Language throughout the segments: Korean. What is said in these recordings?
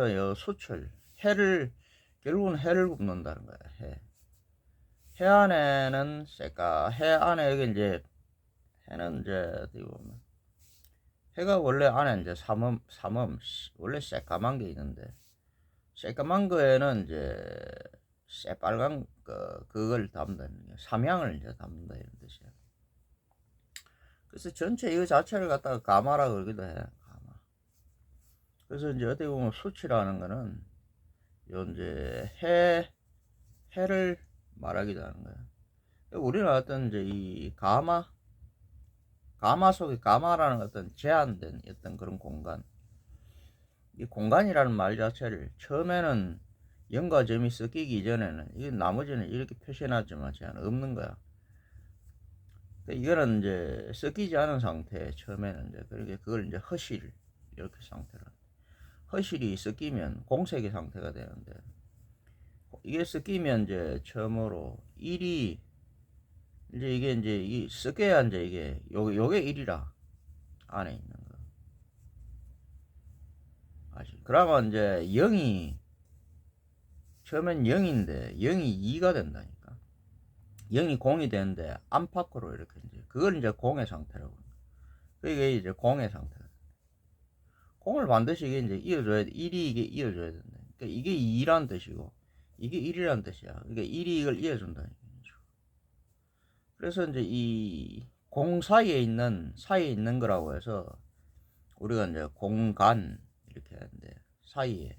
요 수출, 해를, 결국은 해를 굽는다는 거야. 해 안에는 쇠가, 해 안에 여기 이제, 해는 이제 어떻게 보면 해가 원래 안에 이제 원래 새까만 게 있는데, 새까만 거에는 이제 새빨간 그걸 담는다는 게 삼양을 이제 담는다 이런 뜻이야. 그래서 전체 이거 자체를 갖다가 가마라 그러기도 해. 가마. 그래서 이제 어떻게 보면 수치라는 거는 요 이제 해를 말하기도 하는 거야. 우리는 어떤 이제 이 가마 속에 가마라는 어떤 제한된 어떤 그런 공간. 이 공간이라는 말 자체를 처음에는 영과 점이 섞이기 전에는 이 나머지는 이렇게 표시해놨지만 제한 없는 거야. 이거는 이제 섞이지 않은 상태 처음에는 이제 그렇게 그걸 이제 허실 이렇게 상태로. 허실이 섞이면 공색의 상태가 되는데 이게 섞이면 이제 처음으로 1이 이제 이게 이제 이 섞여야 이제 이게 요게 1이라 안에 있는 거. 아시? 그러면 이제 0이 처음엔 0인데 0이 2가 된다니까. 0이 공이 되는데 안팎으로 이렇게 이제 그걸 이제 공의 상태라고. 그게 이제 공의 상태다. 공을 반드시 이게 이제 이어줘야 돼. 1이 이게 이어줘야 된다. 그러니까 이게 2란 뜻이고 이게 1이란 뜻이야. 그러니까 1이 이걸 이어준다. 그래서 이제 이 공 사이에 있는 거라고 해서 우리가 이제 공간 이렇게 하는데 사이에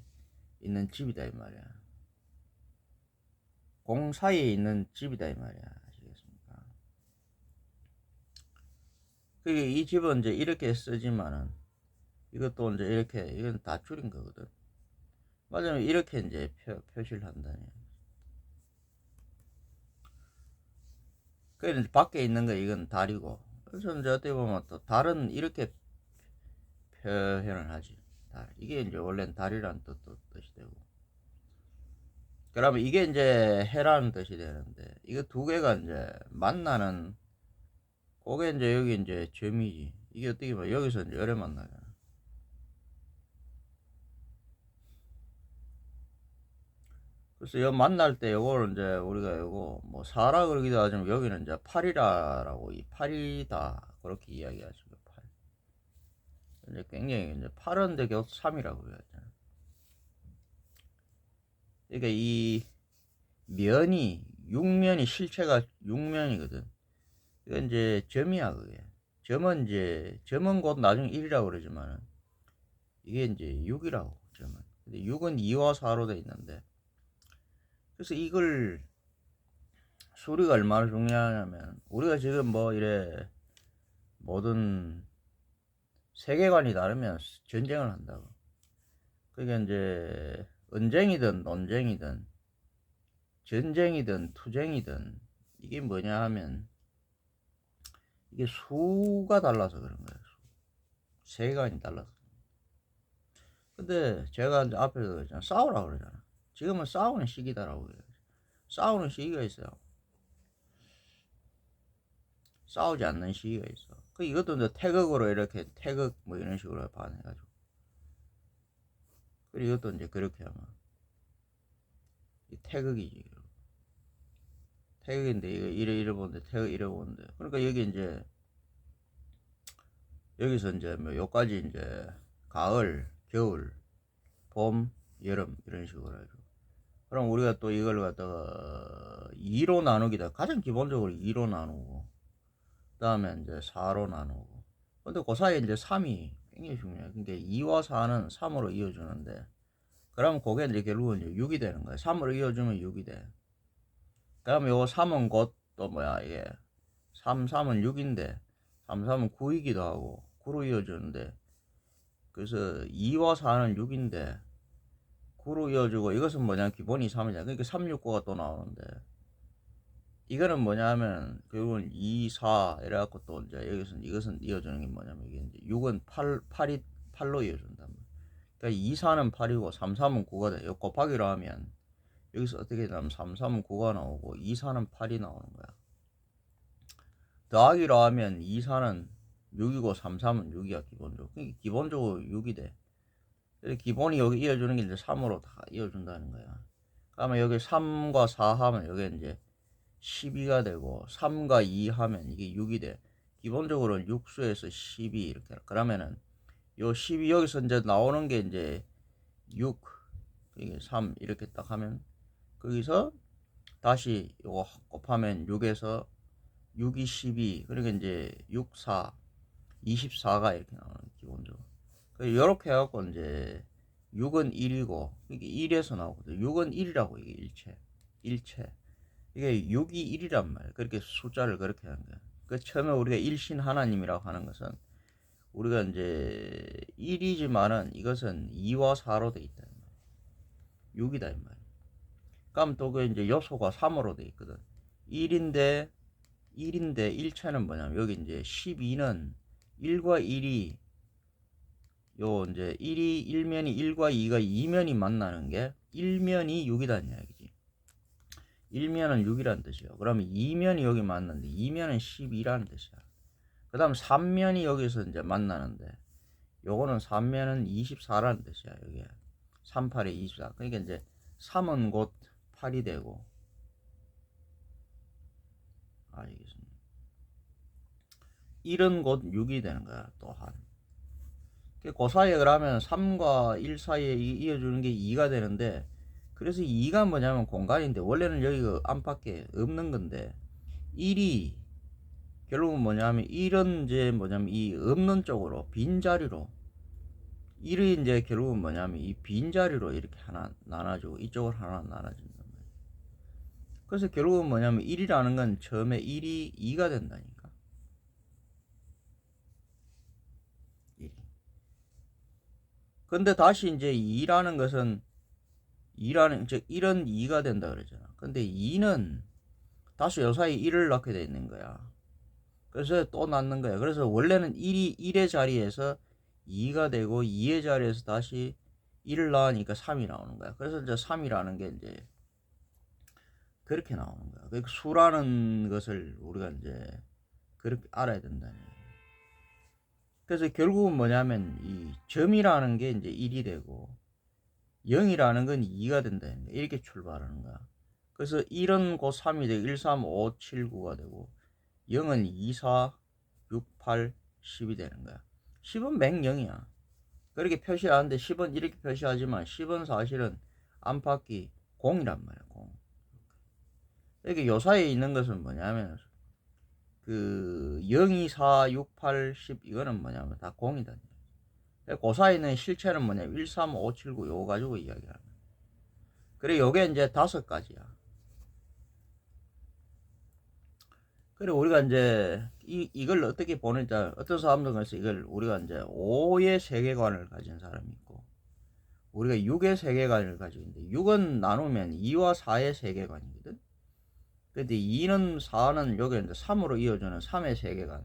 있는 집이다 이 말이야. 공 사이에 있는 집이다 이 말이야. 아시겠습니까? 그게 이 집은 이제 이렇게 쓰지만은 이것도 이제 이렇게 이건 다 줄인 거거든. 맞으면 이렇게 이제 표시를 한다니. 그래서 이제 밖에 있는 거 이건 달이고. 그래서 이제 어떻게 보면 또 달은 이렇게 표현을 하지. 달. 이게 이제 원래는 달이라는 뜻이 되고. 그러면 이게 이제 해라는 뜻이 되는데 이거 두 개가 이제 만나는 그게 이제 여기 이제 점이지. 이게 어떻게 보면 여기서 이제 열에 만나잖아. 그래서 여 만날 때 요거를 이제 우리가 요거 뭐 사라 그러기도 하지만 여기는 이제 팔이라라고 이 팔이다 그렇게 이야기하죠. 팔. 이제 굉장히 이제 팔은데 겨우 3이라고 그러잖아. 그러니까 이 면이 육면이 실체가 육면이거든. 이건 이제 점이야 그게. 점은 곧 나중에 1이라고 그러지만은 이게 이제 6이라고 점은. 근데 6은 2와 4로 돼 있는데 그래서 이걸 수리가 얼마나 중요하냐면 우리가 지금 뭐 이래 모든 세계관이 다르면 전쟁을 한다고. 그게 이제 언쟁이든 논쟁이든 전쟁이든 투쟁이든 이게 뭐냐 하면 이게 수가 달라서 그런 거예요. 세계관이 달라서. 근데 제가 이제 앞에서 그랬잖아. 싸우라 그러잖아. 지금은 싸우는 시기다라고 그래요. 싸우는 시기가 있어요. 싸우지 않는 시기가 있어. 그 이것도 이제 태극으로 이렇게 태극 뭐 이런 식으로 반해가지고. 그리고 이것도 이제 그렇게 하면 이 태극이지. 태극인데 이거 이래 보는데 태극 이래 보는데 그러니까 여기 이제 여기서 이제 뭐 요까지 이제 가을, 겨울, 봄, 여름 이런 식으로 해가지고. 그럼 우리가 또 이걸 갖다가 2로 나누기다. 가장 기본적으로 2로 나누고 그 다음에 이제 4로 나누고 근데 그 사이에 이제 3이 굉장히 중요해. 그러니까 2와 4는 3으로 이어주는데 그러면 그게 이제 결국은 이제 6이 되는 거야. 3으로 이어주면 6이 돼. 그러면 요 3은 곧 또 뭐야 이게 3은 6인데 3은 9이기도 하고 9로 이어주는데 그래서 2와 4는 6인데 9로 이어주고 이것은 뭐냐 기본이 3이잖아. 그러니까 3, 6, 9가 또 나오는데 이거는 뭐냐면 결국은 2, 4 이래갖고 또 이제 여기서 이것은 이어주는 게 뭐냐면 이게 이제 6은 8로 이어준다. 그러니까 2, 4는 8이고 3, 3은 9가 돼. 이거 곱하기로 하면 여기서 어떻게 되냐면 3, 3은 9가 나오고 2, 4는 8이 나오는 거야. 더하기로 하면 2, 4는 6이고 3, 3은 6이야 기본적으로. 그러니까 기본적으로 6이 돼. 기본이 여기 이어주는 게 이제 3으로 다 이어준다는 거야. 그러면 여기 3과 4 하면 여기 이제 12가 되고 3과 2 하면 이게 6이 돼. 기본적으로는 6수에서 12 이렇게. 그러면은 요 12 여기서 이제 나오는 게 이제 6, 이게 3 이렇게 딱 하면 거기서 다시 요거 곱하면 6에서 6이 12, 그러니까 이제 6, 4, 24가 이렇게 나오는 기본적으로. 이렇게 해갖고 이제 6은 1이고 이게 1에서 나오거든. 6은 1이라고 이게 일체. 이게 6이 1이란 말이야. 그렇게 숫자를 그렇게 하는 거야. 그 처음에 우리가 일신 하나님이라고 하는 것은 우리가 이제 1이지만은 이것은 2와 4로 돼 있다. 6이다 이 말이야. 그럼 또 그 이제 요소가 3으로 돼 있거든. 1인데 일체는 뭐냐면 여기 이제 12는 1과 1이 요 이제 1면이 1과 2가 2면이 만나는 게 1면이 6이라는 이야기지. 1면은 6이라는 뜻이요. 그러면 2면이 여기 만나는데 2면은 12라는 뜻이야. 그 다음 3면이 여기서 이제 만나는데 요거는 3면은 24라는 뜻이야. 여기 38에 24. 그러니까 이제 3은 곧 8이 되고, 알겠습니다. 1은 곧 6이 되는 거야. 또한 그 사이에 그러면 3과 1 사이에 이어주는 게 2가 되는데, 그래서 2가 뭐냐면 공간인데 원래는 여기 그 안팎에 없는 건데 1이 결국은 뭐냐면 1은 이제 뭐냐면 이 없는 쪽으로 빈자리로 1이 이제 결국은 뭐냐면 이 빈자리로 이렇게 하나 나눠주고 이쪽을 하나 나눠준단 말이야. 그래서 결국은 뭐냐면 1이라는 건 처음에 1이 2가 된다니까. 1이. 근데 다시 이제 2라는 것은 1은 2가 된다 그러잖아. 근데 2는 다시 요 사이 1을 넣게 돼 있는 거야. 그래서 또 낳는 거야. 그래서 원래는 1이 1의 자리에서 2가 되고 2의 자리에서 다시 1을 낳으니까 3이 나오는 거야. 그래서 이제 3이라는 게 이제 그렇게 나오는 거야. 그 수라는 것을 우리가 이제 그렇게 알아야 된다는 거야. 그래서 결국은 뭐냐면 이 점이라는 게 이제 1이 되고 0이라는 건 2가 된다는 거야. 이렇게 출발하는 거야. 그래서 1은 곧 3이 되고 1, 3, 5, 7, 9가 되고 0은 2, 4, 6, 8, 10이 되는 거야. 10은 맹0이야. 그렇게 표시하는데 10은 이렇게 표시하지만 10은 사실은 안팎이 0이란 말이야. 0. 이렇게 요 사이에 있는 것은 뭐냐면 그 0, 2, 4, 6, 8, 10 이거는 뭐냐면 다 0이다. 그 사이에 있는 실체는 뭐냐면 1, 3, 5, 7, 9 요거 가지고 이야기하는 거야. 그래 요게 이제 5가지야. 그래 우리가 이제 이걸 어떻게 보는지, 어떤 사람들은 그래서 이걸 우리가 이제 5의 세계관을 가진 사람이 있고 우리가 6의 세계관을 가지고 있는데 6은 나누면 2와 4의 세계관이거든. 근데 2는 4는 여기 이제 3으로 이어지는 3의 세계관.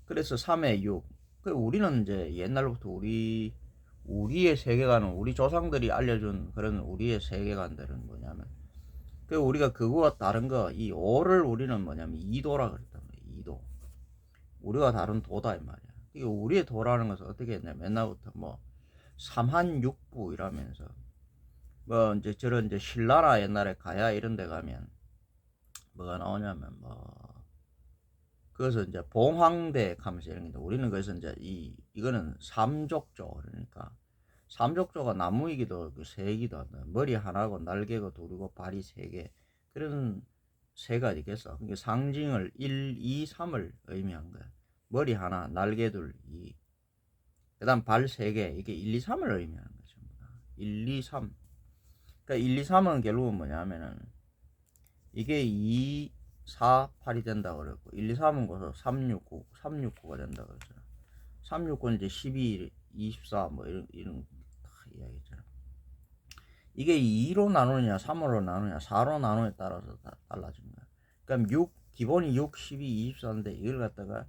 그래서 3의 6. 그 우리는 이제 옛날부터 우리의 세계관은 우리 조상들이 알려준 그런 우리의 세계관들은 뭐냐면 그 우리가 그거와 다른 거 이 5를 우리는 뭐냐면 이도라 그랬단 말이야. 이도. 우리가 다른 도다 이 말이야. 이게 우리의 도라는 것은 어떻게 했냐면 옛날부터 뭐 삼한육부 이라면서 뭐 이제 저런 이제 신라나 옛날에 가야 이런 데 가면 뭐가 나오냐면 뭐 그것은 이제 봉황대 가면서 이런 게 우리는 그래서 이제 이거는 삼족조. 그러니까 삼족조가 나무이기도 그 새이기도 한다. 머리 하나고 날개가 둘이고 발이 3개. 그런 세 가지겠어. 그러니까 상징을 1, 2, 3을 의미한 거야. 머리 하나, 날개 둘, 2. 그다음 발 3개. 이게 1, 2, 3을 의미하는 거죠. 1, 2, 3. 그러니까 1, 2, 3은 결국은 뭐냐면은 이게 2, 4, 8이 된다 그랬고 1, 2, 3은 거기서 369가 된다 그랬잖아. 369는 이제 12, 24 뭐 이런 이야기잖아. 이게 2로 나누느냐 3으로 나누느냐 4로 나누느냐에 따라서 달라진 거야. 그러니까 기본이 6, 12, 24인데 이걸 갖다가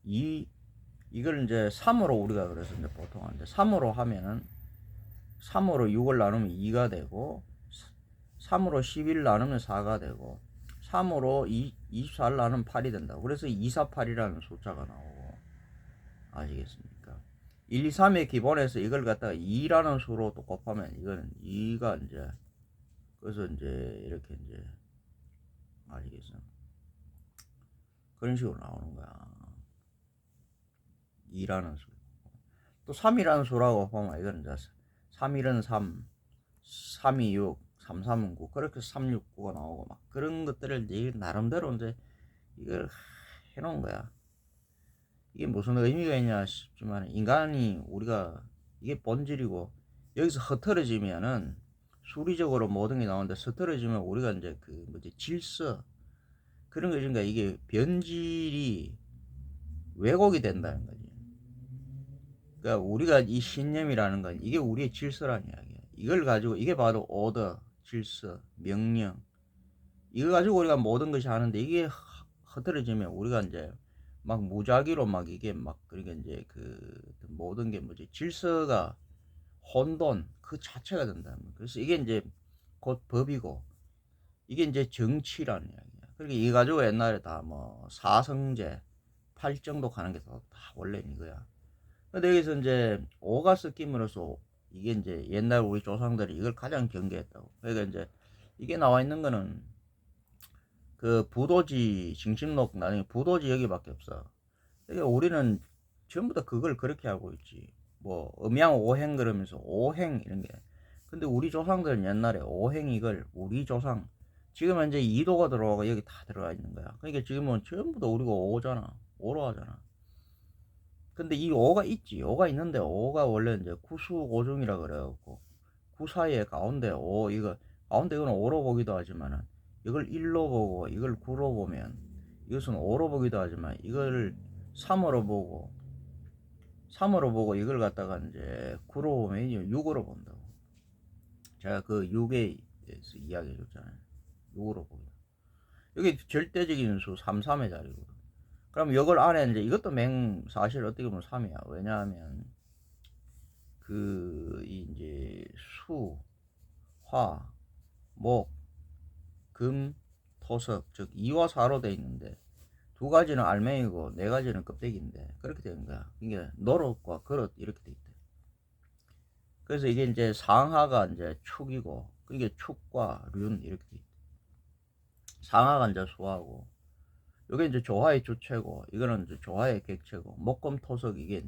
이걸 이제 3으로 우리가 그래서 이제 보통 이제 3으로 하면은 3으로 6을 나누면 2가 되고 3으로 11 나누면 4가 되고 3으로 24를 나누면 8이 된다. 그래서 248이라는 숫자가 나오고, 아시겠습니까? 1, 2, 3의 기본에서 이걸 갖다가 2라는 수로 또 곱하면 이거는 2가 이제 그래서 이제 이렇게 이제 아시겠어? 그런 식으로 나오는 거야. 2라는 수. 또 3이라는 수라고 보면 이거는 이제 3일은 3, 3이 6, 3, 3은 9 그렇게 3, 6, 9가 나오고 막 그런 것들을 이제 나름대로 이제 이걸 해놓은 거야. 이게 무슨 의미가 있냐 싶지만 인간이 우리가 이게 본질이고 여기서 흐트러지면은 수리적으로 모든 게 나오는데 흐트러지면 우리가 이제 그 뭐지 질서 그런 거 그러니까 이게 변질이 왜곡이 된다는 거지. 그러니까 우리가 이 신념이라는 건 이게 우리의 질서라는 이야기야. 이걸 가지고 이게 바로 오더, 질서, 명령 이거 가지고 우리가 모든 것이 하는데 이게 흐트러지면 우리가 이제 막 무작위로 막 이게 막 그러니까 이제 그 모든 게 뭐지 질서가 혼돈 그 자체가 된다. 그래서 이게 이제 곧 법이고 이게 이제 정치라는 이야기야. 그러니까 이 가지고 옛날에 다 뭐 사성제 팔정도 가는 게 다 원래 이거야. 근데 여기서 이제 오가 섞임으로써 이게 이제 옛날 우리 조상들이 이걸 가장 경계했다고. 그러니까 이제 이게 나와 있는 거는 그 부도지 징신록 나중에 부도지 여기밖에 없어. 그러니까 우리는 전부 다 그걸 그렇게 알고 있지. 뭐 음양오행 그러면서 오행 이런 게. 근데 우리 조상들은 옛날에 오행 이걸 우리 조상 지금 이제 이도가 들어가고 여기 다 들어가 있는 거야. 그러니까 지금은 전부 다 우리가 오잖아. 오로 하잖아. 근데 이 오가 있지. 오가 있는데 오가 원래 이제 구수오중이라 그래갖고 구 사이에 가운데 오 이거 가운데 이거는 오로 보기도 하지만은 이걸 1로 보고 이걸 9로 보면 이것은 5로 보기도 하지만 이걸 3으로 보고 3으로 보고 이걸 갖다가 이제 9로 보면 6으로 본다고. 제가 그 6에 대해서 이야기해 줬잖아요. 6으로 보기. 여기 절대적인 수 3, 3의 자리거든. 그럼 이걸 안에 이제 이것도 사실 어떻게 보면 3이야. 왜냐하면 그 이제 수, 화, 목, 금, 토석 즉 2와 4로 돼 있는데 두 가지는 알맹이고 네 가지는 껍데기인데 그렇게 되는 거야. 이게 노릇과 그릇 이렇게 돼 있대. 그래서 이게 이제 상하가 이제 축이고 이게 축과 륜 이렇게 돼 있대. 상하가 이제 수하고 이게 이제 조화의 주체고 이거는 이제 조화의 객체고 목금토석 이게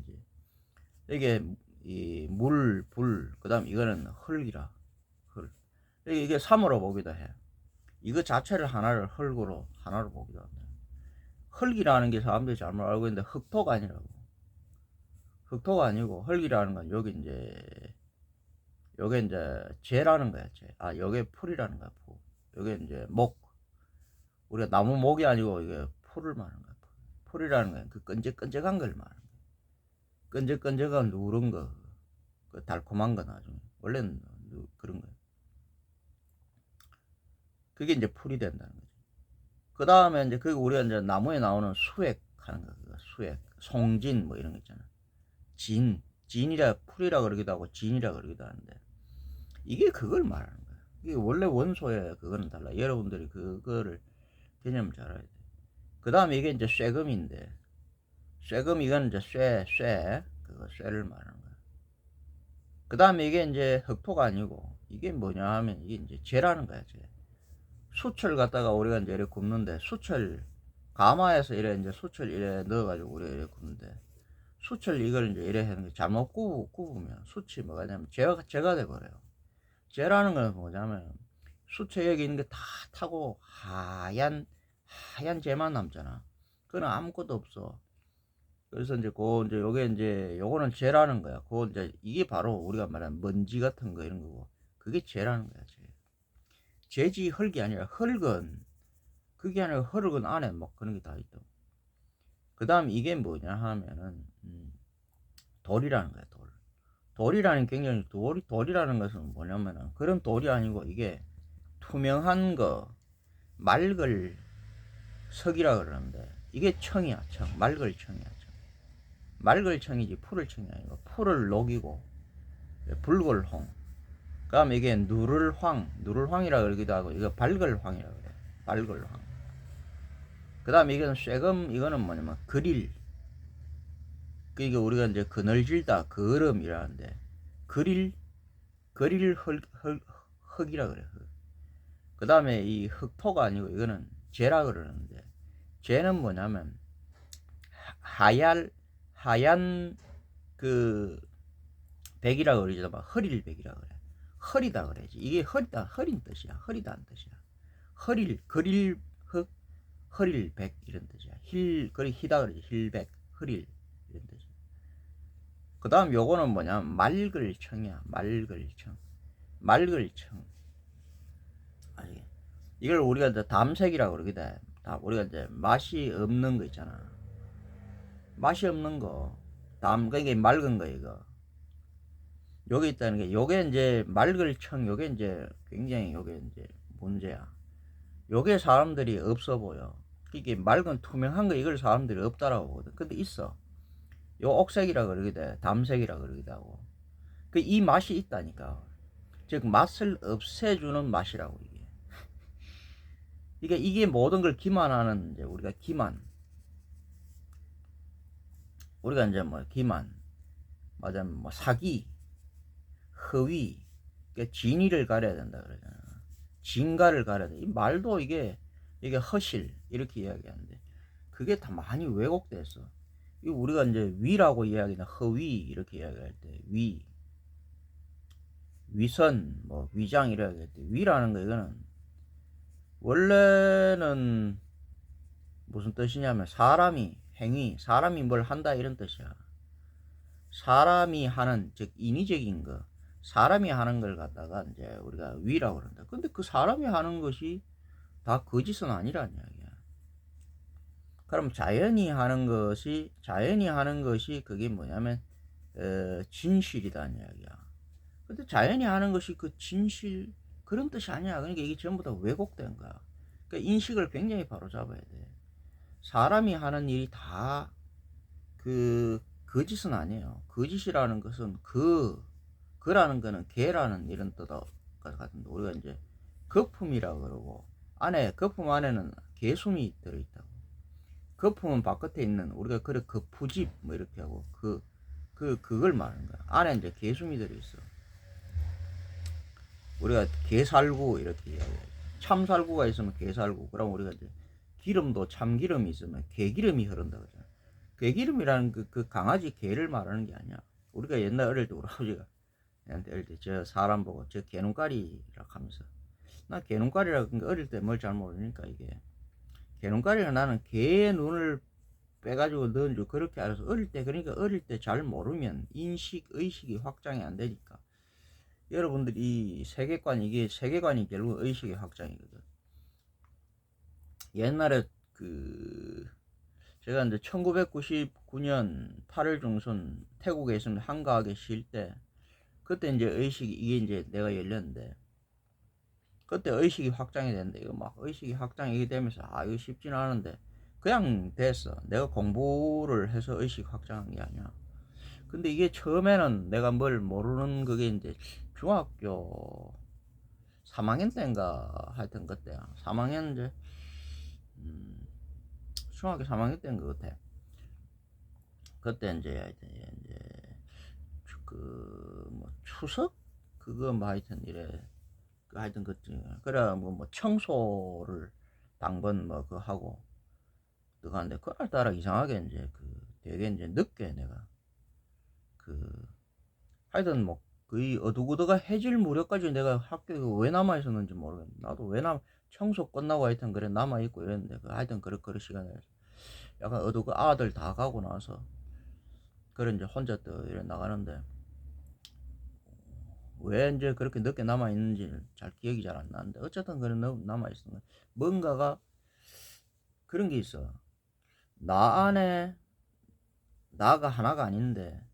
이 물, 불, 그다음 이거는 흙이라 흙. 이게 3으로 보기도 해. 이거 자체를 하나를 흙으로 하나로 보기도 한다. 흙이라는 게 사람들이 잘못 알고 있는데 흙토가 아니라고. 흙토가 아니고 흙이라는 건 여기 이제 요게 이제 재라는 거야. 재. 아 요게 풀이라는 거야. 풀. 요게 이제 목. 우리가 나무 목이 아니고 이게 풀을 말하는 거야. 풀이라는 거야. 그 끈적끈적한 걸 말하는 거야. 끈적끈적한 누런 거. 그 달콤한 거 나중에. 원래는 그런 거야. 그게 이제 풀이 된다는 거지. 그 다음에 이제 그 우리가 이제 나무에 나오는 수액 하는 거. 수액. 송진 뭐 이런 거 있잖아. 진이라 풀이라 그러기도 하고 진이라 그러기도 하는데 이게 그걸 말하는 거야. 이게 원래 원소에 그거는 달라. 여러분들이 그거를 개념을 잘 알아야 돼. 그 다음에 이게 이제 쇠금인데 쇠금 이건 이제 쇠 그거 쇠를 말하는 거야. 그 다음에 이게 이제 흑토가 아니고 이게 뭐냐 하면 이게 이제 재라는 거야. 재. 수철 갖다가 우리가 이제 이렇게 굽는데 수철 가마에서 이래 이제 수철 이래 넣어가지고 우리가 이래 굽는데 수철 이걸 이제 이래 하는 게 잘못 굽으면 수치 뭐가 되냐면 재가 돼버려요. 재라는 건 뭐냐면 수채 여기 있는 게 다 타고 하얀 재만 남잖아. 그건 아무것도 없어. 그래서 이제 이제 요게 이제 요거는 재라는 거야. 이제 이게 바로 우리가 말하는 먼지 같은 거 이런 거고 그게 재라는 거야. 재지 흙이 아니라 흙은 그게 아니라 흙은 안에 막 그런 게 다 있다. 그 다음 이게 뭐냐 하면은 돌이라는 거야. 돌이라는 굉장히 돌이라는 것은 뭐냐면은 그런 돌이 아니고 이게 투명한 거 맑을 석이라 그러는데 이게 청이야. 맑을 청이야. 맑을 청이지 풀을 청이 아니고 풀을 녹이고 붉을 홍. 그 다음에 이게 누를황이라 그러기도 하고 이거 밝을 황이라 그래. 밝을 황. 그 다음에 이거는 쇠금 이거는 뭐냐면 그릴 그러니까 우리가 이제 그늘질다 그을음이라는데 그릴 흙이라 그래. 그 다음에 이 흙토가 아니고 이거는 재라 그러는데, 재는 뭐냐면 하얀 그 백이라 그러지. 막 허릴 백이라 그래. 허리다 그래야지. 이게 허린 뜻이야. 허리다는 뜻이야. 그릴 흙, 허릴 백 이런 뜻이야. 그리 희다 그러지. 힐백, 허릴 이런 뜻이야. 그 다음 요거는 뭐냐, 맑을청이야. 맑을청. 이걸 우리가 이제 담색이라고 그러거든. 우리가 이제 맛이 없는 거 있잖아. 맛이 없는 거. 그러니까 맑은 거, 이거. 요게 있다는 게, 요게 이제 맑을청, 요게 이제 굉장히 요게 이제 문제야. 요게 사람들이 없어 보여. 이게 맑은 투명한 거, 이걸 사람들이 없다라고 보거든. 근데 있어. 요 옥색이라 그러거든. 담색이라 그러기도 하고. 이 맛이 있다니까. 즉 맛을 없애주는 맛이라고. 이게 모든 걸 기만하는, 이제 우리가 이제 뭐 기만, 맞아, 뭐 사기, 허위, 그러니까 진위를 가려야 된다 그러잖아. 진가를 가려야 돼. 이 말도 이게 허실 이렇게 이야기하는데, 그게 다 많이 왜곡됐어. 이 우리가 이제 위라고 이야기나 허위 이렇게 이야기할 때, 위선, 뭐 위장 이렇게 할 때, 위라는 거, 이거는 원래는 무슨 뜻이냐면 사람이 뭘 한다 이런 뜻이야. 사람이 하는, 즉 인위적인 거, 사람이 하는 걸 갖다가 이제 우리가 위라고 그런다. 근데 그 사람이 하는 것이 다 거짓은 아니란 이야기야. 그럼 자연이 하는 것이 그게 뭐냐면 진실이란 이야기야. 근데 자연이 하는 것이 그 진실, 그런 뜻이 아니야. 그러니까 이게 전부 다 왜곡된 거야. 그러니까 인식을 굉장히 바로 잡아야 돼. 사람이 하는 일이 다 거짓은 아니에요. 거짓이라는 것은 그라는 거는 개라는 이런 뜻과 같은데, 우리가 이제 거품이라고 그러고, 거품 안에는 개숨이 들어있다고. 거품은 바깥에 있는, 우리가 그래 거푸집 뭐 이렇게 하고, 그걸 말하는 거야. 안에 이제 개숨이 들어있어. 우리가 개살구 이렇게 이야기해. 참살구가 있으면 개살구. 그럼 우리가 이제 기름도 참기름이 있으면 개기름이 흐른다 그러잖아. 개기름이라는 그 강아지 개를 말하는 게 아니야. 우리가 옛날 어릴 때 우리 아버지가 얘한테 어릴 때 저 사람 보고 저 개눈깔이라 하면서, 나 개눈깔이라 어릴 때 뭘 잘 모르니까, 이게 개눈깔이라, 나는 개의 눈을 빼가지고 넣은 줄 그렇게 알아서 어릴 때, 그러니까 어릴 때 잘 모르면 의식이 확장이 안 되니까. 여러분들이 이게 세계관이 결국 의식의 확장이거든. 옛날에 제가 이제 1999년 8월 중순 태국에 있으면 한가하게 쉴 때, 그때 이제 이게 이제 내가 열렸는데, 그때 의식이 확장이 됐는데, 이거 막 의식이 확장이 되면서 이거 쉽진 않은데 그냥 됐어. 내가 공부를 해서 의식 확장한 게 아니야. 근데 이게 처음에는 내가 뭘 모르는, 그게 이제 중학교 3학년 때인가 하여튼 그때야. 3학년 이제 중학교 3학년 때인 것 같아. 그때 이제 하여튼 이제 뭐 추석 그거 뭐 하여튼 이래, 하여튼 그래 뭐 청소를 당번 뭐 그거 하고 그가는데, 그날따라 이상하게 이제 되게 이제 늦게 내가 하여튼 뭐 거의 어둑어둑해질 무렵까지 내가 학교에 왜 남아 있었는지 모르겠네. 나도 왜 청소 끝나고 하여튼 그래 남아 있고 이랬는데, 하여튼 그런 시간에 약간 아들 다 가고 나서 그래 이제 혼자 또 이래 나가는데, 왜 이제 그렇게 늦게 남아 있는지 잘 기억이 잘 안 나는데, 어쨌든 그래 남아 있었는, 뭔가가 그런 게 있어. 나 안에 나가 하나가 아닌데,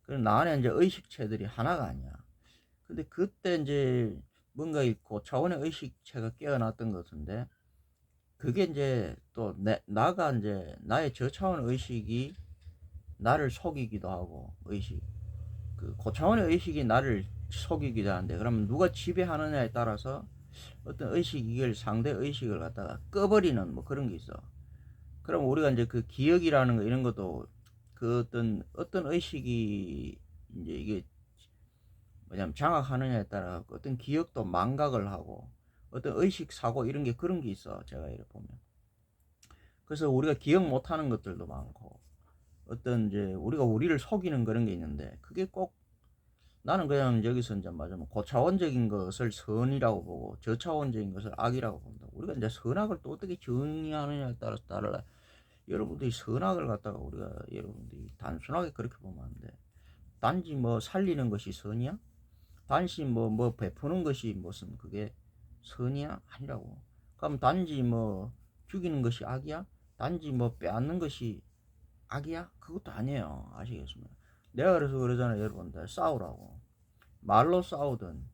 그럼 나 안에 이제 의식체들이 하나가 아니야. 근데 그때 이제 뭔가 있고 차원의 의식체가 깨어났던 것 같은데, 그게 이제 또 나가 이제 나의 저차원 의식이 나를 속이기도 하고, 고차원의 의식이 나를 속이기도 하는데, 그러면 누가 지배하느냐에 따라서 어떤 이걸 상대 의식을 갖다가 꺼버리는 뭐 그런 게 있어. 그럼 우리가 이제 기억이라는 거 이런 것도 그 어떤 의식이 이제 이게 뭐냐면 장악하느냐에 따라 어떤 기억도 망각을 하고 어떤 의식 사고 이런 게 그런 게 있어. 제가 이렇게 보면. 그래서 우리가 기억 못하는 것들도 많고 어떤 이제 우리가 우리를 속이는 그런 게 있는데 그게 꼭 나는 그냥 여기서 이제 맞으면 고차원적인 것을 선이라고 보고 저차원적인 것을 악이라고 본다. 우리가 이제 선악을 또 어떻게 정의하느냐에 따라서 달라. 여러분들이 선악을 갖다가 우리가 여러분들이 단순하게 그렇게 보면 안 돼. 단지 뭐 살리는 것이 선이야? 단지 뭐 베푸는 것이 무슨 그게 선이야? 아니라고. 그럼 단지 뭐 죽이는 것이 악이야? 단지 뭐 빼앗는 것이 악이야? 그것도 아니에요. 아시겠습니까? 내가 그래서 그러잖아요. 여러분들 싸우라고. 말로 싸우든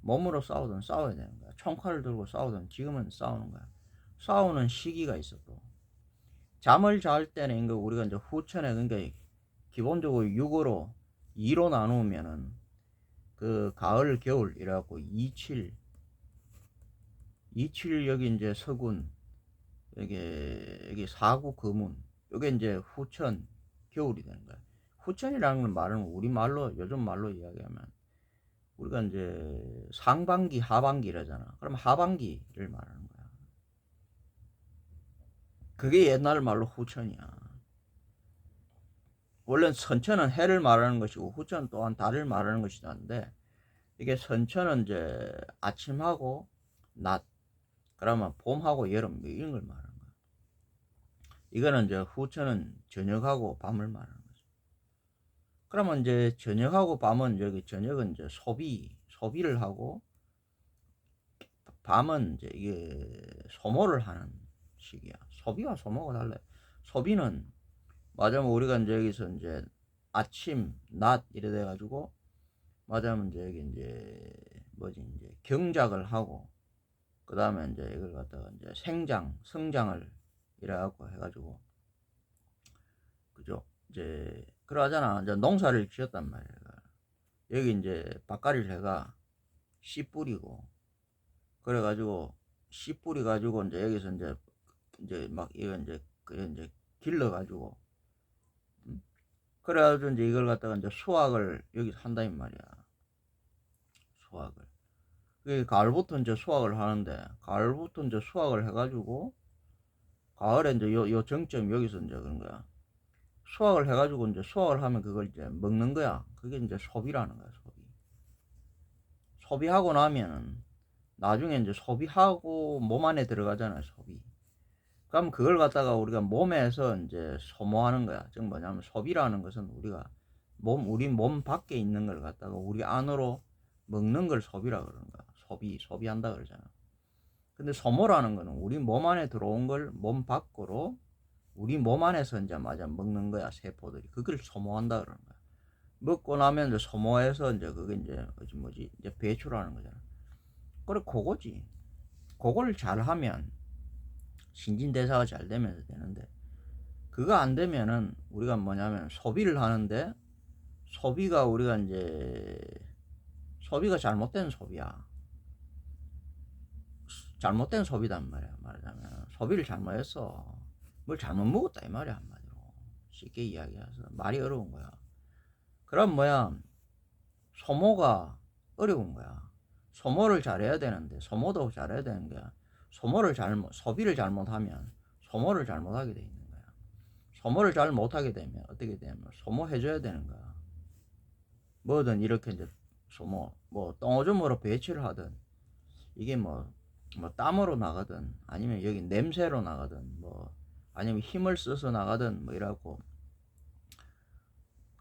몸으로 싸우든 싸워야 되는 거야. 총칼을 들고 싸우든 지금은 싸우는 거야. 싸우는 시기가 있어 또. 잠을 잘 때는 이거 우리가 이제 후천에 그러니까 기본적으로 6으로 2로 나누면은 그 가을 겨울 이래갖고 27 여기 이제 서군 여기 사구 거문 요게 이제 후천 겨울이 되는 거야. 후천이라는 말은 우리 말로 요즘 말로 이야기하면 우리가 이제 상반기 하반기 이러잖아. 그럼 하반기를 말하는 거야. 그게 옛날 말로 후천이야. 원래 선천은 해를 말하는 것이고 후천 또한 달을 말하는 것이라는데 이게 선천은 이제 아침하고 낮 그러면 봄하고 여름 이런 걸 말하는 거야. 이거는 이제 후천은 저녁하고 밤을 말하는 거죠. 그러면 이제 저녁하고 밤은 여기 저녁은 이제 소비를 하고 밤은 이제 이게 소모를 하는 시기야. 소비와 소모가 달라요. 소비는 맞으면 우리가 이제 여기서 이제 아침, 낮 이래 돼 가지고 맞으면 이제 여기 이제 뭐지 이제 경작을 하고 그 다음에 이제 이걸 갖다가 이제 성장을 이래 갖고 해가지고 그죠? 이제 그러잖아. 이제 농사를 지었단 말이야. 여기 이제 밭갈이를 해가 씨 뿌리고 그래가지고 씨 뿌리 가지고 이제 여기서 이제 막 이거 이제 그래 이제 길러가지고 그래가지고 이제 이걸 갖다가 이제 수확을 여기서 한다는 말이야. 수확을. 그 가을부터 이제 수확을 하는데 가을부터 이제 수확을 해가지고 가을에 이제 요 정점 여기서 이제 그런 거야. 수확을 해가지고 이제 수확을 하면 그걸 이제 먹는 거야. 그게 이제 소비라는 거야. 소비하고 나면은 나중에 이제 소비하고 몸 안에 들어가잖아요. 소비. 그럼 그걸 갖다가 우리가 몸에서 이제 소모하는 거야. 즉 뭐냐면 소비라는 것은 우리가 우리 몸 밖에 있는 걸 갖다가 우리 안으로 먹는 걸 소비라 그러는 거야. 소비한다 그러잖아. 근데 소모라는 거는 우리 몸 안에 들어온 걸 몸 밖으로 우리 몸 안에서 이제 먹는 거야. 세포들이. 그걸 소모한다 그러는 거야. 먹고 나면 이제 소모해서 이제 그게 이제 이제 배출하는 거잖아. 그래 그거지. 그걸 잘 하면 신진대사가 잘 되면서 되는데 그거 안 되면은 우리가 뭐냐면 소비를 하는데 소비가 우리가 이제 소비가 잘못된 소비야. 잘못된 소비단 말이야. 말하자면 소비를 잘못했어. 뭘 잘못 먹었다 이 말이야. 한마디로 쉽게 이야기해서 말이 어려운 거야. 그럼 뭐야 소모가 어려운 거야. 소모를 잘해야 되는데 소모도 잘해야 되는 거야. 소비를 잘못하면 소모를 잘못하게 돼 있는 거야. 소모를 잘 못하게 되면 어떻게 되면 소모해줘야 되는 거야. 뭐든 이렇게 이제 소모 뭐 똥오줌으로 배치를 하든 이게 뭐 땀으로 나가든 아니면 여기 냄새로 나가든 뭐 아니면 힘을 써서 나가든 뭐 이라고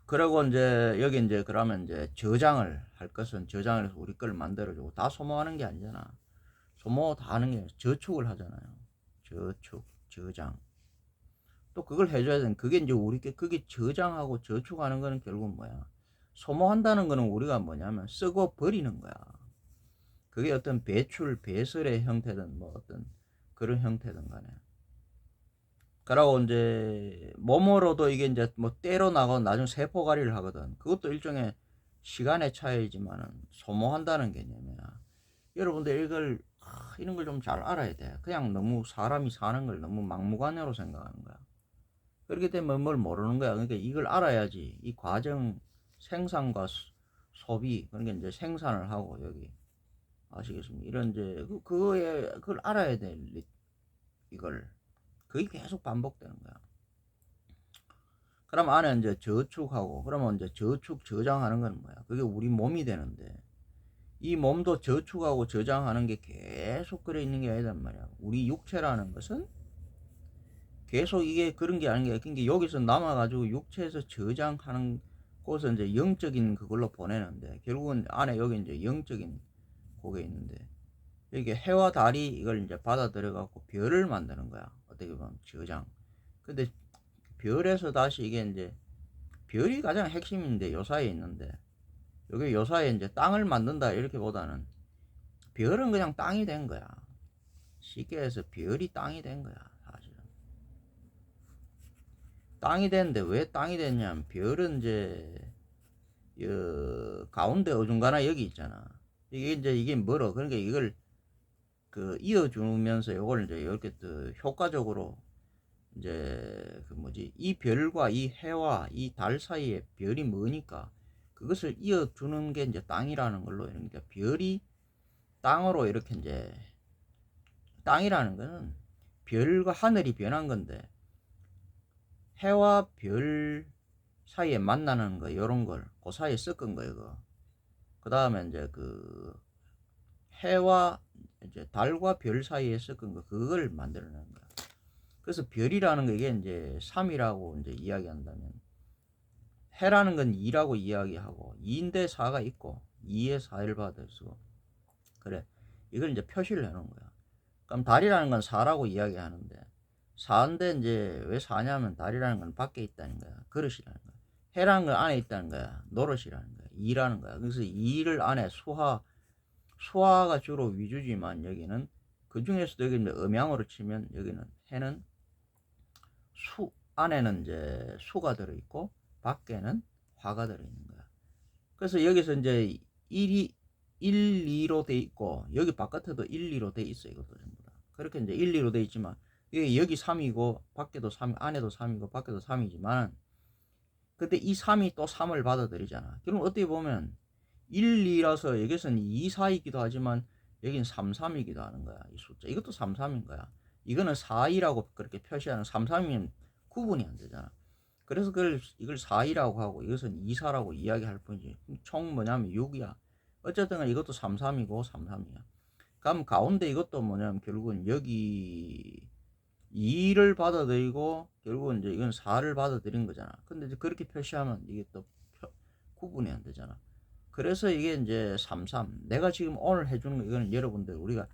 그러고 이제 여기 이제 그러면 이제 저장을 할 것은 저장을 해서 우리 걸 만들어주고 다 소모하는 게 아니잖아. 소모 다 하는 게 저축을 하잖아요. 저장. 또 그걸 해줘야 되는 그게 이제 그게 저장하고 저축하는 거는 결국 뭐야? 소모한다는 거는 우리가 뭐냐면 쓰고 버리는 거야. 그게 어떤 배설의 형태든 뭐 어떤 그런 형태든 간에. 그러고 이제 몸으로도 이게 이제 뭐 때로 나가고 나중 세포가리를 하거든. 그것도 일종의 시간의 차이지만은 소모한다는 개념이야. 여러분들 이런 걸 좀 잘 알아야 돼. 그냥 너무 사람이 사는 걸 너무 막무가내로 생각하는 거야. 그렇기 때문에 뭘 모르는 거야. 그러니까 이걸 알아야지. 이 과정 생산과 소비, 그러니까 이제 생산을 하고 여기 아시겠습니까? 이런 이제 그거에 그걸 알아야 돼. 이걸 그게 계속 반복되는 거야. 그럼 안에 이제 저축하고 그러면 이제 저축 저장하는 건 뭐야? 그게 우리 몸이 되는데 이 몸도 저축하고 저장하는 게 계속 그래 있는 게 아니란 말이야. 우리 육체라는 것은 계속 이게 그런 게 아닌 게, 그러니까 여기서 남아가지고 육체에서 저장하는 곳은 이제 영적인 그걸로 보내는데 결국은 안에 여기 이제 영적인 그게 있는데 이게 해와 달이 이걸 이제 받아들여갖고 별을 만드는 거야. 어떻게 보면 저장. 근데 별에서 다시 이게 이제 별이 가장 핵심인데 요 사이에 있는데 여기 요 사이에 이제 땅을 만든다 이렇게 보다는 별은 그냥 땅이 된 거야. 쉽게 해서 별이 땅이 된 거야. 사실은 땅이 됐는데 왜 땅이 됐냐면 별은 이제 가운데 어중간하 여기 있잖아. 이게 이제 이게 멀어. 그러니까 이걸 그 이어주면서 요걸 이제 이렇게 또 효과적으로 이제 그 뭐지 이 별과 이 해와 이 달 사이에 별이 뭐니까 그것을 이어주는 게 이제 땅이라는 걸로. 그러니까 별이 땅으로 이렇게 이제 땅이라는 거는 별과 하늘이 변한 건데 해와 별 사이에 만나는 거 요런 걸 그 사이에 섞은 거 이거. 그 다음에 이제 그 해와 이제 달과 별 사이에 섞은 거 그걸 만들어낸 거야. 그래서 별이라는 게 이게 이제 3이라고 이제 이야기한다면 해라는 건 2라고 이야기하고 2인데 4가 있고 2에 4를 받을 수. 그래 이걸 이제 표시를 해놓은 거야. 그럼 달이라는 건 4라고 이야기하는데 4인데 이제 왜 4냐면 달이라는 건 밖에 있다는 거야. 그릇이라는 거야. 해라는 건 안에 있다는 거야. 노릇이라는 거야. 2라는 거야. 그래서 2를 안에 수화가 주로 위주지만 여기는 그 중에서도 여기 음양으로 치면 여기는 해는 수 안에는 이제 수가 들어있고 밖에는 화가 들어있는 거야. 그래서 여기서 이제 1이 1, 2로 돼 있고 여기 바깥에도 1, 2로 돼 있어. 이것도 전부 다 그렇게 이제 1, 2로 돼 있지만 이게 여기 3이고 밖에도 3, 안에도 3이고 밖에도 3이지만 근데 이 3이 또 3을 받아들이잖아. 그럼 어떻게 보면 1, 2라서 여기서는 2, 4이기도 하지만 여긴 3, 3이기도 하는 거야. 이 숫자 이것도 3, 3인 거야. 이거는 4, 2라고 그렇게 표시하는 3, 3이면 구분이 안 되잖아. 그래서 이걸 4이라고 하고 이것은 2, 4라고 이야기할 뿐이지 총 뭐냐면 6이야. 어쨌든 이것도 3, 3이고 3, 3이야. 그럼 가운데 이것도 뭐냐면 결국은 여기 2를 받아들이고 결국은 이제 이건 4를 받아들인 거잖아. 근데 이제 그렇게 표시하면 이게 또 구분이 안 되잖아. 그래서 이게 이제 33. 내가 지금 오늘 해주는 거 이거는 여러분들 우리가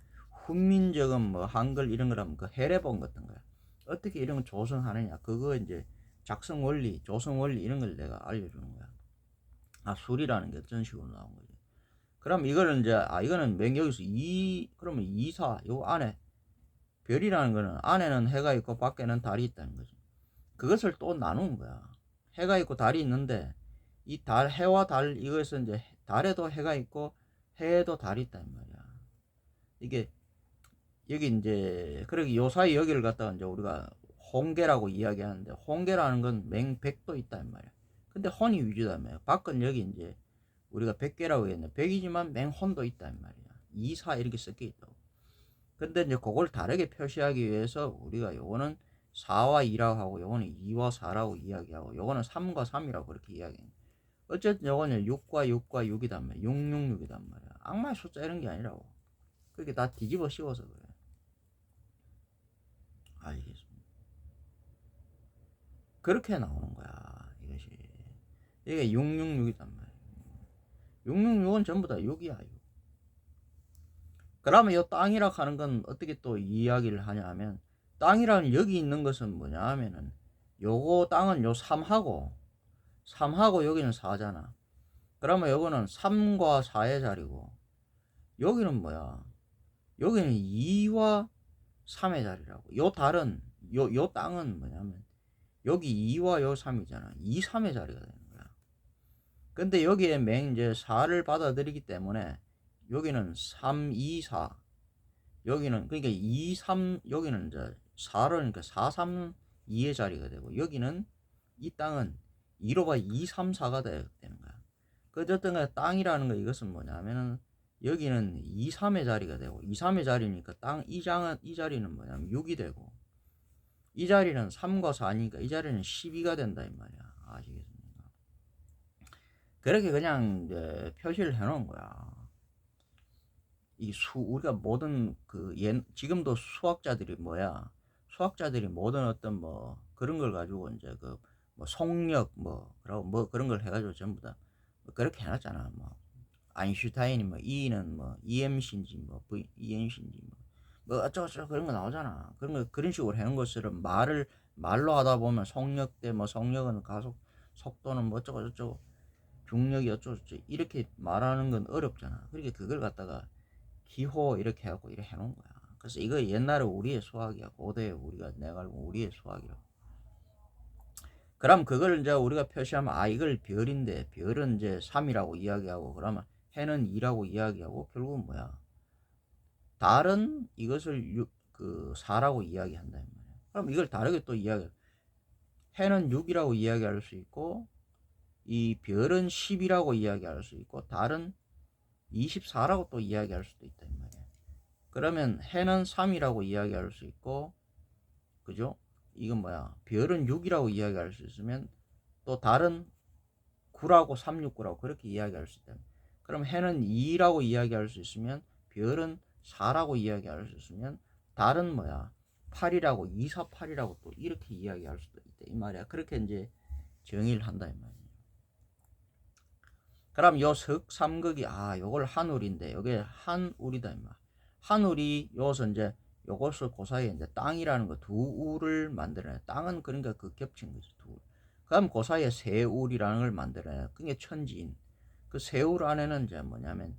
훈민정음 뭐 한글 이런 거라면 그 해례본 같은 거야. 어떻게 이런 걸 조성하느냐. 그거 이제 작성 원리, 조성 원리 이런 걸 내가 알려주는 거야. 아 술이라는 게 어떤 식으로 나온 거지. 그럼 이거는 이제 이거는 여기서 2 그러면 2, 4 요 안에 별이라는 거는 안에는 해가 있고 밖에는 달이 있다는 거지. 그것을 또 나누는 거야. 해가 있고 달이 있는데 이 달 해와 달 이것은 이제 달에도 해가 있고 해에도 달이 있단 말이야. 이게 여기 이제 그러기 요 사이 여기를 갖다가 이제 우리가 홍계라고 이야기하는데 홍계라는 건 맹백도 있단 말이야. 근데 혼이 위주다며. 밖은 여기 이제 우리가 백계라고 했는데 백이지만 맹혼도 있단 말이야. 2, 4 이렇게 섞여 있다고. 근데 이제 그걸 다르게 표시하기 위해서 우리가 요거는 4와 2라고 하고 요거는 2와 4라고 이야기하고 요거는 3과 3이라고 그렇게 이야기해. 어쨌든 요거는 6과 6과 6이단 말이야. 666이단 말이야. 악마의 숫자 이런 게 아니라고. 그렇게 다 뒤집어 씌워서 그래. 알겠습니다. 그렇게 나오는 거야. 이것이. 이게 666이단 말이야. 666은 전부 다 6이야. 6. 그러면 이 땅이라 하는 건 어떻게 또 이야기를 하냐 하면 땅이라는 여기 있는 것은 뭐냐 하면은 요거 땅은 요 3하고 여기는 4잖아. 그러면 요거는 3과 4의 자리고 여기는 뭐야? 여기는 2와 3의 자리라고. 요 달은 요 땅은 뭐냐면 여기 2와 요 3이잖아. 2, 3의 자리가 되는 거야. 근데 여기에 이제 4를 받아들이기 때문에 여기는 3, 2, 4 여기는 그러니까 2, 3 여기는 이제 4를 그러니까 4, 3, 2의 자리가 되고, 여기는 이 땅은 2로 봐 2, 3, 4가 되는 거야. 그 어쨌든 간에 땅이라는 거 이것은 뭐냐면은 여기는 2, 3의 자리가 되고, 2, 3의 자리니까 이 자리는 뭐냐면 6이 되고, 이 자리는 3과 4니까 이 자리는 12가 된다 이 말이야. 아시겠습니까? 그렇게 그냥 이제 표시를 해 놓은 거야. 우리가 모든 지금도 수학자들이 모든 어떤 뭐 그런 걸 가지고 이제 뭐 속력 그러고 그런 걸 해가지고 전부 다 그렇게 해놨잖아. 뭐 아인슈타인이 뭐 E는 뭐 EMC인지 뭐 ENC인지 뭐 어쩌고저쩌고 그런 거 나오잖아. 그런 식으로 해놓은 것처럼 말로 하다 보면 속력은 속도는 뭐 어쩌고저쩌고 중력이 어쩌고저쩌고 이렇게 말하는 건 어렵잖아. 그러니까 그걸 갖다가 기호 이렇게 해갖고 이렇게 해놓은 거야. 그래서 이거 옛날에 우리의 수학이야. 고대에 내가 알고 우리의 수학이라고. 그럼 그걸 이제 우리가 표시하면 이걸 별인데, 별은 이제 3이라고 이야기하고, 그러면 해는 2라고 이야기하고, 결국은 뭐야? 달은 이것을 4라고 이야기한다. 그럼 이걸 다르게 또 해는 6이라고 이야기할 수 있고, 이 별은 10이라고 이야기할 수 있고, 달은 24라고 또 이야기할 수도 있다. 이 말이야. 그러면 해는 3이라고 이야기할 수 있고, 그죠? 이건 뭐야? 별은 6이라고 이야기할 수 있으면 또 달은 9라고 369라고 그렇게 이야기할 수 있다. 그럼 해는 2라고 이야기할 수 있으면 별은 4라고 이야기할 수 있으면 달은 뭐야? 8이라고 248이라고 또 이렇게 이야기할 수도 있다. 이 말이야. 그렇게 이제 정의를 한다 이 말이야. 그럼 요 석삼극이 요걸 한울인데 요게 한울이다 이 말. 한울이 요서 이제 요것을 그 사이에 이제 땅이라는 거 두 울을 만들어내. 땅은 그러니까 그 겹친 거지 두 울. 그럼 그 사이에 세 울이라는 걸 만들어내. 그게 천지인. 그 세 울 안에는 이제 뭐냐면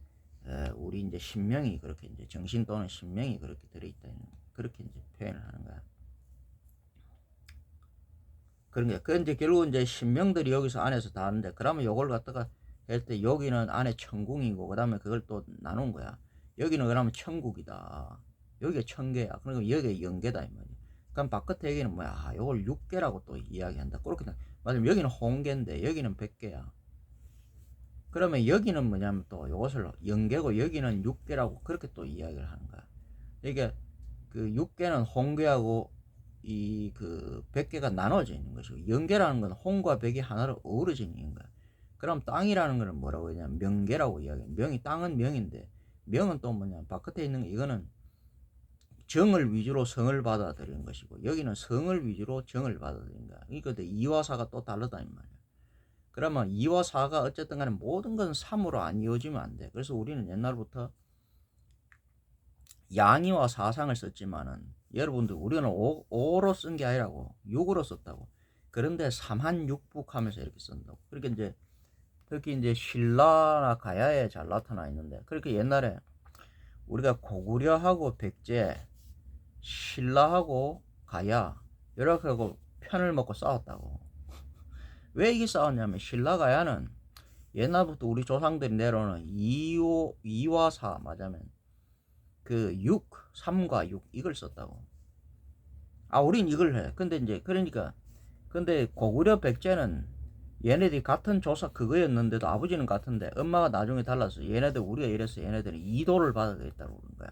우리 이제 신명이 그렇게 이제 정신 또는 신명이 그렇게 들어있다. 그렇게 이제 표현을 하는 거야. 그런 게. 그 이제 결국 이제 신명들이 여기서 안에서 다 하는데, 그러면 요걸 갖다가 할 때 여기는 안에 천궁이고, 그 다음에 그걸 또 나눈 거야. 여기는 그러면 천국이다. 여기가 천개야. 그러니까 여기가 영계다 이 말이야. 그럼 바깥에 여기는 뭐야? 요걸 육계라고 또 이야기한다. 그렇게 맞으면 여기는 홍계인데 여기는 백계야. 그러면 여기는 뭐냐면 또 요것을 영계고 여기는 육계라고 그렇게 또 이야기를 하는 거야. 이게 그 육계는 홍계하고 이 백계가 나눠져 있는 것이고, 영계라는 건 홍과 백이 하나로 어우러져 있는 거야. 그럼 땅이라는 거는 뭐라고 하냐면 명계라고 이야기해. 땅은 명인데, 명은 또 뭐냐, 바깥에 있는 이거는 정을 위주로 성을 받아들이는 것이고, 여기는 성을 위주로 정을 받아들이는 거야. 그러니까 2와 4가 또 다르다 이 말이야. 그러면 2와 4가 어쨌든 간에 모든 건 3으로 안 이어지면 안 돼. 그래서 우리는 옛날부터 양이와 사상을 썼지만은, 여러분들 우리는 5로 쓴 게 아니라고 6으로 썼다고. 그런데 삼한육북 하면서 이렇게 쓴다고. 그렇게 이제 특히 이제 신라나 가야에 잘 나타나 있는데, 그렇게 옛날에 우리가 고구려하고 백제, 신라하고 가야 이렇게 하고 편을 먹고 싸웠다고. 왜 이게 싸웠냐면, 신라 가야는 옛날부터 우리 조상들이 내려오는 2와 4 맞으면 3과 6 이걸 썼다고. 우린 이걸 해. 근데 이제 그러니까 근데 고구려 백제는 얘네들이 같은 조사 그거였는데도 아버지는 같은데 엄마가 나중에 달라서 얘네들 우리가 이래서 얘네들은 이도를 받아들였다고 그러는 거야.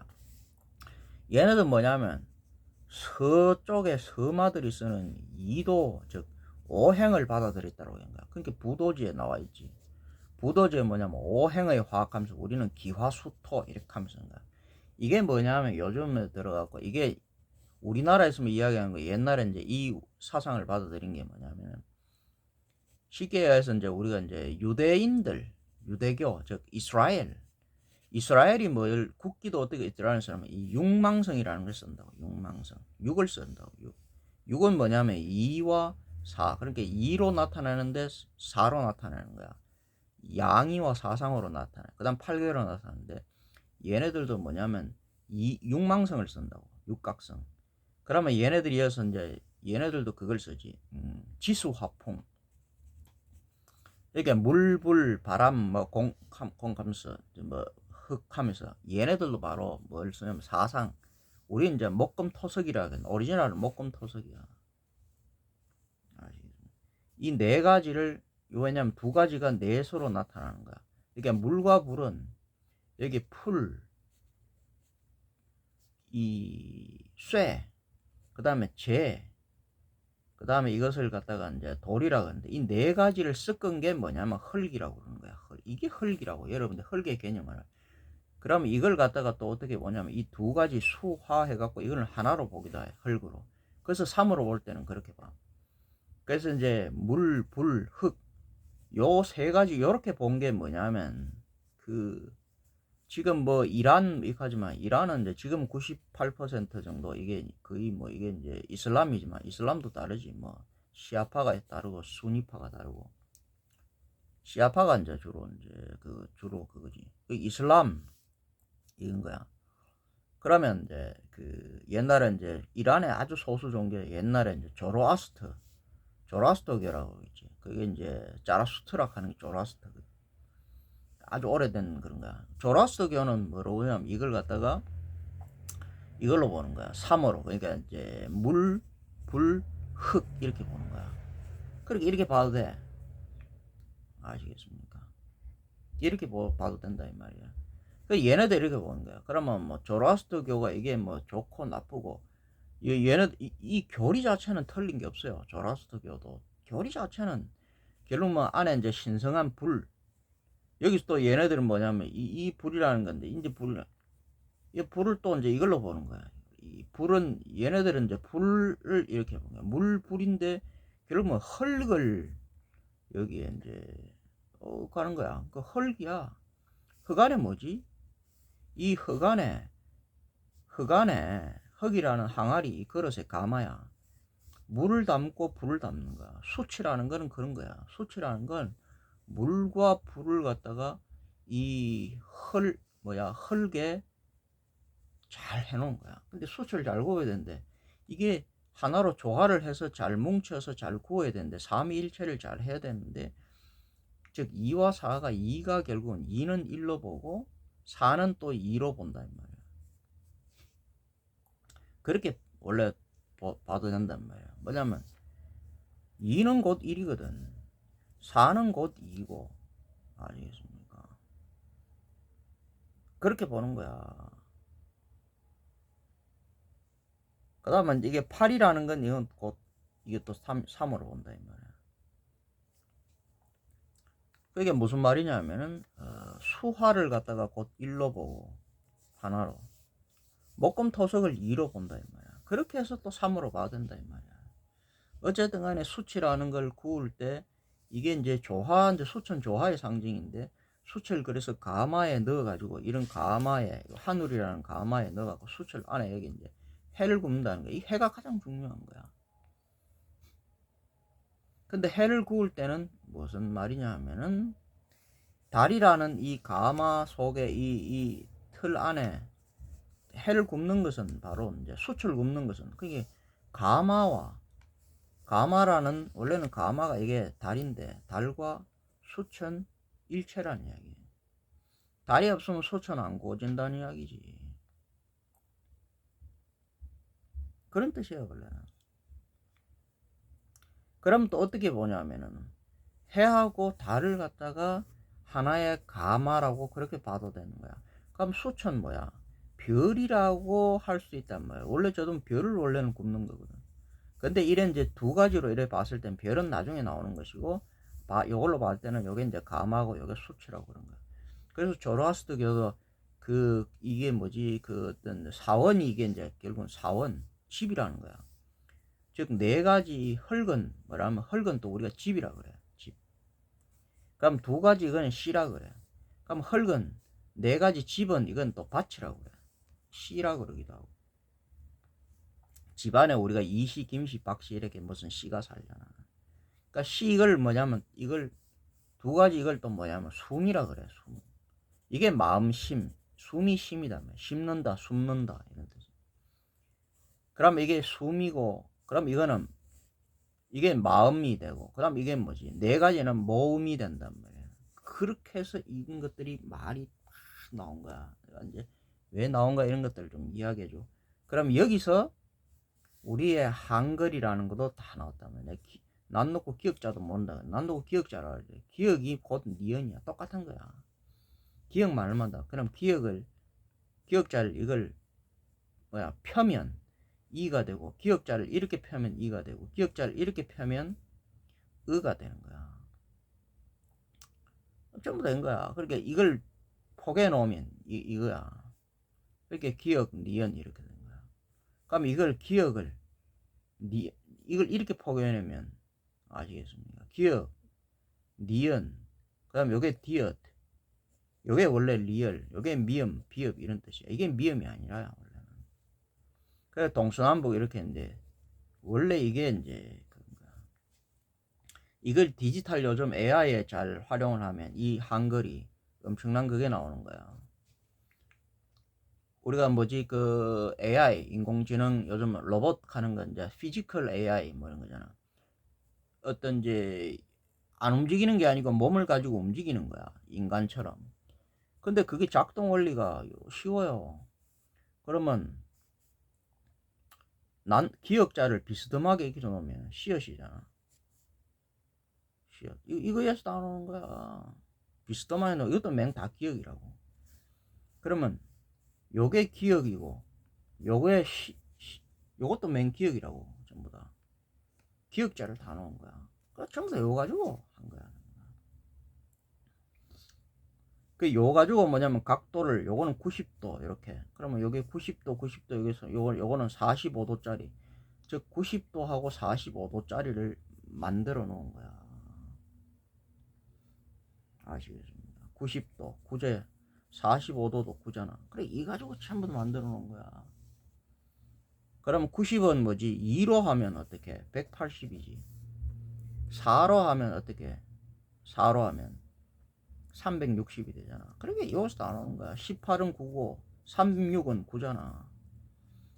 얘네들 뭐냐면 서쪽에 서마들이 쓰는 이도, 즉 오행을 받아들였다고 하는 거야. 그러니까 부도지에 나와 있지. 부도지에 뭐냐면 오행의 화학하면서 우리는 기화수토 이렇게 하면서 하는 거야. 이게 뭐냐면 요즘에 들어갔고, 이게 우리나라에서 이야기하는 거, 옛날에 이제 이 사상을 받아들인 게 뭐냐면, 쉽게 해서 이제 우리가 이제 유대교, 즉 이스라엘이 뭘 국기도 어떻게 있더라는 사람은 이 육망성이라는 걸 쓴다고. 육망성. 6을 쓴다고. 6은 뭐냐면 2와 4. 그러니까 2로 나타나는데 4로 나타나는 거야. 양이와 사상으로 나타나. 그다음 8개로 나타나는데, 얘네들도 뭐냐면 육망성을 쓴다고. 육각성. 그러면 얘네들이 이어서 이제 얘네들도 그걸 쓰지. 지수화풍. 그러니까 물, 불, 바람, 뭐 공하면서 뭐 흙하면서 얘네들도 바로 뭘 쓰냐면 사상. 우리 이제 목금토석이라 하거든. 오리지널은 목금토석이야. 이 네 가지를, 왜냐면 두 가지가 내수로 나타나는 거야. 그러니까 물과 불은 여기 풀, 이 쇠, 그 다음에 재, 그 다음에 이것을 갖다가 이제 돌이라고 하는데, 이 네 가지를 섞은 게 뭐냐면 흙이라고 그러는 거야. 이게 흙이라고. 여러분들 흙의 개념을. 그러면 이걸 갖다가 또 어떻게 보냐면 이 두 가지 수화 해갖고 이걸 하나로 보기도 해. 흙으로. 그래서 3으로 볼 때는 그렇게 봐. 그래서 이제 물, 불, 흙, 요 세 가지 요렇게 본 게 뭐냐면, 그 지금 뭐 이란 이까지만, 이란은 이제 지금 98% 정도 이게 거의 뭐 이게 이제 이슬람이지만, 이슬람도 다르지 뭐. 시아파가 다르고 수니파가 다르고. 시아파가 이제 주로 그거지. 그 이슬람 이건 거야. 그러면 이제 그 옛날에 이제 이란의 아주 소수 종교, 옛날에 이제 조라스터교라고 있지. 그게 이제 자라수트락 하는 게 조라스터. 아주 오래된 그런 거야. 조라스터교는 뭐로 보냐면 이걸 갖다가 이걸로 보는 거야. 3어로. 그러니까 이제 물, 불, 흙 이렇게 보는 거야. 그렇게 이렇게 봐도 돼. 아시겠습니까? 이렇게 봐도 된다 이 말이야. 그 얘네들 이렇게 보는 거야. 그러면 뭐 조라스터교가 이게 뭐 좋고 나쁘고, 얘네 이 교리 자체는 틀린 게 없어요. 조라스터교도 교리 자체는 결국 뭐 안에 이제 신성한 불, 여기서 또 얘네들은 뭐냐면 이 불이라는 건데, 이제 이 불을 또 이제 이걸로 보는 거야. 이 불은, 얘네들은 이제 불을 이렇게 보는 거야. 물, 불인데 결국 뭐 흙을 여기에 이제 가는 거야. 그 흙이야. 흙 안에 뭐지? 이 흙안에 흙이라는 항아리, 이 그릇에 가마야. 물을 담고 불을 담는 거야. 수치라는 거는 그런 거야. 수치라는 건 물과 불을 갖다가 이 흙에 잘 해놓은 거야. 근데 수치를 잘 구워야 되는데, 이게 하나로 조화를 해서 잘 뭉쳐서 잘 구워야 되는데, 삼위일체를 잘 해야 되는데, 즉 2와 4가, 2가 결국은 2는 1로 보고 4는 또 2로 본다 이 말이야. 그렇게 원래 봐도 된단 말이야. 뭐냐면 2는 곧 1이거든. 4는 곧 2고. 아시겠습니까? 그렇게 보는 거야. 그 다음에 이게 8이라는 건 이건 곧 이게 또 3으로 본다 이 말이야. 그게 무슨 말이냐면은 수화를 갖다가 곧 1로 보고 하나로, 목금토석을 2로 본다 이 말이야. 그렇게 해서 또 3으로 봐야 된다 이 말이야. 어쨌든 간에 수치라는 걸 구울 때 이게 이제 조화, 이제 수천 조화의 상징인데, 수치를 그래서 가마에 넣어가지고, 이런 가마에, 한울이라는 가마에 넣어가지고 수치를 안에 여기 이제 해를 굽는다는 거야. 이 해가 가장 중요한 거야. 근데 해를 구울 때는 무슨 말이냐 하면은, 달이라는 이 가마 속에 이 틀 안에 해를 굽는 것은 바로 이제 수치를 굽는 것은, 그게 가마라는, 원래는 가마가 이게 달인데, 달과 수천 일체라는 이야기예요. 달이 없으면 수천 안 구워진다는 이야기지. 그런 뜻이에요 원래는. 그럼 또 어떻게 보냐면은, 해하고 달을 갖다가 하나의 가마라고 그렇게 봐도 되는 거야. 그럼 수천 뭐야? 별이라고 할 수 있단 말이야. 원래 저도 별을 원래는 굽는 거거든. 근데 이래 이제 두 가지로 이래 봤을 땐 별은 나중에 나오는 것이고, 요걸로 봤을 때는 요게 이제 감하고 요게 수치라고 그런 거야. 그래서 조로아스터교도 이게 뭐지, 그 어떤 사원이, 이게 이제 결국은 사원, 집이라는 거야. 즉 네 가지 흙은 뭐라면, 흙은 또 우리가 집이라 그래. 집. 그럼 두 가지 이거는 씨라 그래. 그럼 흙은 네 가지, 집은 이건 또 밭이라고 그래. 씨라 그러기도 하고. 집안에 우리가 이씨, 김씨, 박씨 이렇게 무슨 씨가 살잖아. 그러니까 씨, 이걸 뭐냐면, 이걸 두 가지, 이걸 또 뭐냐면 숨이라 그래. 숨. 이게 마음심, 숨이 심이다. 심는다, 숨는다 이런 뜻. 그럼 이게 숨이고, 그럼 이거는 이게 마음이 되고, 그럼 이게 뭐지? 네 가지는 모음이 된단 말이야. 그렇게 해서 이런 것들이 말이 나온 거야. 이제 왜 나온가 이런 것들을 좀 이야기해줘. 그럼 여기서 우리의 한글이라는 것도 다 나왔단 말이야. 난 놓고 기억자도 모른다. 난 놓고 기억자라 그래. 기억이 곧 니은이야. 똑같은 거야. 기억만 얼마다. 그럼 기억자를 이걸 펴면 2가 되고, 기억자를 이렇게 펴면 2가 되고, 기억자를 이렇게 펴면 의가 되는 거야. 전부 된 거야. 그러니까 이걸 포개 놓으면 이거야. 이렇게 기억, 니은 이렇게 되는 거야. 그럼 이걸 기억을 이걸 이렇게 포개내면 아시겠습니까? 기억, 니은, 그 다음 요게 디귿, 요게 원래 리얼, 요게 미음, 비읍 이런 뜻이야. 이게 미음이 아니라요, 원래는. 그래서 동서남북 이렇게 했는데, 원래 이게 이제 그런가. 이걸 디지털 요즘 AI에 잘 활용을 하면 이 한글이 엄청난 그게 나오는 거야. 우리가 그 AI, 인공지능 요즘 로봇 하는 건 이제 피지컬 AI 뭐 이런 거잖아. 어떤 이제 안 움직이는 게 아니고 몸을 가지고 움직이는 거야. 인간처럼. 근데 그게 작동 원리가 쉬워요. 그러면 난 기억자를 비스듬하게 길어놓으면 시옷이잖아. 시옷. 이거에서 나오는 거야. 비스듬하게 놓으면 이것도 맹 다 기억이라고. 그러면 요게 기억이고 요게 요것도 맹 기억이라고. 전부 다 기억자를 다 놓은 거야. 전부 다 요거 가지고 한 거야. 그 요 가지고 뭐냐면 각도를 요거는 90도 이렇게. 그러면 여기 90도 90도 여기서 요거는 45도짜리. 즉 90도하고 45도짜리를 만들어 놓은 거야. 아시겠습니까? 90도 9제 45도도 9잖아. 그래 이 가지고 전부 만들어 놓은 거야. 그러면 90은 뭐지? 2로 하면 어떻게? 180이지. 4로 하면 어떻게? 4로 하면 360이 되잖아. 그러니까 여기서 나오는 거야. 18은 9고 36은 9잖아.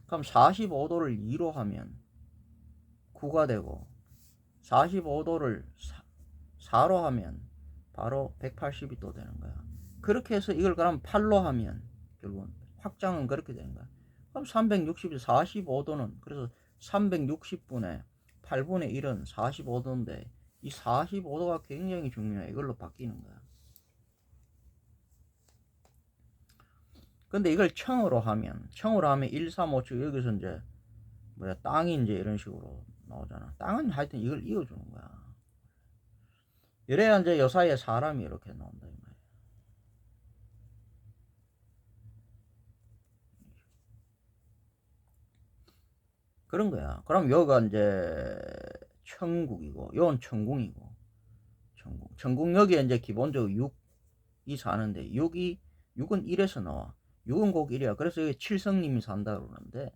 그럼 45도를 2로 하면 9가 되고 45도를 4로 하면 바로 180이 또 되는 거야. 그렇게 해서 이걸 그럼 8로 하면 결국은 확장은 그렇게 되는 거야. 그럼 360이 45도는 그래서 360분의 8분의 1은 45도인데 이 45도가 굉장히 중요해. 이걸로 바뀌는 거야. 근데 이걸 청으로 하면 1, 3, 5, 7 여기서 이제 땅이 이제 이런 식으로 나오잖아. 땅은 하여튼 이걸 이어주는 거야. 이래야 이제 요 사이에 사람이 이렇게 나온다 이 말이야. 그런 거야. 그럼 여기가 이제 천국이고 요건 천궁이고 천궁. 천궁 여기에 이제 기본적으로 6이 사는데 6은 1에서 나와. 6은 꼭 1이야. 그래서 여기 칠성님이 산다 그러는데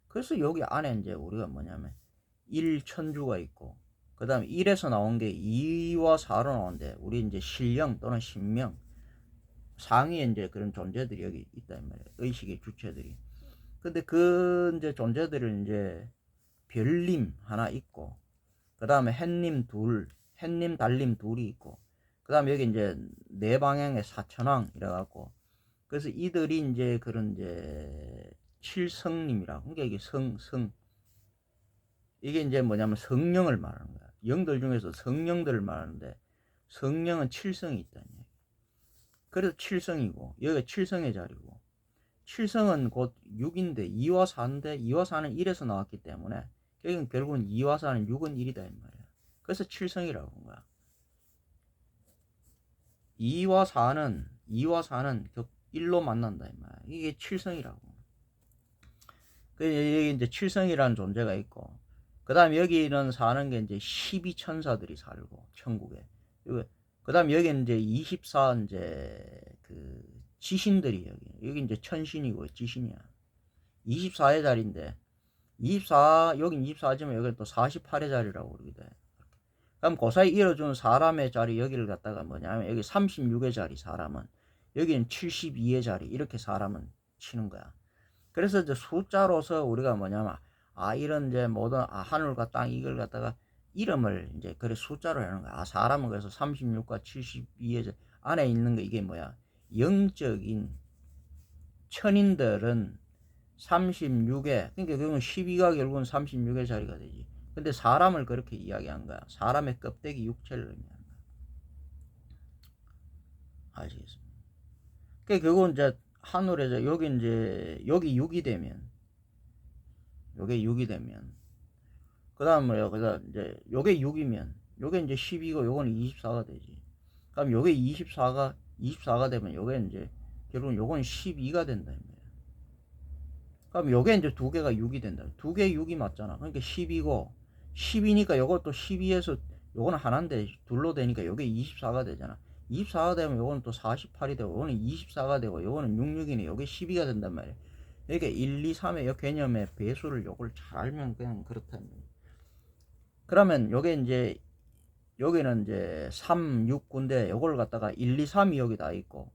그래서 여기 안에 이제 우리가 뭐냐면 1천주가 있고 그 다음에 1에서 나온 게 2와 4로 나오는데 우리 이제 신령 또는 신명 상위에 이제 그런 존재들이 여기 있다 이 말이야. 의식의 주체들이. 근데 그 이제 존재들을 이제 별님 하나 있고 그 다음에 햇님 달님 둘이 있고 그 다음에 여기 이제 네 방향의 사천왕 이래갖고 그래서 이들이 이제 그런 이제 칠성님이라고. 그러니까 이게 이게 이제 뭐냐면 성령을 말하는 거야. 영들 중에서 성령들을 말하는데 성령은 칠성이 있다는 얘기. 그래서 칠성이고 여기가 칠성의 자리고 칠성은 곧 6인데 2와 4인데 2와 4는 1에서 나왔기 때문에 결국은 2와 4는 6은 1이다 이 말이야. 그래서 칠성이라고 한 거야. 2와 4는 1로 만난다 이 말이야. 이게 칠성이라고. 여기 이제 칠성이라는 존재가 있고 그 다음 여기는 사는 게 이제 12천사들이 살고 천국에. 그 다음 여기는 이제 24 이제 그 지신들이 여기 이제 천신이고 지신이야. 24의 자리인데 24 여긴 24지만 여기는 또 48의 자리라고 그러게 돼. 그럼 그 사이 이뤄주는 사람의 자리 여기를 갖다가 뭐냐면 여기 36의 자리 사람은 여기는 72의 자리 이렇게 사람은 치는 거야. 그래서 이제 숫자로서 우리가 뭐냐면 이런 이제 모든 하늘과 땅 이걸 갖다가 이름을 이제 그래 숫자로 하는 거야. 사람은 그래서 36과 72의 안에 있는 거 이게 뭐야? 영적인 천인들은 36에 그러니까 결국은 12가 결국은 36의 자리가 되지. 근데 사람을 그렇게 이야기한 거야. 사람의 껍데기 육체를 의미하는 거야. 아시겠습니까? 그건 이제 하늘에서 여기 이제 여기 6이 되면 요게 6이 되면 그 다음 뭐야? 그다음 이제 요게 6이면 요게 이제 10이고 요거는 24가 되지. 그럼 요게 24가 되면 요게 이제 결국은 요건 12가 된다 이 말이야. 그럼 요게 이제 두 개가 6이 된다. 두 개 6이 맞잖아. 그러니까 10이고 10이니까 요것도 12에서 요거는 하나인데 둘로 되니까 요게 24가 되잖아. 24가 되면 요거는 또 48이 되고 요거는 24가 되고 요거는 66이네. 요게 12가 된단 말이야. 이렇게 1, 2, 3의 요 개념의 배수를 요걸 잘 알면 그냥 그렇다는 거야. 그러면 요게 이제 여기는 이제 3, 6, 9인데 요걸 갖다가 1, 2, 3이 여기 다 있고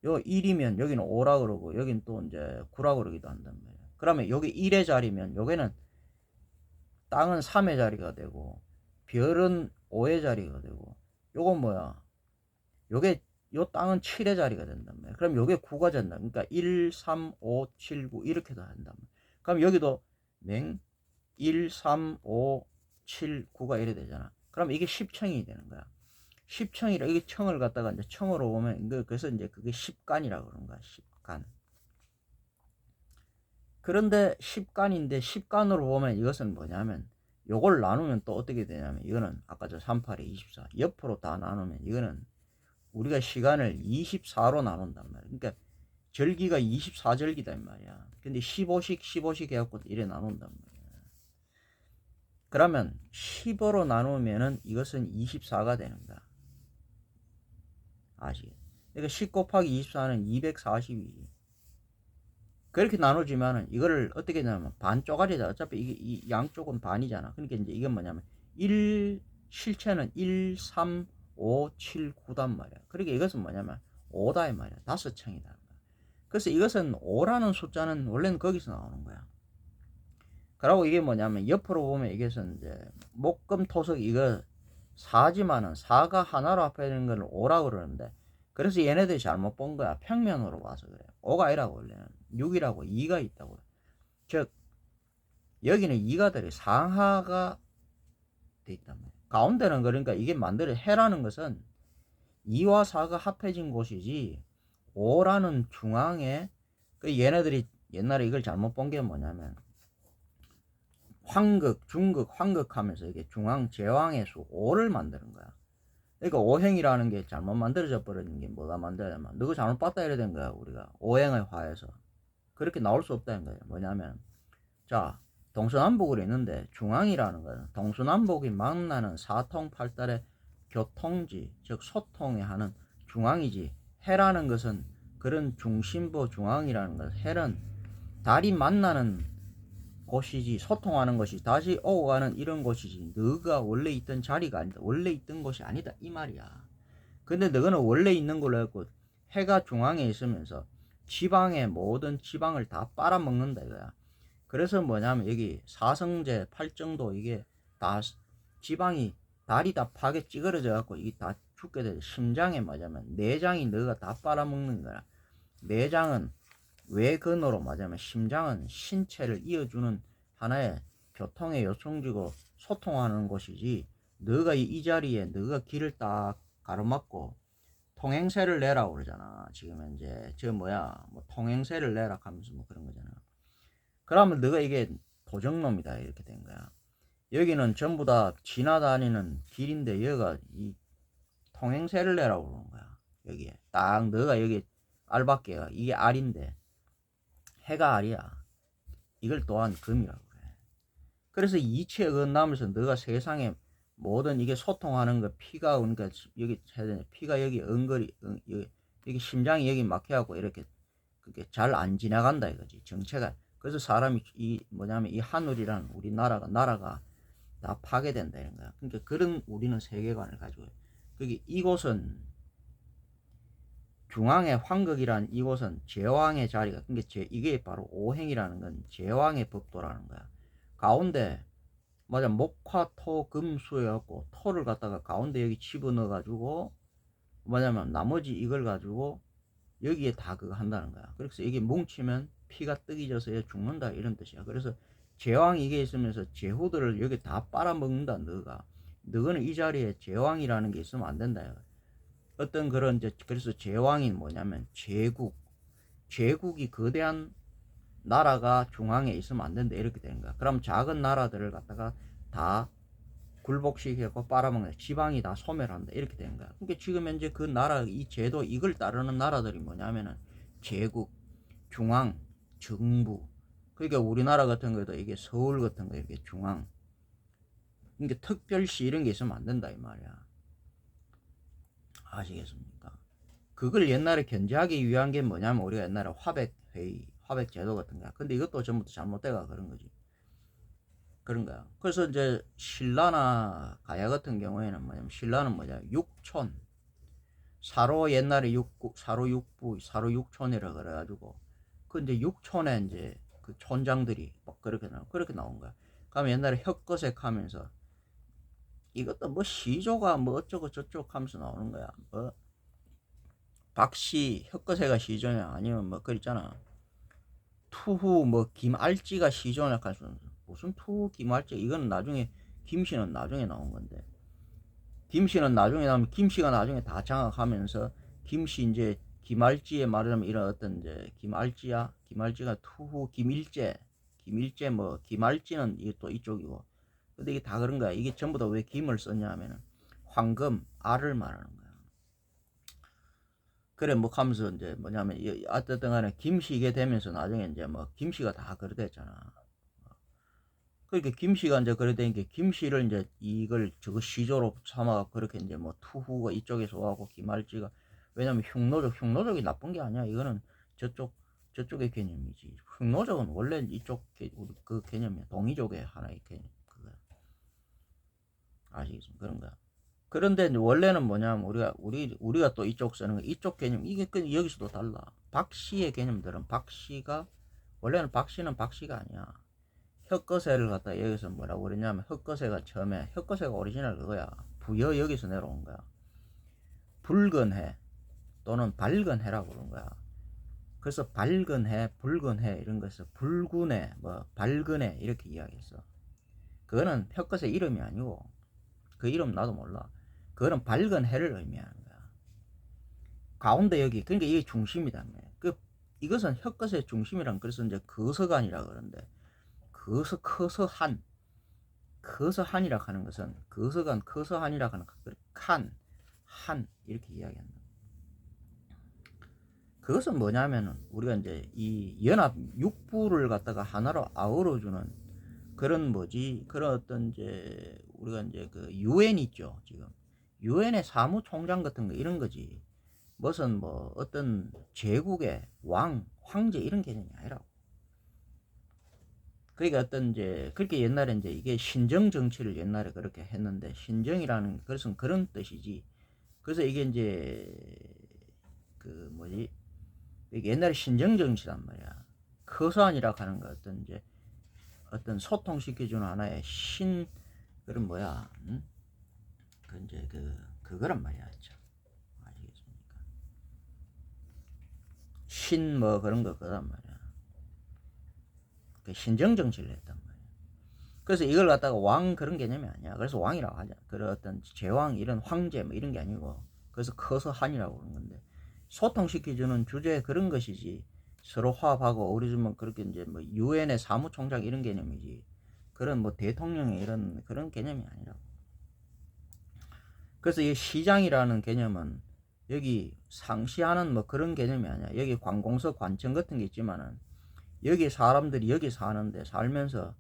요 1이면 여기는 5라 그러고 여긴 또 이제 9라 그러기도 한단 말이야. 그러면 여기 1의 자리면 여기는 땅은 3의 자리가 되고 별은 5의 자리가 되고 요건 뭐야? 요게 요 땅은 7의 자리가 된단 말이야. 그럼 요게 9가 된다. 그러니까 1, 3, 5, 7, 9 이렇게 다 된단 말이야. 그럼 여기도 맹 1, 3, 5, 7, 9가 이래 되잖아. 그럼 이게 10청이 되는 거야. 10청이라 이게 청을 갖다가 이제 청으로 보면 그래서 이제 그게 10간이라고 그런 거야. 10간. 그런데 10간인데 10간으로 보면 이것은 뭐냐면 요걸 나누면 또 어떻게 되냐면 이거는 아까 저 38에 24 옆으로 다 나누면 이거는 우리가 시간을 24로 나눈단 말이야. 그러니까 절기가 24절기다 이 말이야. 근데 15씩 해갖고 이래 나눈단 말이야. 그러면 15로 나누면은 이것은 24가 되는 거야. 아시겠? 그러니까 10 곱하기 24는 242. 그렇게 나누지만은 이거를 어떻게 하냐면 반 쪼가리다. 어차피 이게 이 양쪽은 반이잖아. 그러니까 이제 이건 뭐냐면 실체는 1, 3, 5, 7, 9단 말이야. 그러니까 이것은 뭐냐면 5다 이 말이야. 5청이다. 그래서 이것은 5라는 숫자는 원래는 거기서 나오는 거야. 그리고 이게 뭐냐면 옆으로 보면 이것은 이제 목금토석 이거 4지만은 4가 하나로 합해지는 걸 5라고 그러는데 그래서 얘네들이 잘못 본 거야. 평면으로 봐서 그래. 5가 아니라고 원래는 6이라고 2가 있다고. 즉 여기는 2가 들어 상하가 돼 있단 말이야. 가운데는 그러니까 이게 만들어 해라는 것은 2와 4가 합해진 곳이지 5라는 중앙에 그 얘네들이 옛날에 이걸 잘못 본 게 뭐냐면 황극, 중극, 황극 하면서 이게 중앙 제왕의 수 5를 만드는 거야. 그러니까 오행이라는 게 잘못 만들어져 버리는 게 뭐가 만들어야만 너가 잘못 봤다 이래 된 거야. 우리가 오행의 화에서 그렇게 나올 수 없다는 거예요. 뭐냐면 자 동서남북으로 있는데 중앙이라는 거는 동서남북이 만나는 사통팔달의 교통지 즉 소통에 하는 중앙이지. 해라는 것은 그런 중심부 중앙이라는 것. 해는 달이 만나는 곳이지 소통하는 것이 다시 오고 가는 이런 곳이지 너가 원래 있던 자리가 아니다. 원래 있던 곳이 아니다 이 말이야. 근데 너는 원래 있는 걸로 했고 해가 중앙에 있으면서 지방의 모든 지방을 다 빨아먹는다 이거야. 그래서 뭐냐면 여기 사성제 팔정도 이게 다 지방이 달이 다 파게 찌그러져 갖고 이게 다 죽게 돼. 심장에 맞으면 내장이 너가 다 빨아먹는 거야. 내장은 외근으로 맞으면 심장은 신체를 이어주는 하나의 교통의 요충지고 소통하는 곳이지 너가 이 자리에 너가 길을 딱 가로막고 통행세를 내라고 그러잖아. 지금 이제 저 뭐야 뭐 통행세를 내라 하면서 뭐 그런 거잖아. 그러면 너가 이게 도적놈이다 이렇게 된 거야. 여기는 전부 다 지나다니는 길인데 여기가 이 통행세를 내라고 그러는 거야. 여기에 딱 너가 여기 알밖에 이게 알인데 해가 알이야. 이걸 또한 금이라고 그래. 그래서 이치에 어긋나면서 너가 세상에 모든 이게 소통하는 거 피가 그러니까 여기 피가 여기 은거리 여기 심장이 여기 막혀갖고 이렇게 그게 잘 안 지나간다 이거지 정체가. 그래서 사람이 이 뭐냐면 이 하늘이란 우리나라가 나라가 다 파괴된다 이런 거야. 그러니까 그런 우리는 세계관을 가지고 그게 이곳은 중앙의 황극이란 이곳은 제왕의 자리가 그러니까 이게 바로 오행이라는 건 제왕의 법도라는 거야. 가운데 맞아 목화토금수여갖고 토를 갖다가 가운데 여기 집어넣어 가지고 뭐냐면 나머지 이걸 가지고 여기에 다 그거 한다는 거야. 그래서 이게 뭉치면 피가 뜨기 져서 죽는다 이런 뜻이야. 그래서 제왕이 이게 있으면서 제후들을 여기 다 빨아먹는다. 너는 이 자리에 제왕이라는 게 있으면 안 된다. 어떤 그런 이제 그래서 제왕이 뭐냐면 제국이 거대한 나라가 중앙에 있으면 안 된다 이렇게 되는 거야. 그럼 작은 나라들을 갖다가 다 굴복시키고 빨아먹는 지방이 다 소멸한다 이렇게 되는 거야. 그러니까 지금 현재 그 나라 이 제도 이걸 따르는 나라들이 뭐냐면은 제국, 중앙, 정부. 그러니까 우리나라 같은 거도 이게 서울 같은 거 이렇게 중앙. 그러니까 특별시 이런 게 있으면 안 된다 이 말이야. 아시겠습니까? 그걸 옛날에 견제하기 위한 게 뭐냐면 우리가 옛날에 화백회의, 화백제도 같은 거야. 근데 이것도 전부 다 잘못돼가 그런 거지. 그런 거야. 그래서 이제 신라나 가야 같은 경우에는 뭐냐면 신라는 뭐냐 육촌 사로 옛날에 사로 육부 사로 육촌이라 그래가지고 그 이제 육촌에 이제 그 촌장들이 막 그렇게 나온 거야. 그러면 옛날에 혁거색 하면서 이것도 뭐 시조가 뭐 어쩌고 저쩌고 하면서 나오는 거야. 뭐 박씨 혁거세가 시조냐 아니면 뭐 그랬잖아. 투후 뭐 김알찌가 시조냐 할 수. 무슨 투 김알찌 이건 나중에 김씨는 나중에 나온 건데 김씨는 나중에 나오면 김씨가 나중에 다 장악하면서 김씨 이제 김알찌에 말하자면 이런 어떤 이제 김알찌가 투후 김일제 뭐 김알찌는 이게 또 이쪽이고 근데 이게 다 그런 거야. 이게 전부 다 왜 김을 썼냐 하면은 황금 알을 말하는 거야. 그래 뭐 하면서 이제 뭐냐면 어쨌든 간에 김씨 이게 되면서 나중에 이제 뭐 김씨가 다 그래 됐잖아. 그러니까 김씨가 이제 그래 되니까 김씨를 이제 이걸 저거 시조로 삼아 그렇게 이제 뭐 투후가 이쪽에서 와고 김알찌가 왜냐면 흉노족이 나쁜 게 아니야. 이거는 저쪽의 개념이지. 흉노족은 원래 이쪽 그 개념이야. 동이족의 하나의 개념 그거야. 아시겠습니까? 그런 거야. 그런데 원래는 뭐냐면 우리가 또 이쪽 쓰는 거 이쪽 개념 이게 여기서도 달라. 박씨의 개념들은 박씨가 원래는 박씨는 박씨가 아니야. 혁거세를 갖다 여기서 뭐라고 그러냐면 혁거세가 처음에 혁거세가 오리지널 그거야. 부여 여기서 내려온 거야. 붉은 해 또는 밝은 해라고 그런 거야. 그래서 밝은 해, 붉은 해 이런 거에서 붉은 해, 뭐 밝은 해 이렇게 이야기했어. 그거는 혁거세 이름이 아니고 그 이름 나도 몰라. 그거는 밝은 해를 의미하는 거야. 가운데 여기 그러니까 이게 중심이다. 이것은 혁거세의 중심이란 그래서 이제 거서간이라 그러는데 커서한이라 하는 것은 거서간 커서한이라 하는 한 이렇게 이야기한다. 그것은 뭐냐면은 우리가 이제 이 연합 육부를 갖다가 하나로 아우러주는 그런 그런 어떤 이제 우리가 이제 그 UN 있죠 지금 유엔의 사무총장 같은 거 이런 거지 무슨 뭐 어떤 제국의 황제 이런 개념이 아니라고. 그러니까 어떤 이제 그렇게 옛날에 이제 이게 신정 정치를 옛날에 그렇게 했는데 신정이라는 그것은 그런 뜻이지. 그래서 이게 이제 그 이게 옛날에 신정 정치란 말이야. 커서안이라 하는 거 어떤 소통시켜주는 하나의 그런 그 이제 그거란 말이야. 아시겠습니까? 뭐 그런 거 그란 말이야. 그 신정 정치를 했단 말이야. 그래서 이걸 갖다가 왕 그런 개념이 아니야. 그래서 왕이라고 하자. 그런 어떤 제왕 이런 황제 뭐 이런 게 아니고 그래서 커서 한이라고 그러는 건데 소통시켜주는 주제 그런 것이지 서로 화합하고 어우러지면 그렇게 이제 뭐 유엔의 사무총장 이런 개념이지 그런 뭐 대통령의 이런 그런 개념이 아니라고. 그래서 이 시장이라는 개념은 여기 상시하는 뭐 그런 개념이 아니야. 여기 관공서 관청 같은 게 있지만은 여기 사람들이 여기 사는데 살면서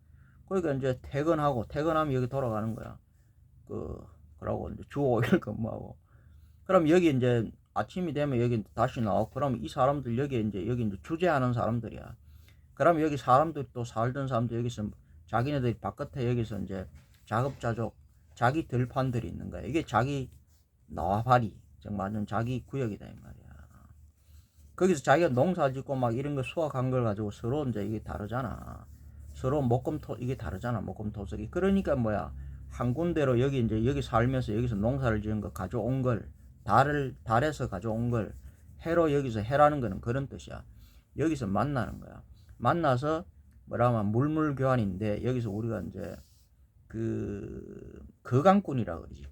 그러니까 이제 퇴근하면 여기 돌아가는 거야. 그러고 이제 주 5일 근무하고. 그럼 여기 이제 아침이 되면 여기 다시 나오고 그럼 이 사람들 여기 이제 주재하는 사람들이야. 그럼 여기 사람들 또 살던 사람들 여기서 자기네들이 바깥에 여기서 이제 자급자족 자기 들판들이 있는 거야. 이게 자기 나와바리 정말 자기 구역이다 이 말이야. 거기서 자기가 농사 짓고 막 이런 거 수확한 걸 가지고 서로 이제 이게 다르잖아. 서로 이게 다르잖아. 목금토석이. 그러니까 한 군데로 여기 살면서 여기서 농사를 지은 거 가져온 걸 달에서 가져온 걸 해로 여기서 해라는 거는 그런 뜻이야. 여기서 만나는 거야. 만나서 뭐라면 물물교환인데 여기서 우리가 이제 그 거간꾼이라 그러지.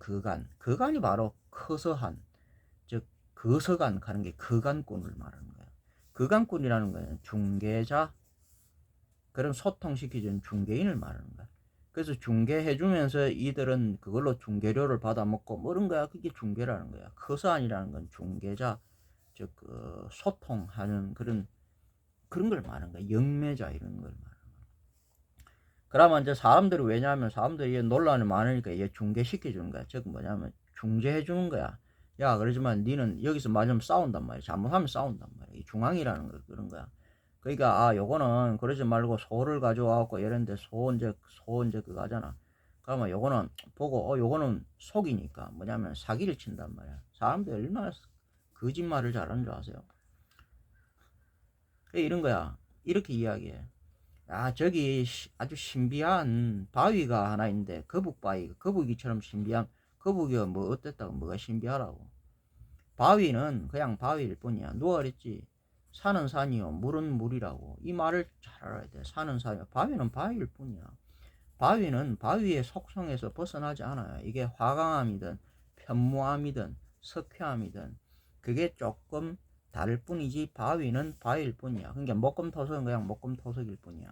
거간이 바로 커서한, 즉 거서간 가는 게 거간꾼을 말하는 거야. 거간꾼이라는 거는 중개자, 그런 소통시키는 중개인을 말하는 거야. 그래서 중개해주면서 이들은 그걸로 중개료를 받아먹고 뭐 이런 거야. 그게 중개라는 거야. 커서한이라는 건 중개자, 즉 소통하는 그런 걸 말하는 거야. 영매자 이런 걸 말하는 거야. 그러면 이제 사람들이, 왜냐하면 사람들이 논란이 많으니까 얘 중개시켜 주는 거야. 즉 뭐냐면 중재해 주는 거야. 야, 그러지만 니는 여기서 맞으면 싸운단 말이야. 잘못하면 싸운단 말이야. 이 중앙이라는 거 그런 거야. 그러니까 요거는 그러지 말고 소를 가져와갖고 이런데 소 이제 그거 하잖아. 그러면 요거는 보고 요거는 속이니까 뭐냐면 사기를 친단 말이야. 사람들이 얼마나 거짓말을 잘하는 줄 아세요? 이런 거야. 이렇게 이야기해. 저기 아주 신비한 바위가 하나 있는데, 거북바위, 거북이처럼 신비한, 거북이가 뭐 어땠다고, 뭐가 신비하라고. 바위는 그냥 바위일 뿐이야. 누가 그랬지? 산은 산이요, 물은 물이라고. 이 말을 잘 알아야 돼. 산은 산이요, 바위는 바위일 뿐이야. 바위는 바위의 속성에서 벗어나지 않아요. 이게 화강암이든 편무암이든 석회암이든 그게 조금 다를 뿐이지, 바위는 바위일 뿐이야. 그러니까 목금토석은 그냥 목금토석일 뿐이야.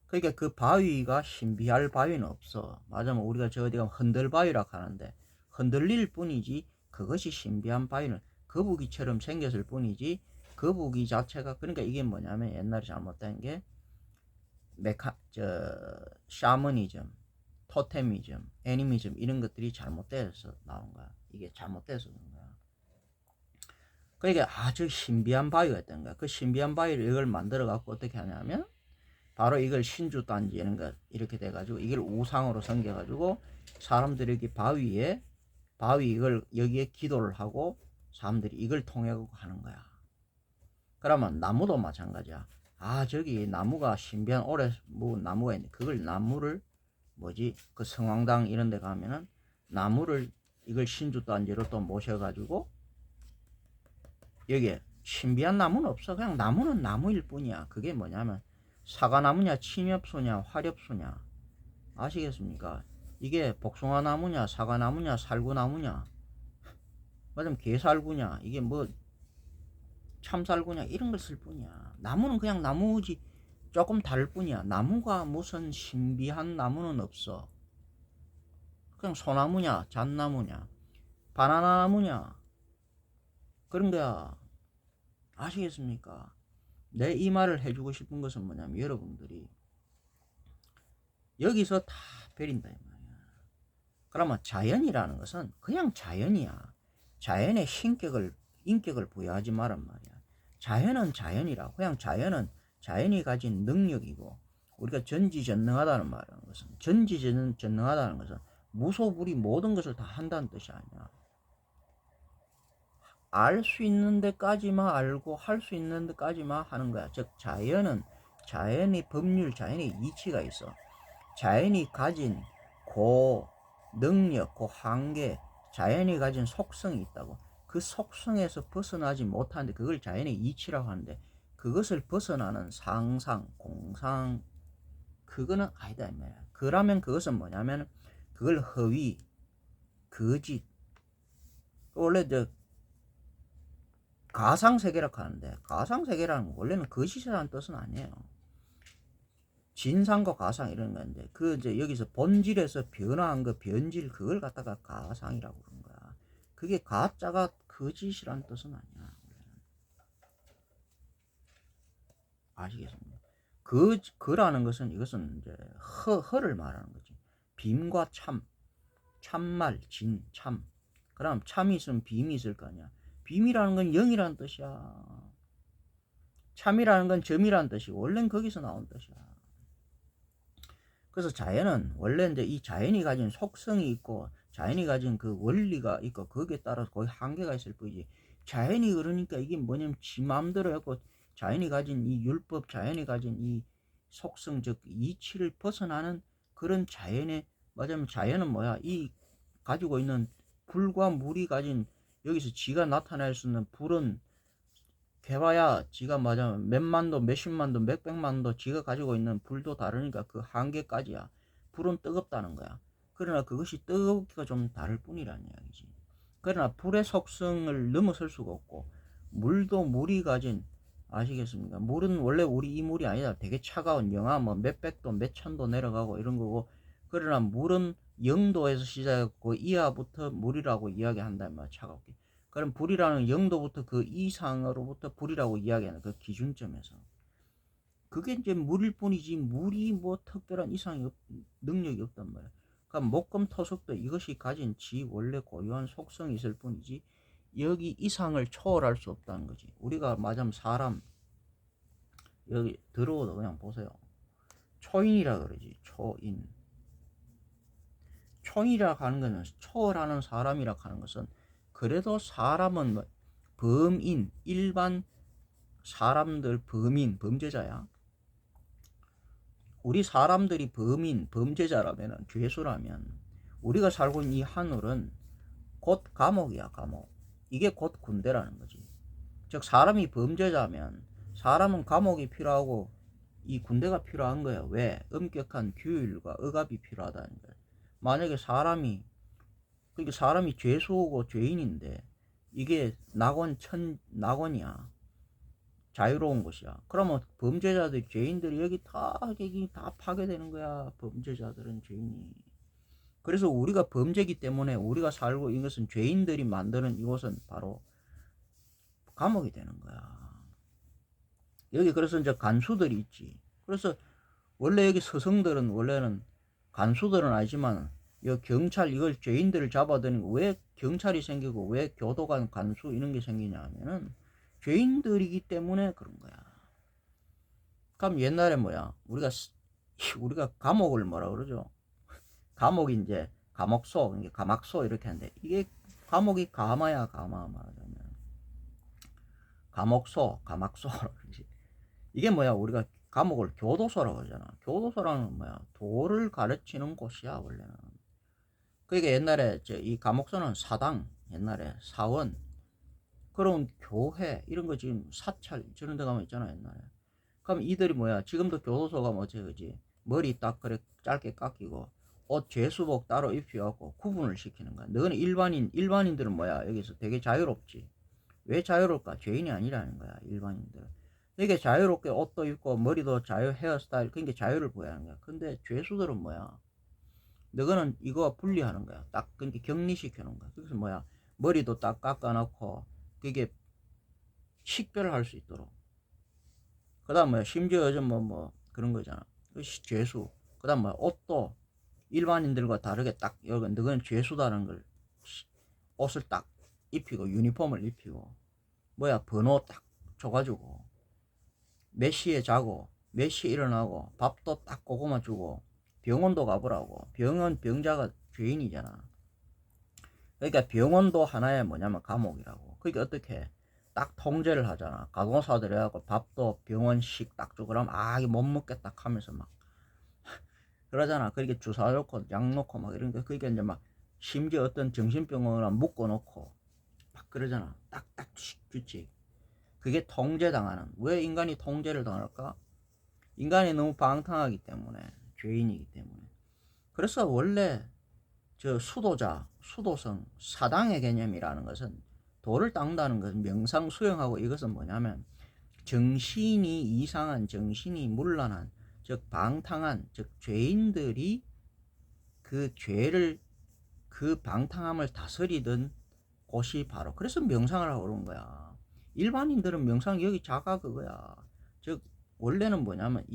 그러니까 그 바위가 신비할 바위는 없어. 맞으면 우리가 저 어디가 흔들바위라고 하는데, 흔들릴 뿐이지 그것이 신비한 바위는, 거북이처럼 생겼을 뿐이지 거북이 자체가, 그러니까 이게 뭐냐면 옛날에 잘못된 게 샤머니즘, 토테미즘, 애니미즘 이런 것들이 잘못돼서 나온 거야. 이게 잘못돼서 그런 거야. 그러니까 아주 신비한 바위가 있던 거야. 그 신비한 바위를 이걸 만들어 갖고 어떻게 하냐면, 바로 이걸 신주단지 이런 거 이렇게 돼가지고 이걸 우상으로 섬겨가지고 사람들에게 바위 이걸 여기에 기도를 하고 사람들이 이걸 통해 갖고 하는 거야. 그러면 나무도 마찬가지야. 저기 나무가 신비한 오래 뭐 나무가 있는데, 그걸 나무를 그 성황당 이런 데 가면은 나무를 이걸 신주단지로 또 모셔가지고, 여기에 신비한 나무는 없어. 그냥 나무는 나무일 뿐이야. 그게 뭐냐면 사과나무냐, 침엽수냐, 화렵수냐, 아시겠습니까? 이게 복숭아나무냐, 사과나무냐, 살구나무냐, 맞으면 게살구냐, 이게 뭐 참살구냐, 이런 걸 쓸 뿐이야. 나무는 그냥 나무지, 조금 다를 뿐이야. 나무가 무슨 신비한 나무는 없어. 그냥 소나무냐, 잣나무냐, 바나나나무냐, 그런 거야. 아시겠습니까? 내 이 말을 해주고 싶은 것은 뭐냐면, 여러분들이 여기서 다 베린다 이 말이야. 그러면 자연이라는 것은 그냥 자연이야. 자연의 인격을 부여하지 말란 말이야. 자연은 자연이라. 그냥 자연은 자연이 가진 능력이고, 우리가 전지전능하다는 말이라는 것은, 전지전능하다는 것은 무소불위 모든 것을 다 한다는 뜻이 아니야. 알 수 있는 데까지만 알고 할 수 있는 데까지만 하는 거야. 즉 자연의 법률, 자연의 이치가 있어. 자연이 가진 그 능력, 그 한계, 자연이 가진 속성이 있다고. 그 속성에서 벗어나지 못하는데 그걸 자연의 이치라고 하는데, 그것을 벗어나는 상상, 공상, 그거는 아니다 이 말이야. 그러면 그것은 뭐냐면, 그걸 허위, 거짓, 원래 가상세계라고 하는데, 가상세계라는 건 원래는 거짓이라는 뜻은 아니에요. 진상과 가상 이런 건데, 이제 여기서 본질에서 변화한 거, 변질, 그걸 갖다가 가상이라고 그러는 거야. 그게 가짜가 거짓이라는 뜻은 아니야. 아시겠습니까? 그라는 것은, 이것은 이제 허를 말하는 거지. 빔과 참, 참말, 참. 그럼 참이 있으면 빔이 있을 거 아니야. 빔이라는 건 영이라는 뜻이야. 참이라는 건 점이라는 뜻이고, 원래는 거기서 나온 뜻이야. 그래서 자연은 원래 이제 이 자연이 가진 속성이 있고, 자연이 가진 그 원리가 있고, 거기에 따라서 거의 한계가 있을 뿐이지. 자연이 그러니까 이게 뭐냐면 지 마음대로 했고, 자연이 가진 이 율법, 자연이 가진 이 속성, 즉 이치를 벗어나는 그런 자연의, 맞으면 자연은 뭐야? 이 가지고 있는 불과 물이 가진, 여기서 지가 나타낼 수 있는 불은 개봐야 지가 맞으면 몇만도 몇십만도 몇백만도 지가 가지고 있는 불도 다르니까 그 한계까지야. 불은 뜨겁다는 거야. 그러나 그것이 뜨겁기가 좀 다를 뿐이라는 이야기지. 그러나 불의 속성을 넘어설 수가 없고, 물도 물이 가진, 아시겠습니까? 물은 원래 우리 이 물이 아니다. 되게 차가운 영하 뭐 몇백도 몇천도 내려가고 이런 거고, 그러나 물은 0도에서 시작했고 이하부터 물이라고 이야기한단 말이야. 차갑게. 그럼 불이라는 0도부터 그 이상으로부터 불이라고 이야기하는 그 기준점에서, 그게 이제 물일 뿐이지 물이 뭐 특별한 이상이 능력이 없단 말이야. 그러니까 목금토속도 이것이 가진 지 원래 고유한 속성이 있을 뿐이지 여기 이상을 초월할 수 없다는 거지. 우리가 맞으면 사람 여기 들어오도 그냥 보세요. 초인이라 그러지. 초인이라 하는 것은 초월하는 사람이라 하는 것은, 그래도 사람은 뭐 범인, 일반 사람들 범인, 범죄자야. 우리 사람들이 범인, 범죄자라면, 죄수라면 우리가 살고 있는 이 하늘은 곧 감옥이야, 감옥. 이게 곧 군대라는 거지. 즉 사람이 범죄자면 사람은 감옥이 필요하고 이 군대가 필요한 거야. 왜? 엄격한 규율과 억압이 필요하다는 거야. 만약에 그러니까 사람이 죄수고 죄인인데 이게 낙원이야. 자유로운 곳이야. 그러면 범죄자들, 죄인들이 여기 다 파괴되는 거야. 범죄자들은, 죄인이. 그래서 우리가 범죄기 때문에 우리가 살고 이것은 죄인들이 만드는 이곳은 바로 감옥이 되는 거야. 여기 그래서 이제 간수들이 있지. 그래서 원래 여기 서성들은 원래는 간수들은 아니지만 이 경찰 이걸 죄인들을 잡아들이고, 왜 경찰이 생기고 왜 교도관 간수 이런 게 생기냐 하면은 죄인들이기 때문에 그런 거야. 그럼 옛날에 뭐야? 우리가 감옥을 뭐라 그러죠? 감옥이 이제 감옥소, 감학소 이렇게 하는데, 이게 감옥이 가마야, 가마 말하자면. 감옥소, 감학소라고 그러지. 이게 뭐야? 우리가 감옥을 교도소라고 그러잖아. 교도소라는 뭐야? 도를 가르치는 곳이야, 원래는. 그러니까 옛날에 이 감옥소는 사당, 옛날에 사원, 그런 교회 이런 거 지금 사찰 저런 데 가면 있잖아, 옛날에. 그럼 이들이 뭐야? 지금도 교도소가 뭐지, 그지? 머리 딱 그래 짧게 깎이고 옷 죄수복 따로 입혀갖고 구분을 시키는 거야. 너는 일반인들은 뭐야? 여기서 되게 자유롭지. 왜 자유로울까? 죄인이 아니라는 거야, 일반인들은. 되게 자유롭게 옷도 입고 머리도 헤어스타일, 그러니까 자유를 보여하는 거야. 근데 죄수들은 뭐야? 너는 이거와 분리하는 거야. 딱 그러니까 격리시켜놓은 거야. 그래서 뭐야? 머리도 딱 깎아놓고 그게 식별할 수 있도록. 그 다음 뭐야? 심지어 요즘 뭐 그런 거잖아. 그 죄수. 그 다음 뭐야? 옷도 일반인들과 다르게 딱, 여기 너는 죄수다는 걸 옷을 딱 입히고 유니폼을 입히고 뭐야? 번호 딱 줘가지고 몇 시에 자고 몇 시에 일어나고 밥도 딱 그거만 주고 병원도 가보라고. 병자가 죄인이잖아. 그러니까 병원도 하나의 뭐냐면 감옥이라고. 그러니까 어떻게 딱 통제를 하잖아. 간호사들 해갖고 밥도 병원식 딱 주고 그러면 이게 못 먹겠다 하면서 막 그러잖아. 그렇게 주사 놓고 약 놓고 막 이런 거. 그러니까 이제 막 심지어 어떤 정신병원을 묶어 놓고 막 그러잖아. 딱딱 규칙. 그게 통제당하는. 왜 인간이 통제를 당할까? 인간이 너무 방탕하기 때문에, 죄인이기 때문에. 그래서 원래 수도성, 사당의 개념이라는 것은, 도를 닦는다는 것은 명상 수행하고, 이것은 뭐냐면 정신이 이상한, 정신이 문란한, 즉 방탕한, 즉 죄인들이 그 죄를, 그 방탕함을 다스리던 곳이 바로, 그래서 명상을 하고 그런 거야. 일반인들은 명상 여기 자가 그거야. 즉 원래는 뭐냐면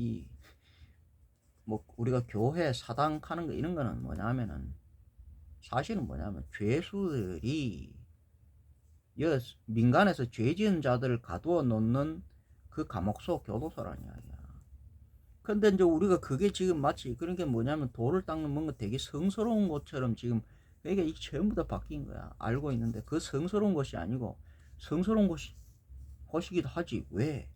뭐 우리가 교회 사당 하는 거 이런 거는 뭐냐면은 사실은 뭐냐면 죄수들이 민간에서 죄 지은 자들을 가두어 놓는 그 감옥소, 교도소라는 이야기야. 근데 이제 우리가 그게 지금 마치 그런 게 뭐냐면 돌을 닦는 뭔가 되게 성스러운 것처럼 지금, 그러니까 이게 전부 다 바뀐 거야. 알고 있는데 그 성스러운 것이 아니고 성스러운 곳이기도 하지. 왜?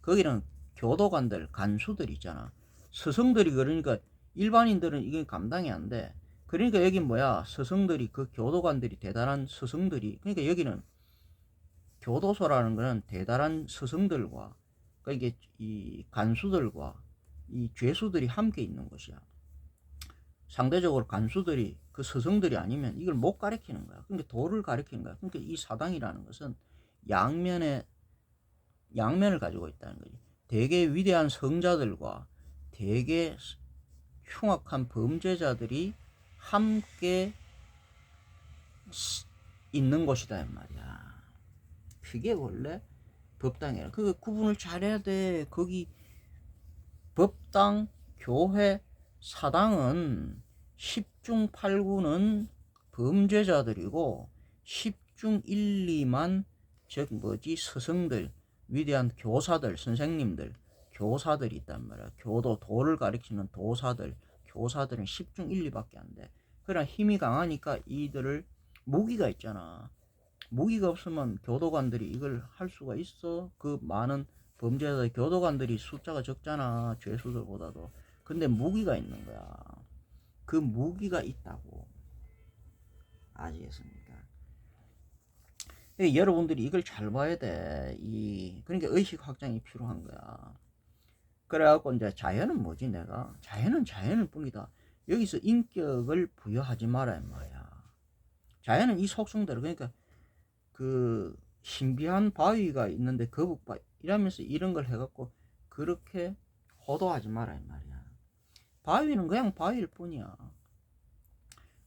거기는 교도관들, 간수들 있잖아. 스승들이, 그러니까 일반인들은 이게 감당이 안 돼. 그러니까 여기 뭐야? 스승들이, 그 교도관들이, 대단한 스승들이, 그러니까 여기는 교도소라는 것은 대단한 스승들과 그러니까 이게 이 간수들과 이 죄수들이 함께 있는 곳이야. 상대적으로 간수들이 그 스승들이 아니면 이걸 못 가르치는 거야. 그러니까 도를 가르치는 거야. 그러니까 이 사당이라는 것은 양면을 가지고 있다는 거지. 되게 위대한 성자들과 되게 흉악한 범죄자들이 함께 있는 곳이다 이 말이야. 그게 원래 법당이야. 그 구분을 잘해야 돼. 거기 법당, 교회, 사당은 10중 8구는 범죄자들이고 10중 1, 2만 즉 뭐지 스승들, 위대한 교사들, 선생님들, 교사들이 있단 말이야. 도를 가리키는 도사들, 교사들은 10중 1, 2밖에 안 돼. 그러나 힘이 강하니까 이들을 무기가 있잖아. 무기가 없으면 교도관들이 이걸 할 수가 있어? 그 많은 범죄자들 교도관들이 숫자가 적잖아. 죄수들보다도. 근데 무기가 있는 거야. 그 무기가 있다고. 아시겠습니까? 여러분들이 이걸 잘 봐야 돼. 그러니까 의식 확장이 필요한 거야. 그래갖고 이제 자연은 뭐지 내가? 자연은 자연일 뿐이다. 여기서 인격을 부여하지 마라 이 말이야. 자연은 이 속성대로 그러니까 그 신비한 바위가 있는데 거북바위 이러면서 이런 걸 해갖고 그렇게 호도하지 마라 이 말이야. 바위는 그냥 바위일 뿐이야.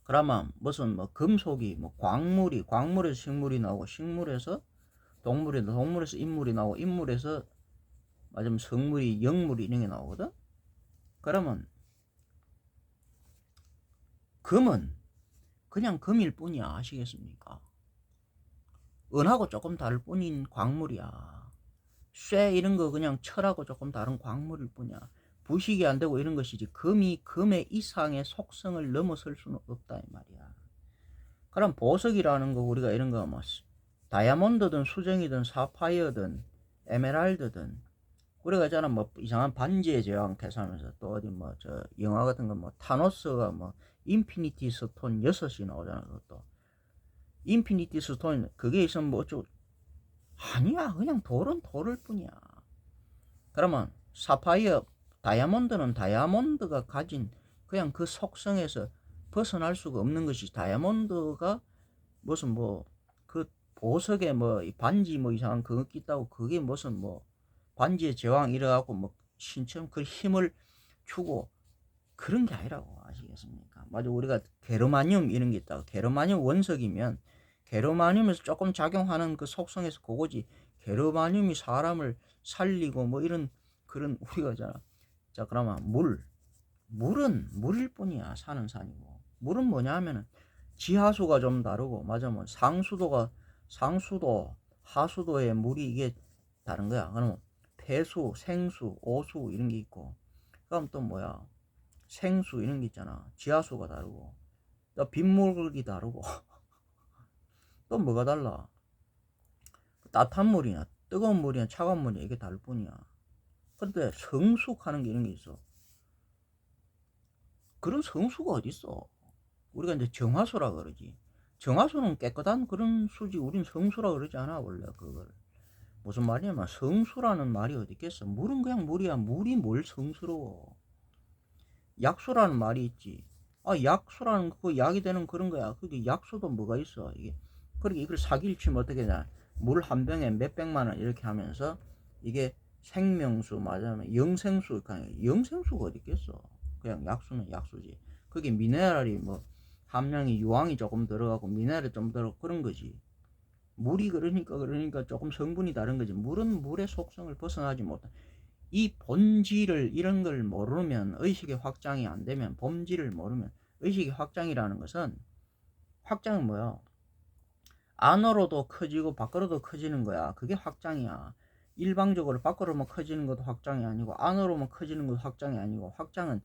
그러면 무슨 뭐 금속이 뭐 광물에서 식물이 나오고 식물에서 동물에서 인물이 나오고 인물에서 맞으면 성물이 영물이 이런 게 나오거든. 그러면 금은 그냥 금일 뿐이야. 아시겠습니까? 은하고 조금 다를 뿐인 광물이야. 쇠 이런 거 그냥 철하고 조금 다른 광물일 뿐이야. 부식이 안 되고 이런 것이지 금이 금의 이상의 속성을 넘어설 수는 없다 이 말이야. 그럼 보석이라는 거 우리가 이런 거 뭐 다이아몬드든 수정이든 사파이어든 에메랄드든 우리가 있잖아 뭐 이상한 반지의 제왕 계산하면서 또 어디 뭐 저 영화 같은 거 뭐 타노스가 뭐 인피니티 스톤 6이 나오잖아. 그것도 인피니티 스톤 그게 있으면 뭐 어쩌고 아니야. 그냥 돌은 돌일 뿐이야. 그러면 사파이어 다이아몬드는 다이아몬드가 가진 그냥 그 속성에서 벗어날 수가 없는 것이 다이아몬드가 무슨 뭐 그 보석에 뭐 반지 뭐 이상한 그거 끼다고 그게 무슨 뭐 반지의 제왕 이래갖고 뭐 신처럼 그 힘을 주고 그런 게 아니라고. 아시겠습니까? 맞아. 우리가 게르마늄 이런 게 있다고. 게르마늄 원석이면 게르마늄에서 조금 작용하는 그 속성에서 그거지. 게르마늄이 사람을 살리고 뭐 이런 그런 우리가 잖아. 자 그러면 물은 물일 뿐이야. 산은 산이고. 물은 뭐냐 하면은 지하수가 좀 다르고 맞아 뭐 상수도 하수도의 물이 이게 다른 거야. 그러면 폐수 생수 오수 이런 게 있고 그럼 또 뭐야 생수 이런 게 있잖아. 지하수가 다르고 또 빗물이 다르고 또 뭐가 달라? 따뜻한 물이냐 뜨거운 물이냐 차가운 물이냐 이게 다를 뿐이야. 근데 성숙하는 게 이런 게 있어. 그런 성수가 어딨어? 우리가 이제 정화수라 그러지. 정화수는 깨끗한 그런 수지. 우린 성수라 그러지 않아 원래 그걸. 무슨 말이냐면 성수라는 말이 어디 있겠어. 물은 그냥 물이야. 물이 뭘 성스러워. 약수라는 말이 있지. 약수라는 그 약이 되는 그런 거야. 그게 약수도 뭐가 있어 이게. 그러니까 이걸 사기를 치면 어떻게 되냐. 물 한 병에 몇백만 원 이렇게 하면서 이게 생명수 맞아면 영생수 영생수가 어디 있겠어. 그냥 약수는 약수지. 그게 미네랄이 뭐 함량이 유황이 조금 들어가고 미네랄이 좀 들어가고 그런 거지. 물이 그러니까 조금 성분이 다른 거지. 물은 물의 속성을 벗어나지 못해. 이 본질을 이런 걸 모르면 의식의 확장이 안 되면 본질을 모르면 의식의 확장이라는 것은 확장은 뭐야? 안으로도 커지고 밖으로도 커지는 거야. 그게 확장이야. 일방적으로 밖으로만 커지는 것도 확장이 아니고 안으로만 커지는 것도 확장이 아니고 확장은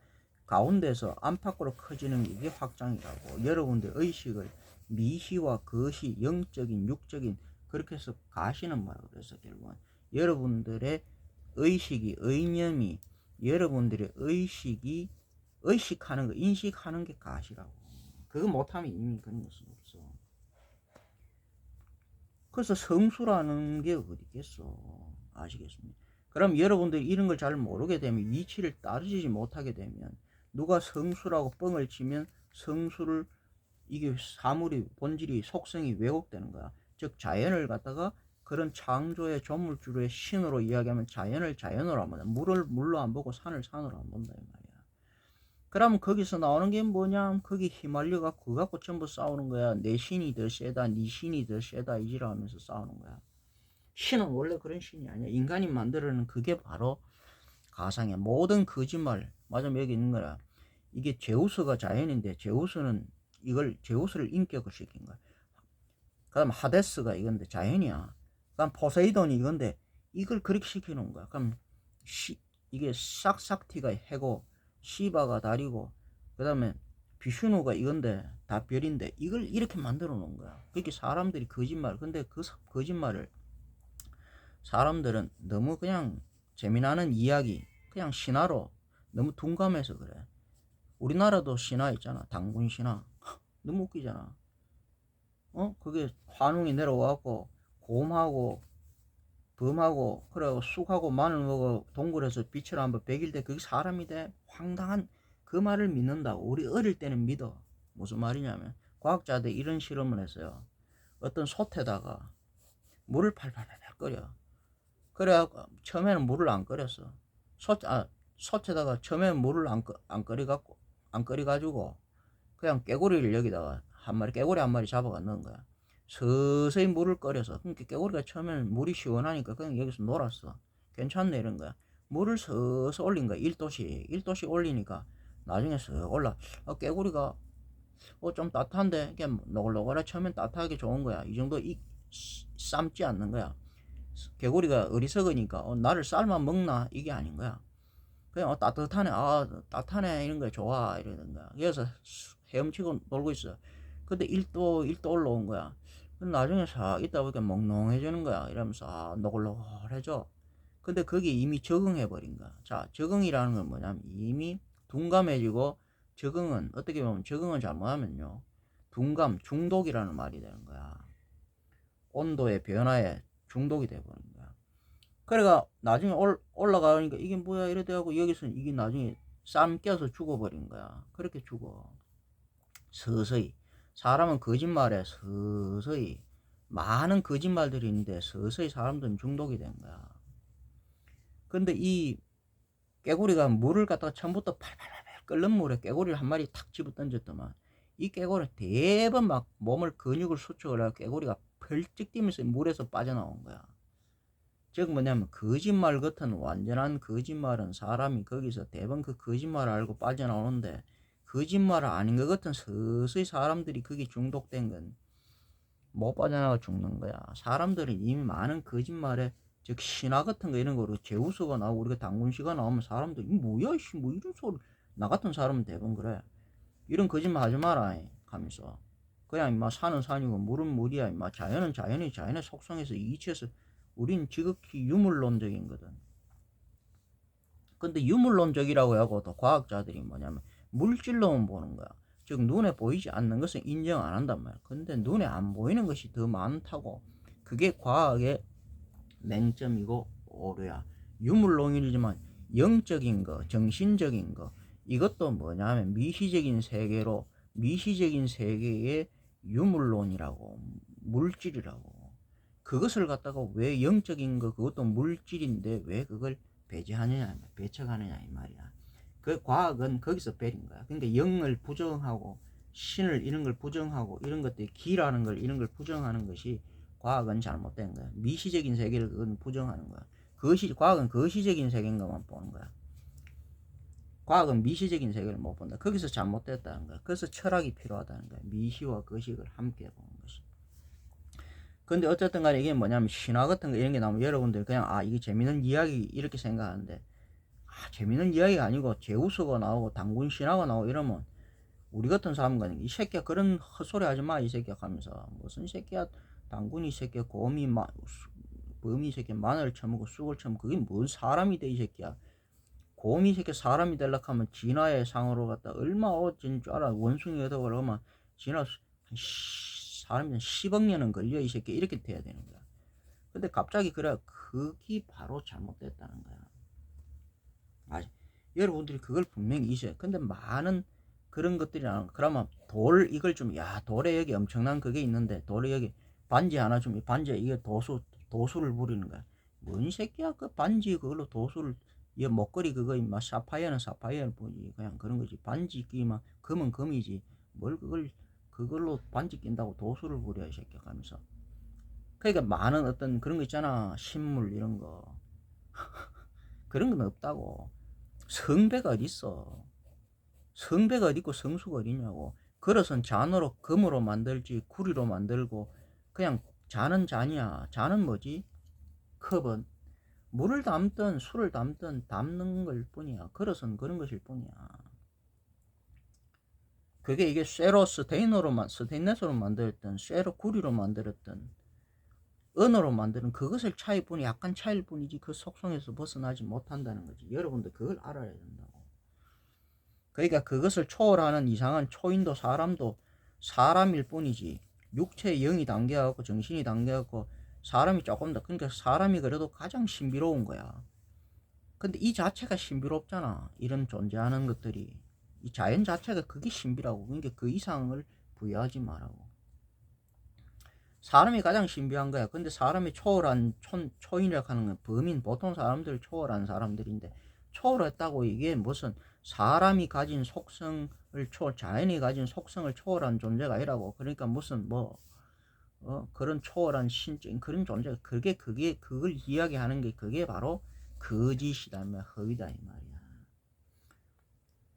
가운데서 안팎으로 커지는 게 이게 확장이라고. 여러분들 의식을 미시와 거시 영적인 육적인 그렇게 해서 가시는 거야. 그래서 결국은 여러분들의 의식이 의념이 여러분들의 의식이 의식하는 거 인식하는 게 가시라고. 그거 못하면 이미 그런 것은 없어. 그래서 성수라는 게 어디 있겠어. 아시겠습니까? 그럼 여러분들이 이런 걸 잘 모르게 되면 이치를 따르지 못하게 되면 누가 성수라고 뻥을 치면 성수를 이게 사물이 본질이 속성이 왜곡되는 거야. 즉 자연을 갖다가 그런 창조의 조물주의 신으로 이야기하면 자연을 자연으로 안 본다. 물을 물로 안 보고 산을 산으로 안 본다 이 말이야. 그럼 거기서 나오는 게 뭐냐? 거기 휘말려가 그거 갖고 전부 싸우는 거야. 내 신이 더 세다, 네 신이 더 세다 이지라면서 싸우는 거야. 신은 원래 그런 신이 아니야. 인간이 만들어낸 그게 바로 가상이야. 모든 거짓말. 맞아, 여기 있는 거야. 이게 제우스가 자연인데 제우스는 이걸 제우스를 인격을 시킨 거야. 그다음 하데스가 이건데 자연이야. 그다음 포세이돈이 이건데 이걸 그렇게 시키는 거야. 그럼 이게 싹싹티가 해고 시바가 달이고 그다음에 비슈누가 이건데 다 별인데 이걸 이렇게 만들어 놓은 거야. 그렇게 사람들이 거짓말. 근데 그 거짓말을 사람들은 너무 그냥 재미나는 이야기 그냥 신화로 너무 둔감해서 그래. 우리나라도 신화 있잖아. 당군 신화. 너무 웃기잖아. 그게 환웅이 내려와갖고 곰하고 범하고 그래 쑥하고 마늘 먹어 동굴에서 빛을 한번 100일 돼 그게 사람이 돼. 황당한 그 말을 믿는다고. 우리 어릴 때는 믿어. 무슨 말이냐면 과학자들 이런 실험을 했어요. 어떤 솥에다가 물을 팔팔팔 끓여. 그래갖고 처음에는 물을 안 끓였어. 솥에다가 처음에는 물을 안 끓여가지고 그냥 깨구리를 여기다가 깨구리 한 마리 잡아가 넣은 거야. 서서히 물을 끓여서. 그러니까 깨구리가 처음에는 물이 시원하니까 그냥 여기서 놀았어. 괜찮네 이런 거야. 물을 서서 올린 거야. 1도씩 올리니까 나중에 서 올라. 깨구리가 좀 따뜻한데 그냥 노글노글해. 처음엔 따뜻하게 좋은 거야. 이 정도 삶지 않는 거야. 개구리가 어리석으니까 나를 삶아 먹나 이게 아닌 거야. 그냥 따뜻하네, 따뜻하네 이런 거 좋아 이러는 거야. 그래서 헤엄치고 놀고 있어. 근데 1도 올라온 거야. 나중에 싹 있다 보니까 몽롱해지는 거야. 이러면서 노글노글해져. 근데 거기에 이미 적응해버린 거야. 자, 적응이라는 건 뭐냐면 이미 둔감해지고 적응은 어떻게 보면 적응은 잘못하면요. 둔감, 중독이라는 말이 되는 거야. 온도의 변화에 중독이 돼버린 거야. 그래가 나중에 올라가니까 이게 뭐야 이래 돼갖고 여기서 이게 나중에 쌈 껴서 죽어버린 거야. 그렇게 죽어. 서서히. 사람은 거짓말에 서서히 많은 거짓말들이 있는데 서서히 사람들은 중독이 된 거야. 근데 이 깨구리가 물을 갖다가 처음부터 팔팔팔 끓는 물에 깨구리를 한 마리 탁 집어 던졌더만 이 깨구리 대번 막 몸을 근육을 수축을 해서 깨구리가 펄쩍 뛰면서 물에서 빠져나온 거야. 즉 뭐냐면 거짓말 같은 완전한 거짓말은 사람이 거기서 대번 그 거짓말을 알고 빠져나오는데 거짓말 아닌 것 같은 서서히 사람들이 거기 중독된 건 못 빠져나가 죽는 거야. 사람들은 이미 많은 거짓말에 즉 신화 같은 거 이런 거로 제우스가 나오고 우리가 당군시가 나오면 사람들이 뭐야 이씨 뭐 이런 소리 나 같은 사람은 대부분 그래. 이런 거짓말 하지 마라 하면서 그냥 임마 산은 산이고 물은 물이야 임마 자연은 자연이 자연의 속성에서 이치해서 우린 지극히 유물론적인 거든. 근데 유물론적이라고 하고 또 과학자들이 뭐냐면 물질로만 보는 거야. 즉 눈에 보이지 않는 것은 인정 안 한단 말이야. 근데 눈에 안 보이는 것이 더 많다고. 그게 과학의 맹점이고 오류야. 유물론이지만 영적인 거, 정신적인 거 이것도 뭐냐면 미시적인 세계로 미시적인 세계의 유물론이라고 물질이라고. 그것을 갖다가 왜 영적인 거 그것도 물질인데 왜 그걸 배제하느냐 배척하느냐 이 말이야. 그 과학은 거기서 베린 거야. 그러니까 영을 부정하고 신을 이런 걸 부정하고 이런 것들이 기라는 걸 이런 걸 부정하는 것이 과학은 잘못된 거야. 미시적인 세계를 그건 부정하는 거야. 과학은 거시적인 세계인 것만 보는 거야. 과학은 미시적인 세계를 못 본다. 거기서 잘못됐다는 거야. 그래서 철학이 필요하다는 거야. 미시와 거식을 함께 보는 것이. 근데 어쨌든 간에 이게 뭐냐면 신화 같은 거 이런 게 나오면 여러분들 그냥 이게 재밌는 이야기 이렇게 생각하는데 재밌는 이야기가 아니고 제우스가 나오고 당군 신화가 나오고 이러면 우리 같은 사람은 이 새끼야 그런 헛소리 하지 마 이 새끼야 하면서 무슨 새끼야 당군이 새끼야 범이 새끼야 마늘을 처먹고 쑥을 처먹고 그게 뭔 사람이 돼 이 새끼야. 곰이 새끼 사람이 되려고 하면 진화의 상으로 갔다 얼마 어찐 줄 알아. 원숭이 얻어보려면 진화 사람이 10억 년은 걸려 이 새끼 이렇게 돼야 되는 거야. 근데 갑자기 그래 그게 바로 잘못됐다는 거야. 여러분들이 그걸 분명히 있어요. 근데 많은 그런 것들이 나오는 그러면 돌 이걸 좀 야 돌에 여기 엄청난 그게 있는데 돌에 여기 반지 하나 좀 반지에 이게 도수를 부리는 거야. 뭔 새끼야 그 반지 그걸로 도수를 이 목걸이 그거 막 사파이어는 사파이어를 보지 그냥 그런 거지. 반지 끼면 금은 금이지 뭘 그걸로 반지 낀다고 도수를 부려 이 새끼야 하면서. 그러니까 많은 어떤 그런 거 있잖아 신물 이런 거 그런 건 없다고. 성배가 어딨어. 성배가 어디 있고 성수가 어디냐고. 그릇은 잔으로 금으로 만들지 구리로 만들고 그냥 잔은 잔이야. 잔은 뭐지? 컵은 물을 담든 술을 담든 담는 걸 뿐이야. 그릇은 그런 것일 뿐이야. 그게 이게 스테인레스로 만들었던 쇠로 구리로 만들었던 은으로 만드는 그것을 차일 뿐이 약간 차일 뿐이지 그 속성에서 벗어나지 못한다는 거지. 여러분들 그걸 알아야 된다고. 그러니까 그것을 초월하는 이상한 초인도 사람도 사람일 뿐이지 육체의 영이 담겨갖고 정신이 담겨갖고 사람이 조금 더 그러니까 사람이 그래도 가장 신비로운 거야. 근데 이 자체가 신비롭잖아. 이런 존재하는 것들이 이 자연 자체가 그게 신비라고. 그러니까 그 이상을 부여하지 말라고. 사람이 가장 신비한 거야. 근데 사람이 초월한 초인이라고 하는 건 범인 보통 사람들 초월한 사람들인데 초월했다고 이게 무슨 사람이 가진 속성을 자연이 가진 속성을 초월한 존재가 아니라고. 그러니까 무슨 그런 초월한 신적인 그런 존재가 그걸 이야기하는 게 그게 바로 거짓이다 허위다 이 말이야.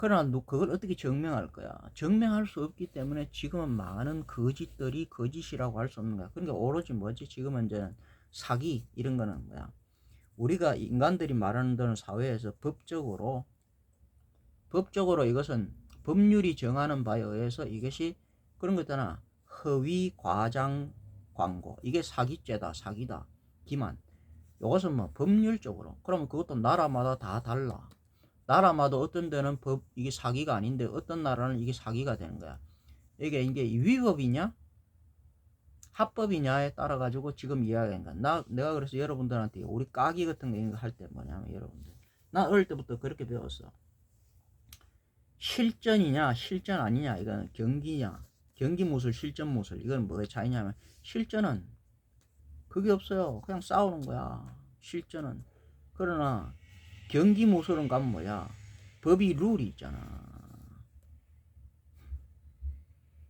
그러나 그걸 어떻게 증명할 거야? 증명할 수 없기 때문에 지금은 많은 거짓들이 거짓이라고 할 수 없는 거야. 그러니까 오로지 뭐지? 지금은 이제 사기 이런 거는 뭐야? 우리가 인간들이 말하는 데는 사회에서 법적으로 이것은 법률이 정하는 바에 의해서 이것이 그런 거 있잖아. 허위 과장 광고 이게 사기죄다 사기다 기만. 이것은 뭐 법률적으로 그러면 그것도 나라마다 다 달라. 나라마다 어떤 데는 이게 사기가 아닌데 어떤 나라는 이게 사기가 되는 거야. 이게 위법이냐 합법이냐에 따라 가지고 지금 이야기하는 거야. 내가 그래서 여러분들한테 우리 까기 같은 거 할 때 뭐냐면 여러분들 나 어릴 때부터 그렇게 배웠어. 실전이냐 실전 아니냐 이건 경기냐 경기무술 실전무술 이건 뭐의 차이냐면 실전은 그게 없어요. 그냥 싸우는 거야. 실전은. 그러나 경기무술은 가면 뭐야 법이 룰이 있잖아.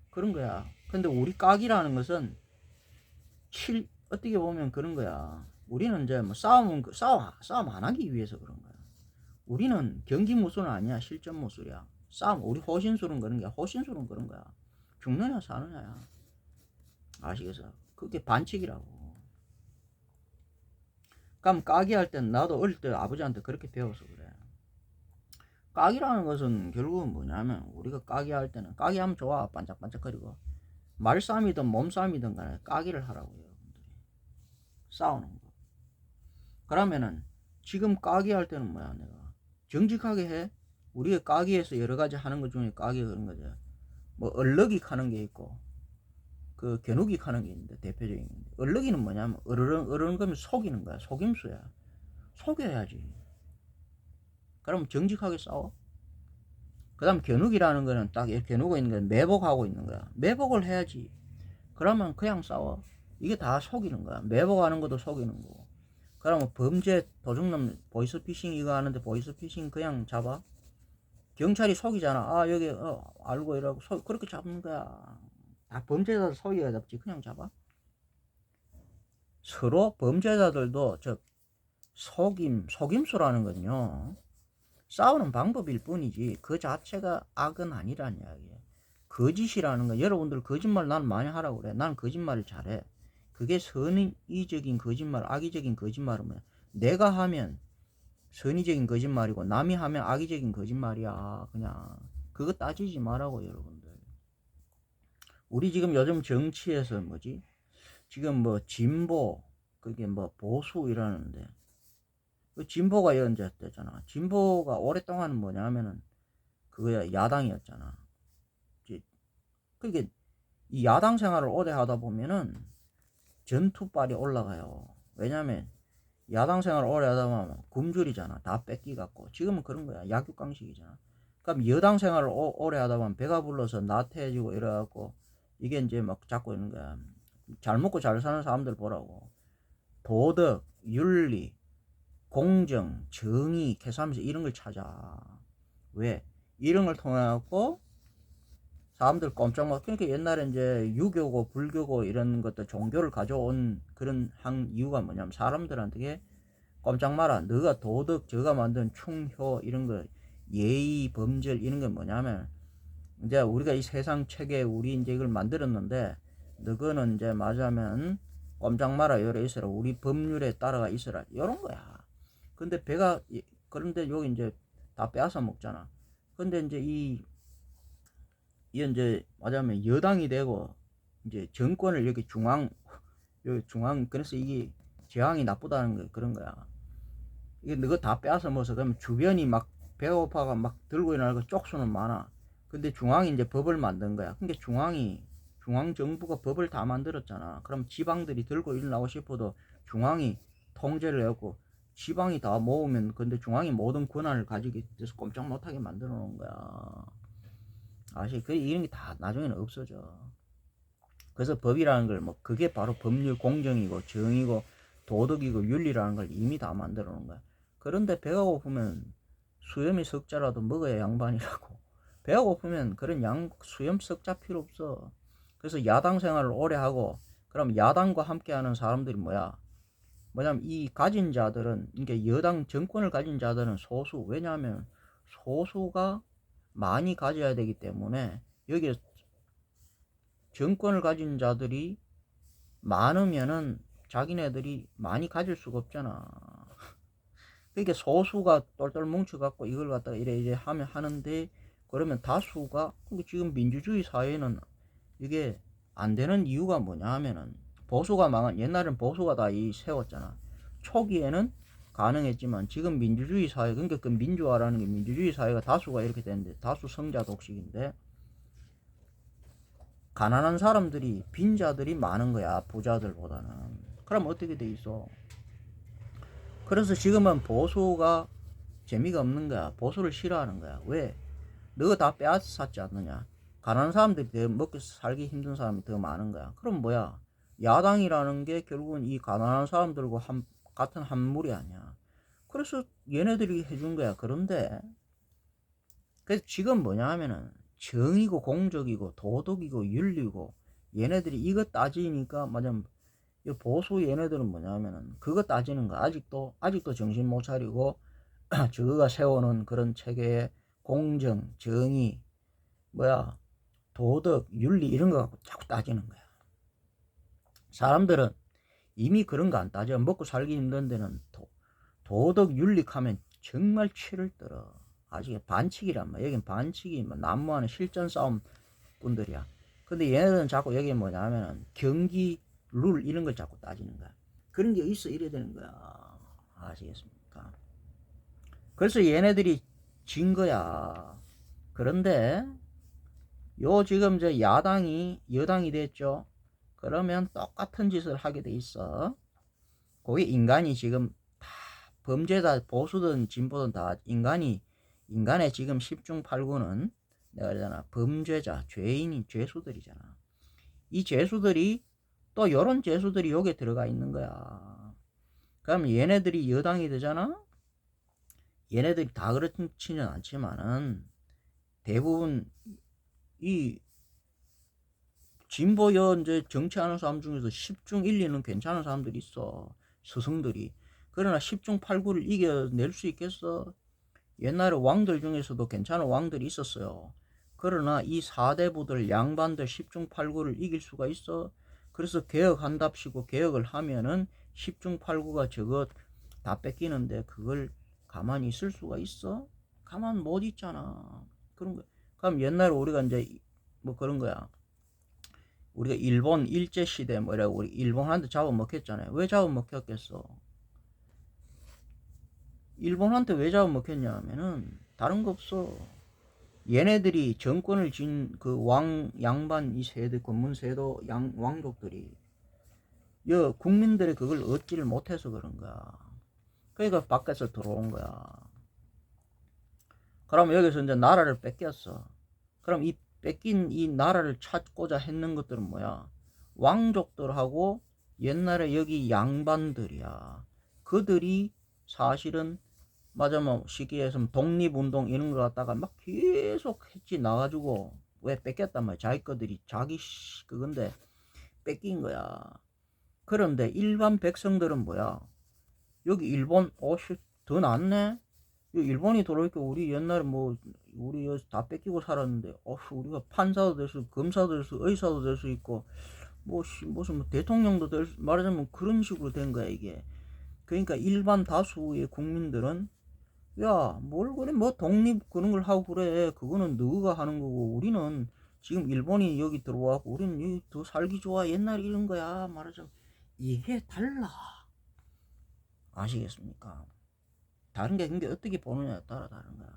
그런 거야. 근데 우리 까기라는 것은 어떻게 보면 그런 거야. 우리는 이제 뭐 싸움 안 하기 위해서 그런 거야. 우리는 경기무술은 아니야. 실전무술이야. 싸움 우리 호신술은 그런 거야. 호신술은 그런 거야. 죽느냐 사느냐야. 아시겠어? 그게 반칙이라고. 그럼 까기 할 땐 나도 어릴 때 아버지한테 그렇게 배워서 그래. 까기라는 것은 결국은 뭐냐면 우리가 까기 할 때는 까기 하면 좋아 반짝반짝거리고 말싸움이든 몸싸움이든 간에 까기를 하라고요. 여러분들이 싸우는 거. 그러면은 지금 까기 할 때는 뭐야 내가 정직하게 해. 우리가 까기에서 여러 가지 하는 것 중에 까기 그런 거죠. 뭐 얼럭이 하는 게 있고 그 겨누기 하는 게 있는데 대표적인 게 얼럭이는 뭐냐면 어르렁 거면 속이는 거야. 속임수야. 속여야지. 그럼 정직하게 싸워. 그 다음 겨누기라는 거는 딱 이렇게 겨누고 있는 거야. 매복하고 있는 거야. 매복을 해야지. 그러면 그냥 싸워. 이게 다 속이는 거야. 매복하는 것도 속이는 거고. 그러면 범죄 도둑놈 보이스피싱 이거 하는데 보이스피싱 그냥 잡아. 경찰이 속이잖아. 아 여기 알고 이러고 그렇게 잡는 거야. 다 범죄자들 속이가 잡지 그냥 잡아. 서로 범죄자들도 속임수라는 건요. 싸우는 방법일 뿐이지 그 자체가 악은 아니란 이야기예요. 거짓이라는 거 여러분들 거짓말 난 많이 하라고 그래. 난 거짓말을 잘해. 그게 선의적인 거짓말 악의적인 거짓말은 뭐야. 내가 하면 선의적인 거짓말이고 남이 하면 악의적인 거짓말이야. 그냥 그거 따지지 말라고 여러분들. 우리 지금 요즘 정치에서 뭐지 지금 뭐 진보 그게 뭐 보수 이러는데 그 진보가 연재됐잖아. 진보가 오랫동안 뭐냐면은 그거야 야당이었잖아. 그게 이 야당 생활을 오래 하다 보면은 전투빨이 올라가요. 왜냐면 야당 생활을 오래 하다 보면 굶주리잖아. 다 뺏기갖고. 지금은 그런 거야. 약육강식이잖아. 그럼 여당 생활을 오래 하다 보면 배가 불러서 나태해지고 이래갖고 이게 이제 막 잡고 있는 거야. 잘 먹고 잘 사는 사람들 보라고. 도덕, 윤리, 공정, 정의, 계산하면서 이런 걸 찾아. 왜? 이런 걸 통해갖고 사람들 꼼짝 못. 그러니까 옛날에 이제 유교고 불교고 이런 것들 종교를 가져온 그런 한 이유가 뭐냐면 사람들한테 꼼짝 마라. 너가 도덕, 저가 만든 충효 이런 거 예의, 범절 이런 건 뭐냐면 이제 우리가 이 세상 체계 우리 이제 이걸 만들었는데 너거는 이제 맞으면 꼼짝 마라. 요래 있어라. 우리 법률에 따라가 있어라. 이런 거야. 근데 배가 그런데 여기 이제 다 빼앗아 먹잖아. 근데 이제 이 이제 맞으면 여당이 되고 이제 정권을 여기 중앙 그래서 이게 재앙이 나쁘다는 거 그런 거야. 이게 너가 다 빼앗아 먹어서 그러면 주변이 막 배가 고파가 막 들고 일어나고 쪽수는 많아. 근데 중앙이 이제 법을 만든 거야. 그러니까 중앙 정부가 법을 다 만들었잖아. 그럼 지방들이 들고 일어나고 싶어도 중앙이 통제를 해갖고 지방이 다 모으면 근데 중앙이 모든 권한을 가지게 돼서 꼼짝 못하게 만들어 놓은 거야. 아시? 그 이런 게 다 나중에는 없어져. 그래서 법이라는 걸 뭐 그게 바로 법률 공정이고 정의고 도덕이고 윤리라는 걸 이미 다 만들어 놓은 거야. 그런데 배가 고프면 수염이 석자라도 먹어야 양반이라고. 배가 고프면 그런 수염 석자 필요 없어. 그래서 야당 생활을 오래 하고 그럼 야당과 함께 하는 사람들이 뭐냐면 이 가진 자들은 그러니까 여당 정권을 가진 자들은 소수. 왜냐하면 소수가 많이 가져야 되기 때문에 여기에 정권을 가진 자들이 많으면은 자기네들이 많이 가질 수가 없잖아. 그러니까 소수가 똘똘 뭉쳐갖고 이걸 갖다가 이래 하면 하는데 그러면 다수가 지금 민주주의 사회는 이게 안 되는 이유가 뭐냐 하면은 보수가 옛날엔 보수가 다 세웠잖아. 초기에는 가능했지만 지금 민주주의 사회 그러니까 그 민주화라는 게 민주주의 사회가 다수가 이렇게 되는데 다수 성자 독식인데 가난한 사람들이 빈자들이 많은 거야. 부자들보다는. 그럼 어떻게 돼 있어? 그래서 지금은 보수가 재미가 없는 거야. 보수를 싫어하는 거야. 왜? 너가 다 빼앗았지 않느냐. 가난한 사람들이 더 먹고 살기 힘든 사람이 더 많은 거야. 그럼 뭐야? 야당이라는 게 결국은 이 가난한 사람들과 같은 한 무리 아니야. 그래서 얘네들이 해준 거야. 그런데 그래서 지금 뭐냐 하면은 정의고 공적이고 도덕이고 윤리고 얘네들이 이거 따지니까 맞아. 보수 얘네들은 뭐냐 하면은 그거 따지는 거 아직도 정신 못 차리고 저거가 세워놓은 그런 체계의 공정, 정의, 도덕, 윤리 이런 거 갖고 자꾸 따지는 거야. 사람들은 이미 그런 거 안 따져. 먹고 살기 힘든 데는 도덕, 윤리하면 정말 치를 떨어. 아직 반칙이란 말이야. 여긴 반칙이 난무하는 실전 싸움 분들이야. 근데 얘네들은 자꾸 여기 뭐냐 하면은 경기 룰 이런 걸 자꾸 따지는 거야. 그런 게 있어 이래야 되는 거야. 아시겠습니까? 그래서 얘네들이 진 거야. 그런데 지금 여당이 됐죠. 그러면 똑같은 짓을 하게 돼 있어. 거기 인간이 지금 다 범죄다. 보수든 진보든 다 인간의 지금 10중 8구는 내가 그러잖아. 범죄자, 죄인인 죄수들이잖아. 이 죄수들이 또 요런 죄수들이 여기에 들어가 있는 거야. 그럼 얘네들이 여당이 되잖아. 얘네들이 다 그렇지는 않지만은 대부분 이 진보여 이제 정치하는 사람 중에서 10중 1, 2는 괜찮은 사람들이 있어. 스승들이. 그러나 10중 8구를 이겨낼 수 있겠어? 옛날에 왕들 중에서도 괜찮은 왕들이 있었어요. 그러나 이 4대부들 양반들 10중 8구를 이길 수가 있어? 그래서 개혁한답시고 개혁을 하면은 10중 8구가 저거 다 뺏기는데 그걸 가만히 있을 수가 있어? 가만 못 있잖아. 그런 거. 그럼 옛날에 우리가 이제 그런 거야. 우리가 일본 일제시대 이라고 우리 일본한테 잡아먹혔잖아요. 왜 잡아먹혔겠어? 일본한테 왜 잡아먹혔냐 하면은 다른 거 없어. 얘네들이 정권을 쥔 그 양반 이 세대 권문세도 왕족들이 국민들의 그걸 얻지를 못해서 그런 거야. 그러니까 밖에서 들어온 거야. 그럼 여기서 이제 나라를 뺏겼어. 그럼 이 뺏긴 이 나라를 찾고자 했는 것들은 뭐야? 왕족들하고 옛날에 여기 양반들이야. 그들이 사실은 맞아 뭐 시기에서 독립운동 이런 거 갖다가 막 계속 했지 나가지고 왜 뺏겼단 말이야. 자기 거들이 자기 그건데 뺏긴 거야. 그런데 일반 백성들은 뭐야? 여기 일본 더 낫네? 일본이 들어오니까 우리 옛날에 뭐 우리 여기 다 뺏기고 살았는데 우리가 판사도 될 수, 검사도 될 수, 의사도 될 수 있고 무슨 뭐 대통령도 말하자면 그런 식으로 된 거야 이게. 그러니까 일반 다수의 국민들은 야 뭘 그래 뭐 독립 그런 걸 하고 그래 그거는 너가 하는 거고 우리는 지금 일본이 여기 들어와고 우리는 여기 더 살기 좋아 옛날 이런 거야 말하자면 이게 달라. 아시겠습니까? 다른 게 그게 어떻게 보느냐에 따라 다른 거야.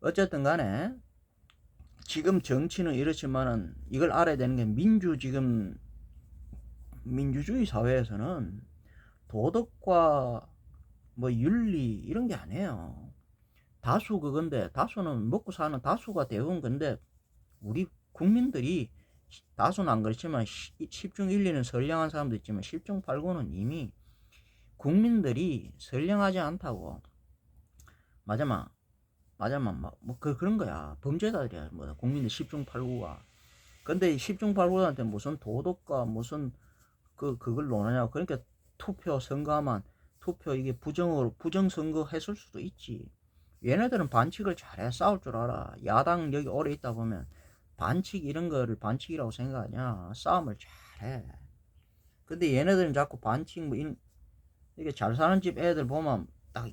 어쨌든 간에 지금 정치는 이렇지만은 이걸 알아야 되는 게 지금 민주주의 사회에서는 도덕과 뭐 윤리 이런 게 아니에요. 다수 그건데 다수는 먹고 사는 다수가 대부분 건데 우리 국민들이 다수는 안 그렇지만 10중 1리는 선량한 사람도 있지만 10중 8구는 이미 국민들이 선량하지 않다고. 맞아마 뭐 그런 거야. 범죄자들이야 뭐 국민들 10중 8구가. 근데 10중 8구한테 무슨 도덕과 무슨 그걸 논하냐고. 그러니까 투표 선거만 투표 이게 부정선거 했을 수도 있지. 얘네들은 반칙을 잘해. 싸울 줄 알아. 야당 여기 오래 있다 보면 반칙 이런 거를 반칙이라고 생각하냐. 싸움을 잘해. 근데 얘네들은 자꾸 반칙 뭐 이게 잘 사는 집 애들 보면 딱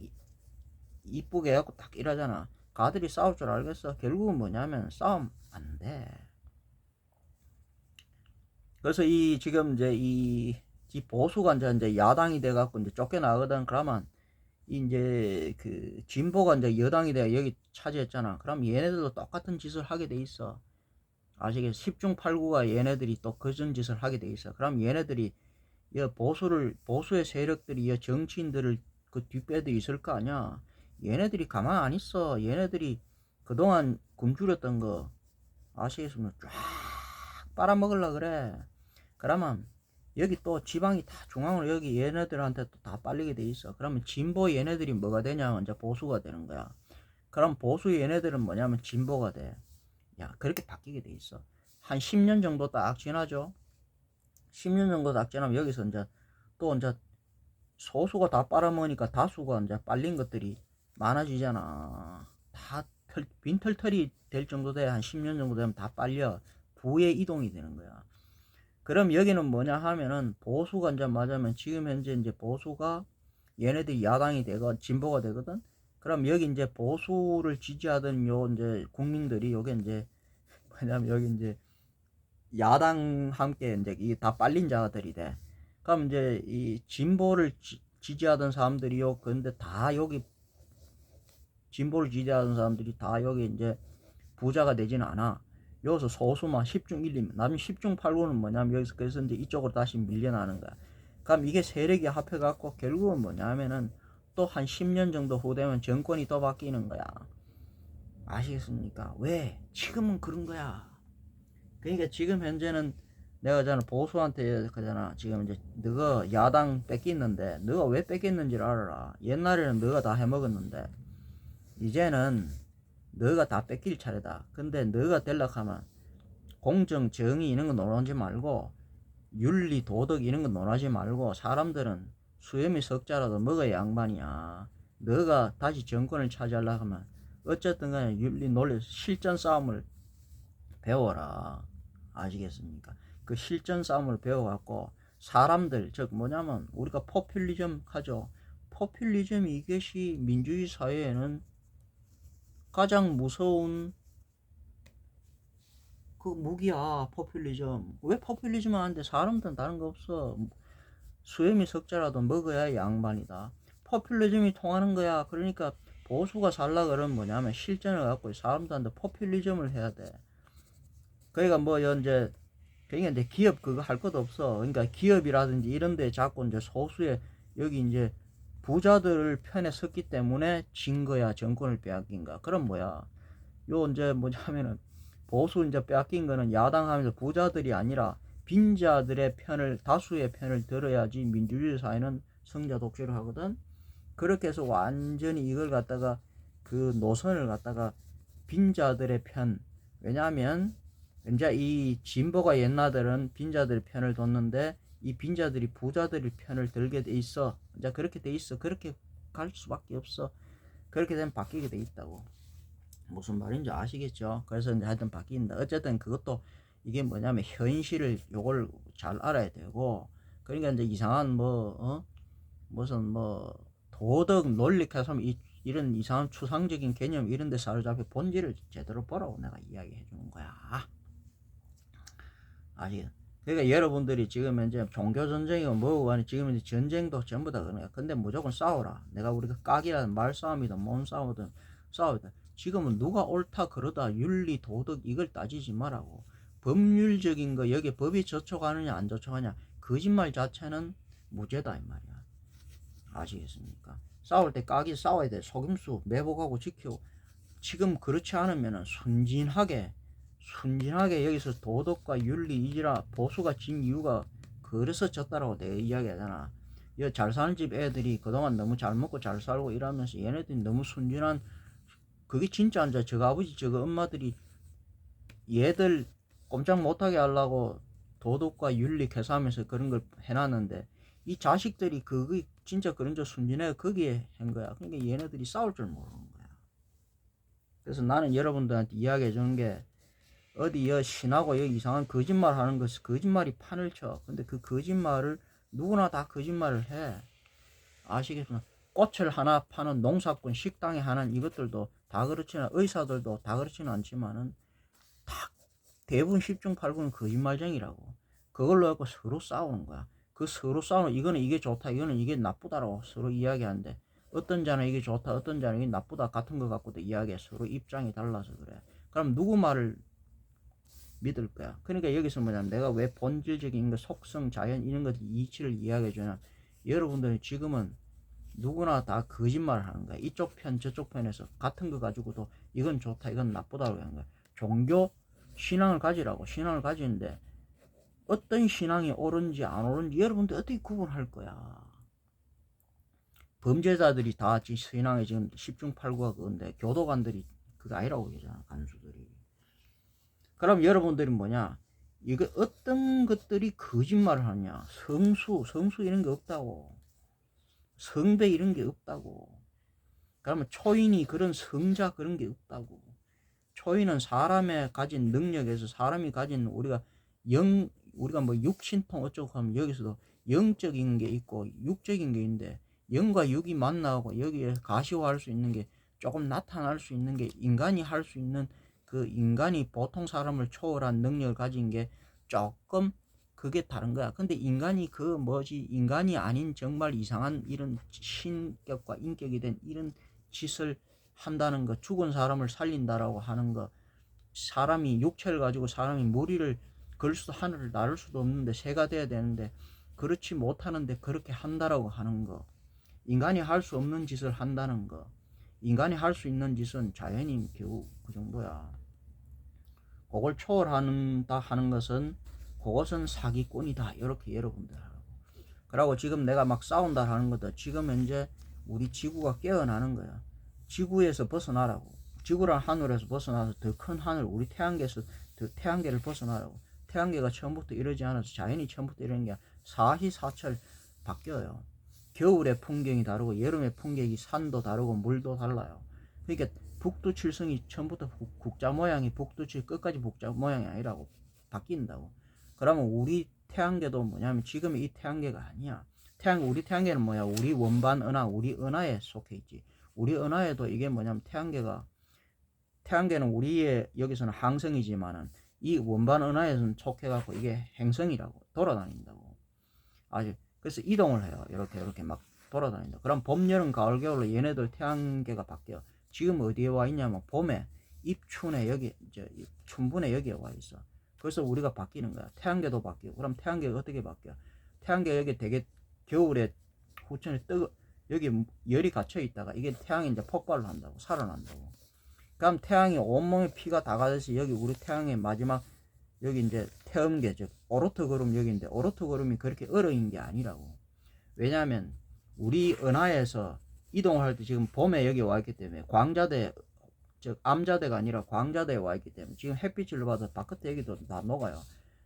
이쁘게 해갖고 딱 이러잖아. 가들이 싸울 줄 알겠어. 결국은 뭐냐면 싸움 안 돼. 그래서 지금 이제 이 보수가 이제 야당이 돼갖고 이제 쫓겨나거든. 그러면 이제 그 진보가 이제 여당이 돼 여기 차지했잖아. 그럼 얘네들도 똑같은 짓을 하게 돼 있어. 아시겠어? 10중 8구가 얘네들이 또 그런 짓을 하게 돼 있어. 그럼 얘네들이 보수의 세력들이 정치인들을 그 뒷배도 있을 거 아니야. 얘네들이 가만 안 있어. 얘네들이 그동안 굶주렸던 거 아시겠습니까? 쫙 빨아먹으려 그래. 그러면 여기 또 지방이 다 중앙으로 여기 얘네들한테 또 다 빨리게 돼 있어. 그러면 진보 얘네들이 뭐가 되냐면 이제 보수가 되는 거야. 그럼 보수 얘네들은 뭐냐면 진보가 돼. 야 그렇게 바뀌게 돼 있어. 한 10년 정도 딱 지나죠. 10년 정도 딱 지나면 여기서 이제 또 이제 소수가 다 빨아먹으니까 다수가 이제 빨린 것들이 많아지잖아. 다 빈털털이 될 정도 돼. 한 10년 정도 되면 다 빨려. 부에 이동이 되는 거야. 그럼 여기는 뭐냐 하면은 보수가 이제 맞으면 지금 현재 이제 보수가 얘네들이 야당이 되고 진보가 되거든. 그럼 여기 이제 보수를 지지하던 이제 국민들이 여기 이제 뭐냐면 여기 이제 야당 함께 이제 이게 다 빨린 자들이 돼. 그럼 이제 이 진보를 지지하던 사람들이요. 근데 다 여기 진보를 지지하던 사람들이 다 여기 이제 부자가 되지는 않아. 여기서 소수만 10중 1리, 남이 10중 8구는 뭐냐면 여기서 그래서 이제 이쪽으로 다시 밀려나는 거야. 그럼 이게 세력이 합해갖고 결국은 뭐냐면은 또 한 10년 정도 후 되면 정권이 또 바뀌는 거야. 아시겠습니까? 왜? 지금은 그런 거야. 그러니까 지금 현재는 내가 저는 보수한테 그잖아. 지금 이제 너가 야당 뺏겼는데 너가 왜 뺏겼는지를 알아라. 옛날에는 너가 다 해먹었는데 이제는 너가 다 뺏길 차례다. 근데 너가 되려고 하면 공정, 정의 이런 거 논하지 말고 윤리, 도덕 이런 거 논하지 말고 사람들은 수염이 석자라도 먹어야 양반이야. 너가 다시 정권을 차지하려고 하면 어쨌든 간에 윤리, 논리, 실전 싸움을 배워라. 아시겠습니까? 그 실전 싸움을 배워갖고 사람들 즉 뭐냐면 우리가 포퓰리즘 하죠. 포퓰리즘 이것이 민주주의 사회에는 가장 무서운 그 무기야. 포퓰리즘. 왜 포퓰리즘 하는데 사람들은 다른 거 없어. 수염이 석자라도 먹어야 양반이다. 포퓰리즘이 통하는 거야. 그러니까 보수가 살라 그러면 뭐냐면 실전을 갖고 사람들한테 포퓰리즘을 해야 돼. 그러니까 뭐 이제 그러니까 이제 기업 그거 할 것도 없어. 그러니까 기업이라든지 이런 데 자꾸 이제 소수의 여기 이제 부자들 편에 섰기 때문에 진 거야. 정권을 빼앗긴 거야. 그럼 뭐야? 요 이제 뭐냐면은 보수 이제 빼앗긴 거는 야당하면서 부자들이 아니라 빈자들의 편을, 다수의 편을 들어야지 민주주의 사회는 성자 독재를 하거든. 그렇게 해서 완전히 이걸 갖다가 그 노선을 갖다가 빈자들의 편, 왜냐하면 이제 이 진보가 옛날들은 빈자들의 편을 뒀는데 이 빈자들이 부자들의 편을 들게 돼 있어. 이제 그렇게 돼 있어. 그렇게 갈 수밖에 없어. 그렇게 되면 바뀌게 돼 있다고. 무슨 말인지 아시겠죠? 그래서 이제 하여튼 바뀐다. 어쨌든 그것도 이게 뭐냐면 현실을 요걸 잘 알아야 되고, 그러니까 이제 이상한 무슨 도덕 논리해서 이런 이상한 추상적인 개념 이런 데 사로잡혀 본질을 제대로 보라고 내가 이야기해 주는 거야. 아시겠? 그러니까 여러분들이 지금 이제 종교 전쟁이고 뭐고 하니 지금 이제 전쟁도 전부 다 그런 거야. 근데 무조건 싸워라. 내가 우리가 깍이라든 말싸움이든 몸싸움이든 싸우든 지금은 누가 옳다 그러다 윤리 도덕 이걸 따지지 말라고. 법률적인 거 여기 법이 저촉하느냐 안 저촉하냐 거짓말 자체는 무죄다 이 말이야. 아시겠습니까? 싸울 때 깍이 싸워야 돼. 속임수 매복하고 지키고. 지금 그렇지 않으면 순진하게 여기서 도덕과 윤리 이지라 보수가 진 이유가 그래서 졌다라고 내가 이야기하잖아. 잘 사는 집 애들이 그동안 너무 잘 먹고 잘 살고 이러면서 얘네들이 너무 순진한, 그게 진짜 앉아. 저거 아버지 저거 엄마들이 얘들 꼼짝 못하게 하려고 도덕과 윤리 개사하면서 그런 걸 해놨는데 이 자식들이 그게 진짜 그런 저 순진해 거기에 한 거야. 그러니까 얘네들이 싸울 줄 모르는 거야. 그래서 나는 여러분들한테 이야기해 주는 게 어디 신하고 여기 이상한 거짓말 하는 것이 거짓말이 판을 쳐. 근데 그 거짓말을 누구나 다 거짓말을 해. 아시겠구나. 꽃을 하나 파는 농사꾼 식당에 하는 이것들도 다 그렇지는, 의사들도 다 그렇지는 않지만은 다 대부분 10중 8구는 거짓말쟁이라고. 그걸로 해서 서로 싸우는 거야. 그 서로 싸우는, 이거는 이게 좋다, 이거는 이게 나쁘다라고 서로 이야기하는데 어떤 자는 이게 좋다, 어떤 자는 이게 나쁘다 같은 거 갖고도 이야기해. 서로 입장이 달라서 그래. 그럼 누구 말을 믿을 거야. 그러니까 여기서 뭐냐면 내가 왜 본질적인 거, 속성, 자연 이런 것들 이치를 이야기해 주냐. 여러분들은 지금은 누구나 다 거짓말을 하는 거야. 이쪽 편 저쪽 편에서 같은 거 가지고도 이건 좋다 이건 나쁘다고 하는 거야. 종교 신앙을 가지라고. 신앙을 가지는데 어떤 신앙이 옳은지 안 옳은지 여러분들 어떻게 구분할 거야. 범죄자들이 다 신앙에 지금 10중 8구가 그건데 교도관들이 그거 아니라고 그러잖아. 간수들이. 그럼 여러분들이 뭐냐, 이거 어떤 것들이 거짓말을 하냐. 성수 이런 게 없다고. 성배 이런 게 없다고. 그러면 초인이 그런 성자 그런 게 없다고. 초인은 사람의 가진 능력에서 사람이 가진 우리가 뭐 육신통 어쩌고 하면 여기서도 영적인 게 있고 육적인 게 있는데 영과 육이 만나고 여기에 가시화할 수 있는 게 조금 나타날 수 있는 게 인간이 할 수 있는 그 인간이 보통 사람을 초월한 능력을 가진 게 조금 그게 다른 거야. 근데 인간이 인간이 아닌 정말 이상한 이런 신격과 인격이 된 이런 짓을 한다는 거, 죽은 사람을 살린다라고 하는 거, 사람이 육체를 가지고 사람이 머리를 걸 수도 하늘을 나를 수도 없는데 새가 돼야 되는데 그렇지 못하는데 그렇게 한다라고 하는 거, 인간이 할 수 없는 짓을 한다는 거, 인간이 할 수 있는 짓은 자연인 겨우 그 정도야. 그걸 초월한다 하는 것은 그것은 사기꾼이다 이렇게 여러분들 하라고. 그러고 지금 내가 막 싸운다 하는 것도 지금 현재 우리 지구가 깨어나는 거야. 지구에서 벗어나라고. 지구란 하늘에서 벗어나서 더 큰 하늘, 우리 태양계에서 더 태양계를 벗어나라고. 태양계가 처음부터 이러지 않아서 자연이 처음부터 이러는 게 사시사철 바뀌어요. 겨울의 풍경이 다르고 여름의 풍경이 산도 다르고 물도 달라요. 그러니까 북두칠성이 처음부터 국자 모양이 북두칠 끝까지 국자 모양이 아니라고 바뀐다고. 그러면 우리 태양계도 뭐냐면 지금 이 태양계가 아니야. 우리 태양계는 뭐야? 우리 원반 은하, 우리 은하에 속해 있지. 우리 은하에도 이게 뭐냐면 태양계는 우리의 여기서는 항성이지만은 이 원반 은하에서는 속해갖고 이게 행성이라고 돌아다닌다고. 아주 그래서 이동을 해요. 이렇게 막 돌아다닌다. 그럼 봄, 여름, 가을, 겨울로 얘네들 태양계가 바뀌어. 지금 어디에 와 있냐면 봄에 입춘에 여기 이제 춘분에 여기에 와 있어. 그래서 우리가 바뀌는 거야. 태양계도 바뀌고. 그럼 태양계가 어떻게 바뀌어? 태양계 여기 되게 겨울에 후천에 여기 열이 갇혀 있다가 이게 태양이 이제 폭발을 한다고, 살아난다고. 그럼 태양이 온몸에 피가 다 가듯이 여기 우리 태양의 마지막 여기 이제 태음계, 즉 오로트 거름 여기인데, 오로트 거름이 그렇게 얼어있는 게 아니라고. 왜냐하면 우리 은하에서 이동을 할 때 지금 봄에 여기 와 있기 때문에 광자대, 즉 암자대가 아니라 광자대에 와 있기 때문에 지금 햇빛을 받아 바깥에 여기도 다 녹아요.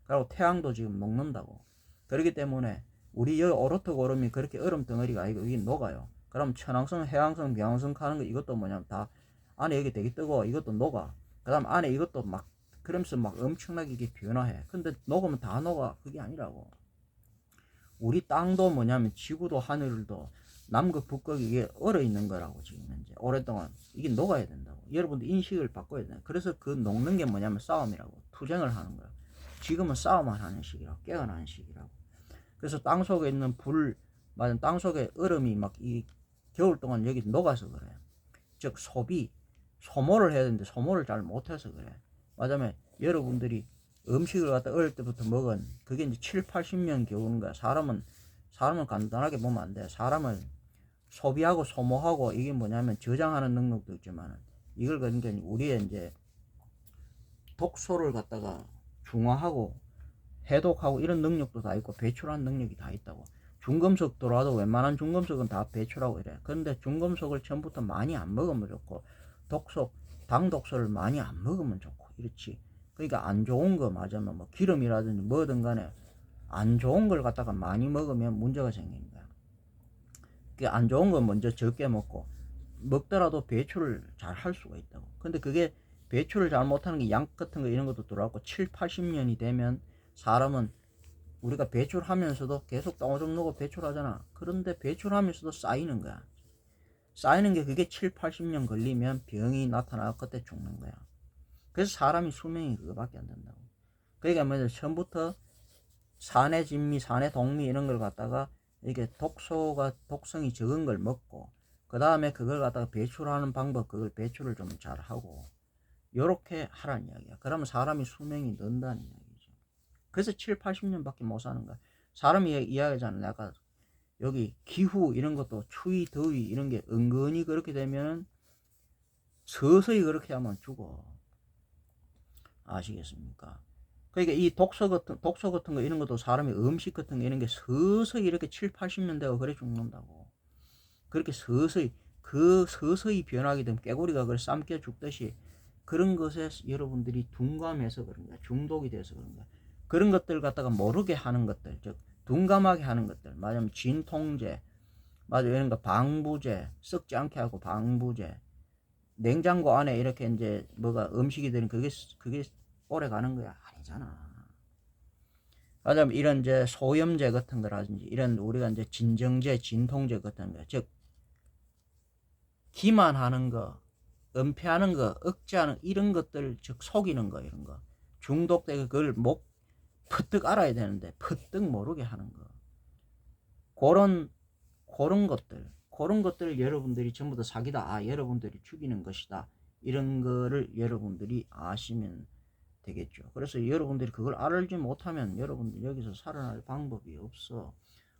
그리고 태양도 지금 녹는다고. 그렇기 때문에 우리 여기 오로트 거름이 그렇게 얼음 덩어리가 아니고 여기 녹아요. 그럼 천왕성, 해왕성, 병왕성 가는 거 이것도 뭐냐면 다 안에 여기 되게 뜨거워. 이것도 녹아. 그 다음 안에 이것도 막 그러면서 막 엄청나게 이게 변화해. 근데 녹으면 다 녹아. 그게 아니라고. 우리 땅도 뭐냐면 지구도 하늘도 남극 북극 이게 얼어 있는 거라고. 지금 현재 오랫동안 이게 녹아야 된다고. 여러분들 인식을 바꿔야 돼. 그래서 그 녹는 게 뭐냐면 싸움이라고. 투쟁을 하는 거야. 지금은 싸움을 하는 시기라고. 깨어나는 시기라고. 그래서 땅 속에 있는 불, 맞아, 땅 속에 얼음이 막 이 겨울 동안 여기 녹아서 그래. 즉 소모를 해야 되는데 소모를 잘 못해서 그래. 맞으면 여러분들이 음식을 갖다 어릴 때부터 먹은 그게 이제 7, 80년 겨우는 거야. 사람은 간단하게 보면 안 돼. 사람을 소비하고 소모하고 이게 뭐냐면 저장하는 능력도 있지만 이걸 그러니까 우리의 이제 독소를 갖다가 중화하고 해독하고 이런 능력도 다 있고 배출하는 능력이 다 있다고. 중금속 들어와도 웬만한 중금속은 다 배출하고 이래. 그런데 중금속을 처음부터 많이 안 먹으면 좋고 당독소를 많이 안 먹으면 좋고 이렇지. 그러니까 안 좋은 거 맞으면 뭐 기름이라든지 뭐든 간에 안 좋은 걸 갖다가 많이 먹으면 문제가 생기는 거야. 그러니까 안 좋은 거 먼저 적게 먹더라도 배출을 잘 할 수가 있다고. 근데 그게 배출을 잘 못하는 게 양 같은 거 이런 것도 들어왔고 7, 80년이 되면 사람은 우리가 배출하면서도 계속 똥오줌 누고 배출하잖아. 그런데 배출하면서도 쌓이는 거야. 쌓이는 게 그게 7, 80년 걸리면 병이 나타나고 그때 죽는 거야. 그래서 사람이 수명이 그거밖에 안 된다고. 그러니까 뭐냐, 처음부터 산의 진미, 산의 동미 이런 걸 갖다가 이게 독성이 적은 걸 먹고 그 다음에 그걸 갖다가 배출하는 방법, 그걸 배출을 좀 잘하고 요렇게 하라는 이야기야. 그러면 사람이 수명이 는다는 이야기죠. 그래서 7, 80년밖에 못 사는 거야. 사람이 이야기하잖아. 약간 여기 기후 이런 것도 추위, 더위 이런 게 은근히 그렇게 되면 서서히 그렇게 하면 죽어. 아시겠습니까? 그러니까 이 독소 같은 거 이런 것도 사람이 음식 같은 거 이런 게 서서히 이렇게 7, 80년 되고 그래 죽는다고. 그렇게 서서히 변하게 되면 깨구리가 그걸 삼켜 죽듯이 그런 것에 여러분들이 둔감해서 그런 거야. 중독이 돼서 그런 거야. 그런 것들 갖다가 모르게 하는 것들, 즉 둔감하게 하는 것들, 말하자면 진통제, 맞아, 이런 거 방부제, 썩지 않게 하고 방부제, 냉장고 안에 이렇게 이제 뭐가 음식이 되는 그게 오래 가는 거야? 아니잖아. 맞아면 이런 이제 소염제 같은 거라든지 이런 우리가 이제 진정제, 진통제 같은 거, 즉 기만하는 거, 은폐하는 거, 억제하는 이런 것들, 즉 속이는 거 이런 거, 중독되고 그걸 퍼뜩 알아야 되는데 퍼뜩 모르게 하는 거, 그런 것들 여러분들이 전부 다 사기다. 아, 여러분들이 죽이는 것이다. 이런 거를 여러분들이 아시면 되겠죠. 그래서 여러분들이 그걸 알지 못하면 여러분들 여기서 살아날 방법이 없어.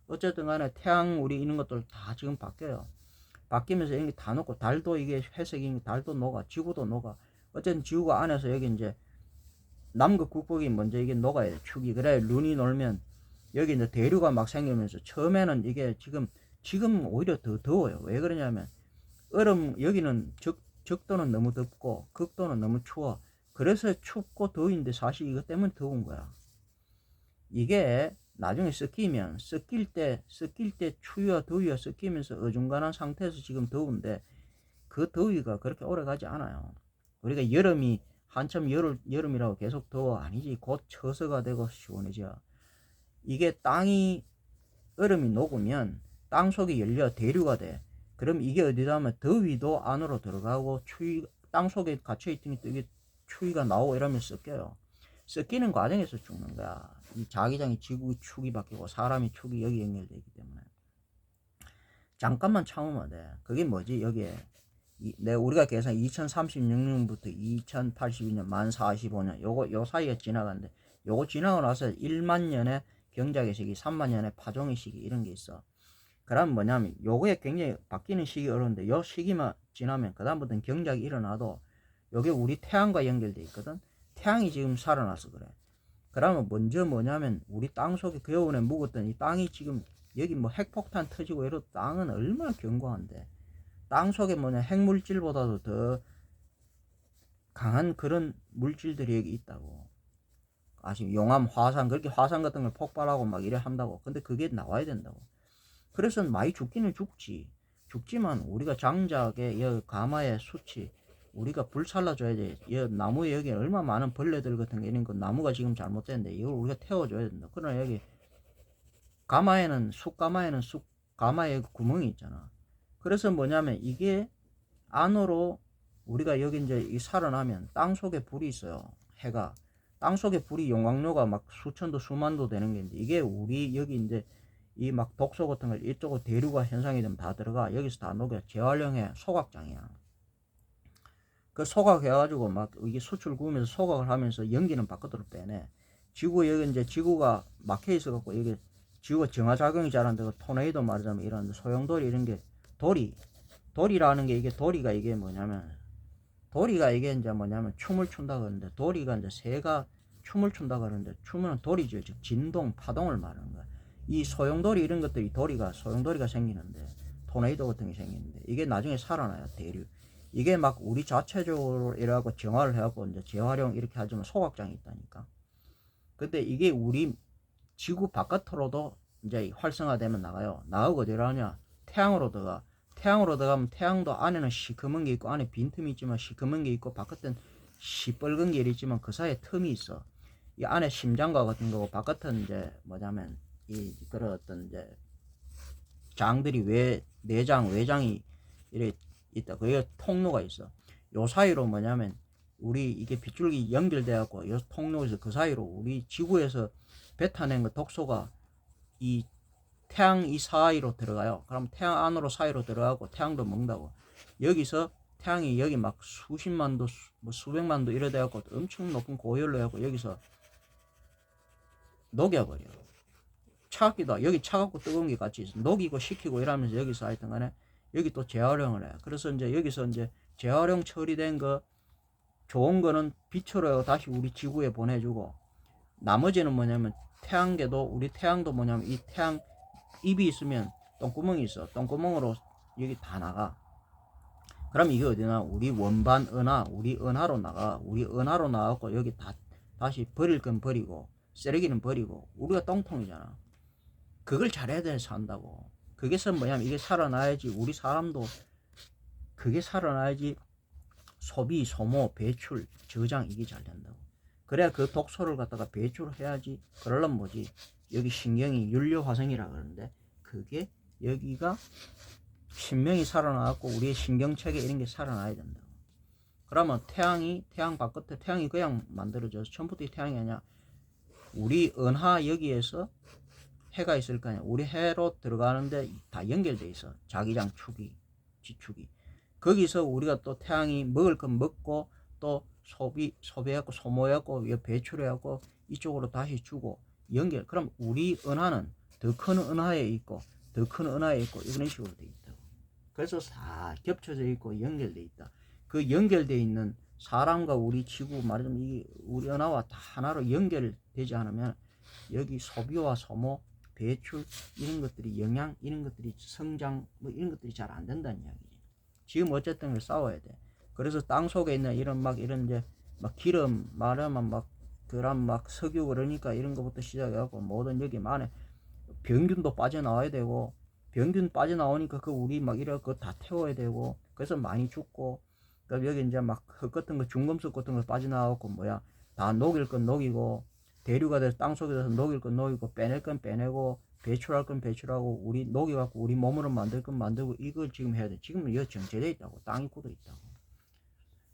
어쨌든 간에 태양 우리 이런 것들 다 지금 바뀌어요. 바뀌면서 이런 게 다 녹고 달도 이게 회색인 달도 녹아, 지구도 녹아. 어쨌든 지구가 안에서 여기 이제 남극 북극이 먼저 이게 녹아야 돼. 축이. 그래 룬이 놀면 여기 이제 대류가 막 생기면서 처음에는 이게 지금 오히려 더 더워요. 왜 그러냐면 여기는 적도는 너무 덥고 극도는 너무 추워. 그래서 춥고 더운데 사실 이것 때문에 더운 거야. 이게 나중에 섞일 때 추위와 더위가 섞이면서 어중간한 상태에서 지금 더운데 그 더위가 그렇게 오래 가지 않아요. 우리가 여름이 한참 여름이라고 계속 더워 아니지. 곧 처서가 되고 시원해져. 이게 땅이 얼음이 녹으면 땅 속이 열려 대류가 돼. 그럼 이게 어디다 하면 더위도 안으로 들어가고 땅 속에 갇혀있더니 이게 추위가 나오고 이러면 섞여요. 섞이는 과정에서 죽는 거야. 이 자기장이 지구 축이 바뀌고 사람이 축이 여기 연결되기 때문에. 잠깐만 참으면 돼. 그게 뭐지? 여기에 우리가 계산 2036년부터 2082년 만 45년 요 사이에 지나가는데, 요거 지나고 나서 1만 년의 경작의 시기, 3만 년의 파종의 시기, 이런 게 있어. 그럼 뭐냐면 요거에 굉장히 바뀌는 시기 어려운데, 요 시기만 지나면 그 다음부터는 경작이 일어나도 요게 우리 태양과 연결돼 있거든. 태양이 지금 살아나서 그래. 그러면 먼저 뭐냐면 우리 땅 속에 그 여운에 묵었던 이 땅이 지금 여기 뭐 핵폭탄 터지고 이런 땅은 얼마나 견고한데, 땅 속에 뭐냐 핵물질보다도 더 강한 그런 물질들이 여기 있다고. 아시면 용암, 화산, 그렇게 화산 같은 걸 폭발하고 막 이래 한다고. 근데 그게 나와야 된다고. 그래서 많이 죽기는 죽지만 우리가 장작에 여 가마의 수치, 우리가 불살라줘야 돼. 여 나무에 여기 얼마 많은 벌레들 같은 게 있는 거, 나무가 지금 잘못됐는데 이걸 우리가 태워줘야 된다. 그러나 여기 가마에는 쑥 가마에 구멍이 있잖아. 그래서 뭐냐면 이게 안으로 우리가 여기 이제 살아나면 땅 속에 불이 있어요. 해가 땅 속에 불이 용광로가 막 수천도 수만도 되는 게 있는데, 이게 우리 여기 이제 이 막 독소 같은 걸 이쪽으로 대류가 현상이 되면 다 들어가. 여기서 다 녹여 재활용해. 소각장이야. 그 소각해가지고 막 이게 수출 구우면서 소각을 하면서 연기는 바깥으로 빼내. 지구 여기 이제 지구가 막혀 있어갖고 여기 지구가 정화작용이 잘 안 되고 토네이도 말하자면 이런 소용돌이 이런 게 돌이라는 게, 이게 도리가 이게 뭐냐면 도리가 이게 이제 뭐냐면 춤을 춘다 그러는데, 도리가 이제 새가 춤을 춘다 그러는데, 춤은 도리죠. 즉 진동, 파동을 말하는 거야. 이 소용돌이 이런 것들이 소용돌이가 생기는데, 토네이도 같은 게 생기는데, 이게 나중에 살아나요. 대류. 이게 막 우리 자체적으로 이래갖고 정화를 해갖고 이제 재활용 이렇게 하지만 소각장이 있다니까. 근데 이게 우리 지구 바깥으로도 이제 활성화되면 나가요. 나가고 어디로 하냐? 태양으로 들어가. 태양으로 들어가면 태양도 안에는 시커먼 게 있고, 안에 빈틈이 있지만 시커먼 게 있고, 바깥은 시뻘건 게 있지만 그 사이에 틈이 있어. 이 안에 심장과 같은 거고, 바깥은 이제 뭐냐면 이 그런 어떤 이제 장들이 내장, 외장이 이렇게 있다. 그게 통로가 있어. 요 사이로 뭐냐면 우리 이게 빗줄기 연결돼 갖고 요 통로에서 그 사이로 우리 지구에서 뱉어낸 거 독소가 이 태양 이 사이로 들어가요. 그럼 태양 안으로 사이로 들어가고 태양도 먹는다고. 여기서 태양이 여기 막 수십만도 뭐 수백만도 이래 돼갖고 엄청 높은 고열로 해갖고 여기서 녹여버려. 차갑기도 하고, 여기 차갑고 뜨거운 게 같이 있어. 녹이고 식히고 이러면서 여기서 하여튼 간에 여기 또 재활용을 해. 그래서 이제 여기서 이제 재활용 처리된 거 좋은 거는 빛으로 해서 다시 우리 지구에 보내주고, 나머지는 뭐냐면 태양계도, 우리 태양도 뭐냐면 이 태양 입이 있으면 똥구멍이 있어. 똥구멍으로 여기 다 나가. 그럼 이게 어디나 우리 원반 은하, 우리 은하로 나가. 우리 은하로 나가고 여기 다시 버릴 건 버리고 쓰레기는 버리고. 우리가 똥통이잖아. 그걸 잘해야 돼 산다고. 그게서 뭐냐면 이게 살아나야지 우리 사람도 그게 살아나야지 소비, 소모, 배출, 저장 이게 잘 된다고. 그래야 그 독소를 갖다가 배출해야지. 그러려면 뭐지? 여기 신경이 윤료화성이라 그러는데, 그게 여기가 신명이 살아나갖고 우리의 신경체계 이런 게 살아나야 된다고. 그러면 태양 바깥에 태양이 그냥 만들어져서 처음부터 태양이 아니야. 우리 은하 여기에서 해가 있을 거 아니야. 우리 해로 들어가는데 다 연결돼 있어. 자기장 축이, 지축이. 거기서 우리가 또 태양이 먹을 건 먹고 또 소비해갖고 소모해갖고 배출해갖고 이쪽으로 다시 주고 연결. 그럼 우리 은하는 더 큰 은하에 있고 더 큰 은하에 있고 이런 식으로 돼 있다고. 그래서 다 겹쳐져 있고 연결돼 있다. 그 연결돼 있는 사람과 우리 지구 말하자면 이 우리 은하와 다 하나로 연결되지 않으면 여기 소비와 소모, 배출 이런 것들이 영양 이런 것들이 성장 뭐 이런 것들이 잘 안 된다는 이야기지. 지금 어쨌든 싸워야 돼. 그래서 땅 속에 있는 이런 이제 막 기름 말하면 막 그런 막 석유 그러니까 이런 것부터 시작해갖고 모든 여기 안에 병균도 빠져나와야 되고, 병균 빠져나오니까 그 우리 막 이래 그거 다 태워야 되고, 그래서 많이 죽고, 그럼 여기 이제 막 흙 같은 거 중금속 같은 거 빠져나와갖고 뭐야 다 녹일 건 녹이고, 대류가 돼서 땅 속에 서 녹일 건 녹이고, 빼낼 건 빼내고, 배출할 건 배출하고, 우리 녹여갖고 우리 몸으로 만들 건 만들고, 이걸 지금 해야 돼. 지금은 이거 정체돼 있다고. 땅이 굳어 있다고.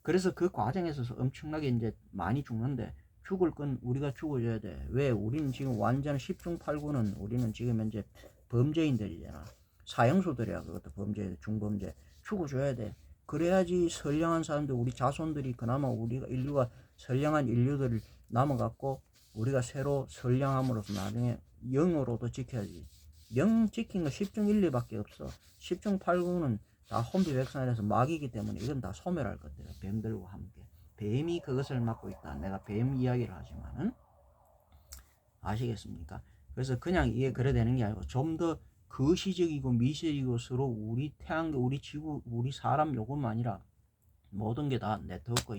그래서 그 과정에서 엄청나게 이제 많이 죽는데, 죽을 건 우리가 죽어줘야 돼. 왜? 우리는 지금 완전 10중 8구는 우리는 지금 현재 범죄인들이잖아. 사형수들이야. 그것도 범죄, 중범죄 죽어줘야 돼. 그래야지 선량한 사람들, 우리 자손들이 그나마 우리가 인류가 선량한 인류들을 남아갖고 우리가 새로 선량함으로써 나중에 영으로도 지켜야지. 영 지킨 거 10중 1, 2밖에 없어. 10중 8구는 다 혼비백산해서 막이기 때문에 이건 다 소멸할 것들이야. 뱀들과 함께. 뱀이 그것을 맡고 있다. 내가 뱀 이야기를 하지만은 아시겠습니까? 그래서 그냥 이게 그래 되는 게 아니고 좀 더 거시적이고 미시적이고 서로 우리 태양계, 우리 지구, 우리 사람 요것만 아니라 모든 게 다 네트워크가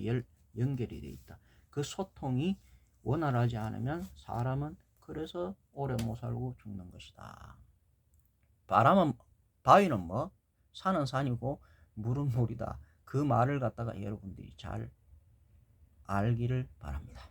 연결이 돼 있다. 그 소통이 원활하지 않으면 사람은 그래서 오래 못 살고 죽는 것이다. 바위는 뭐? 산은 산이고 물은 물이다. 그 말을 갖다가 여러분들이 잘 알기를 바랍니다.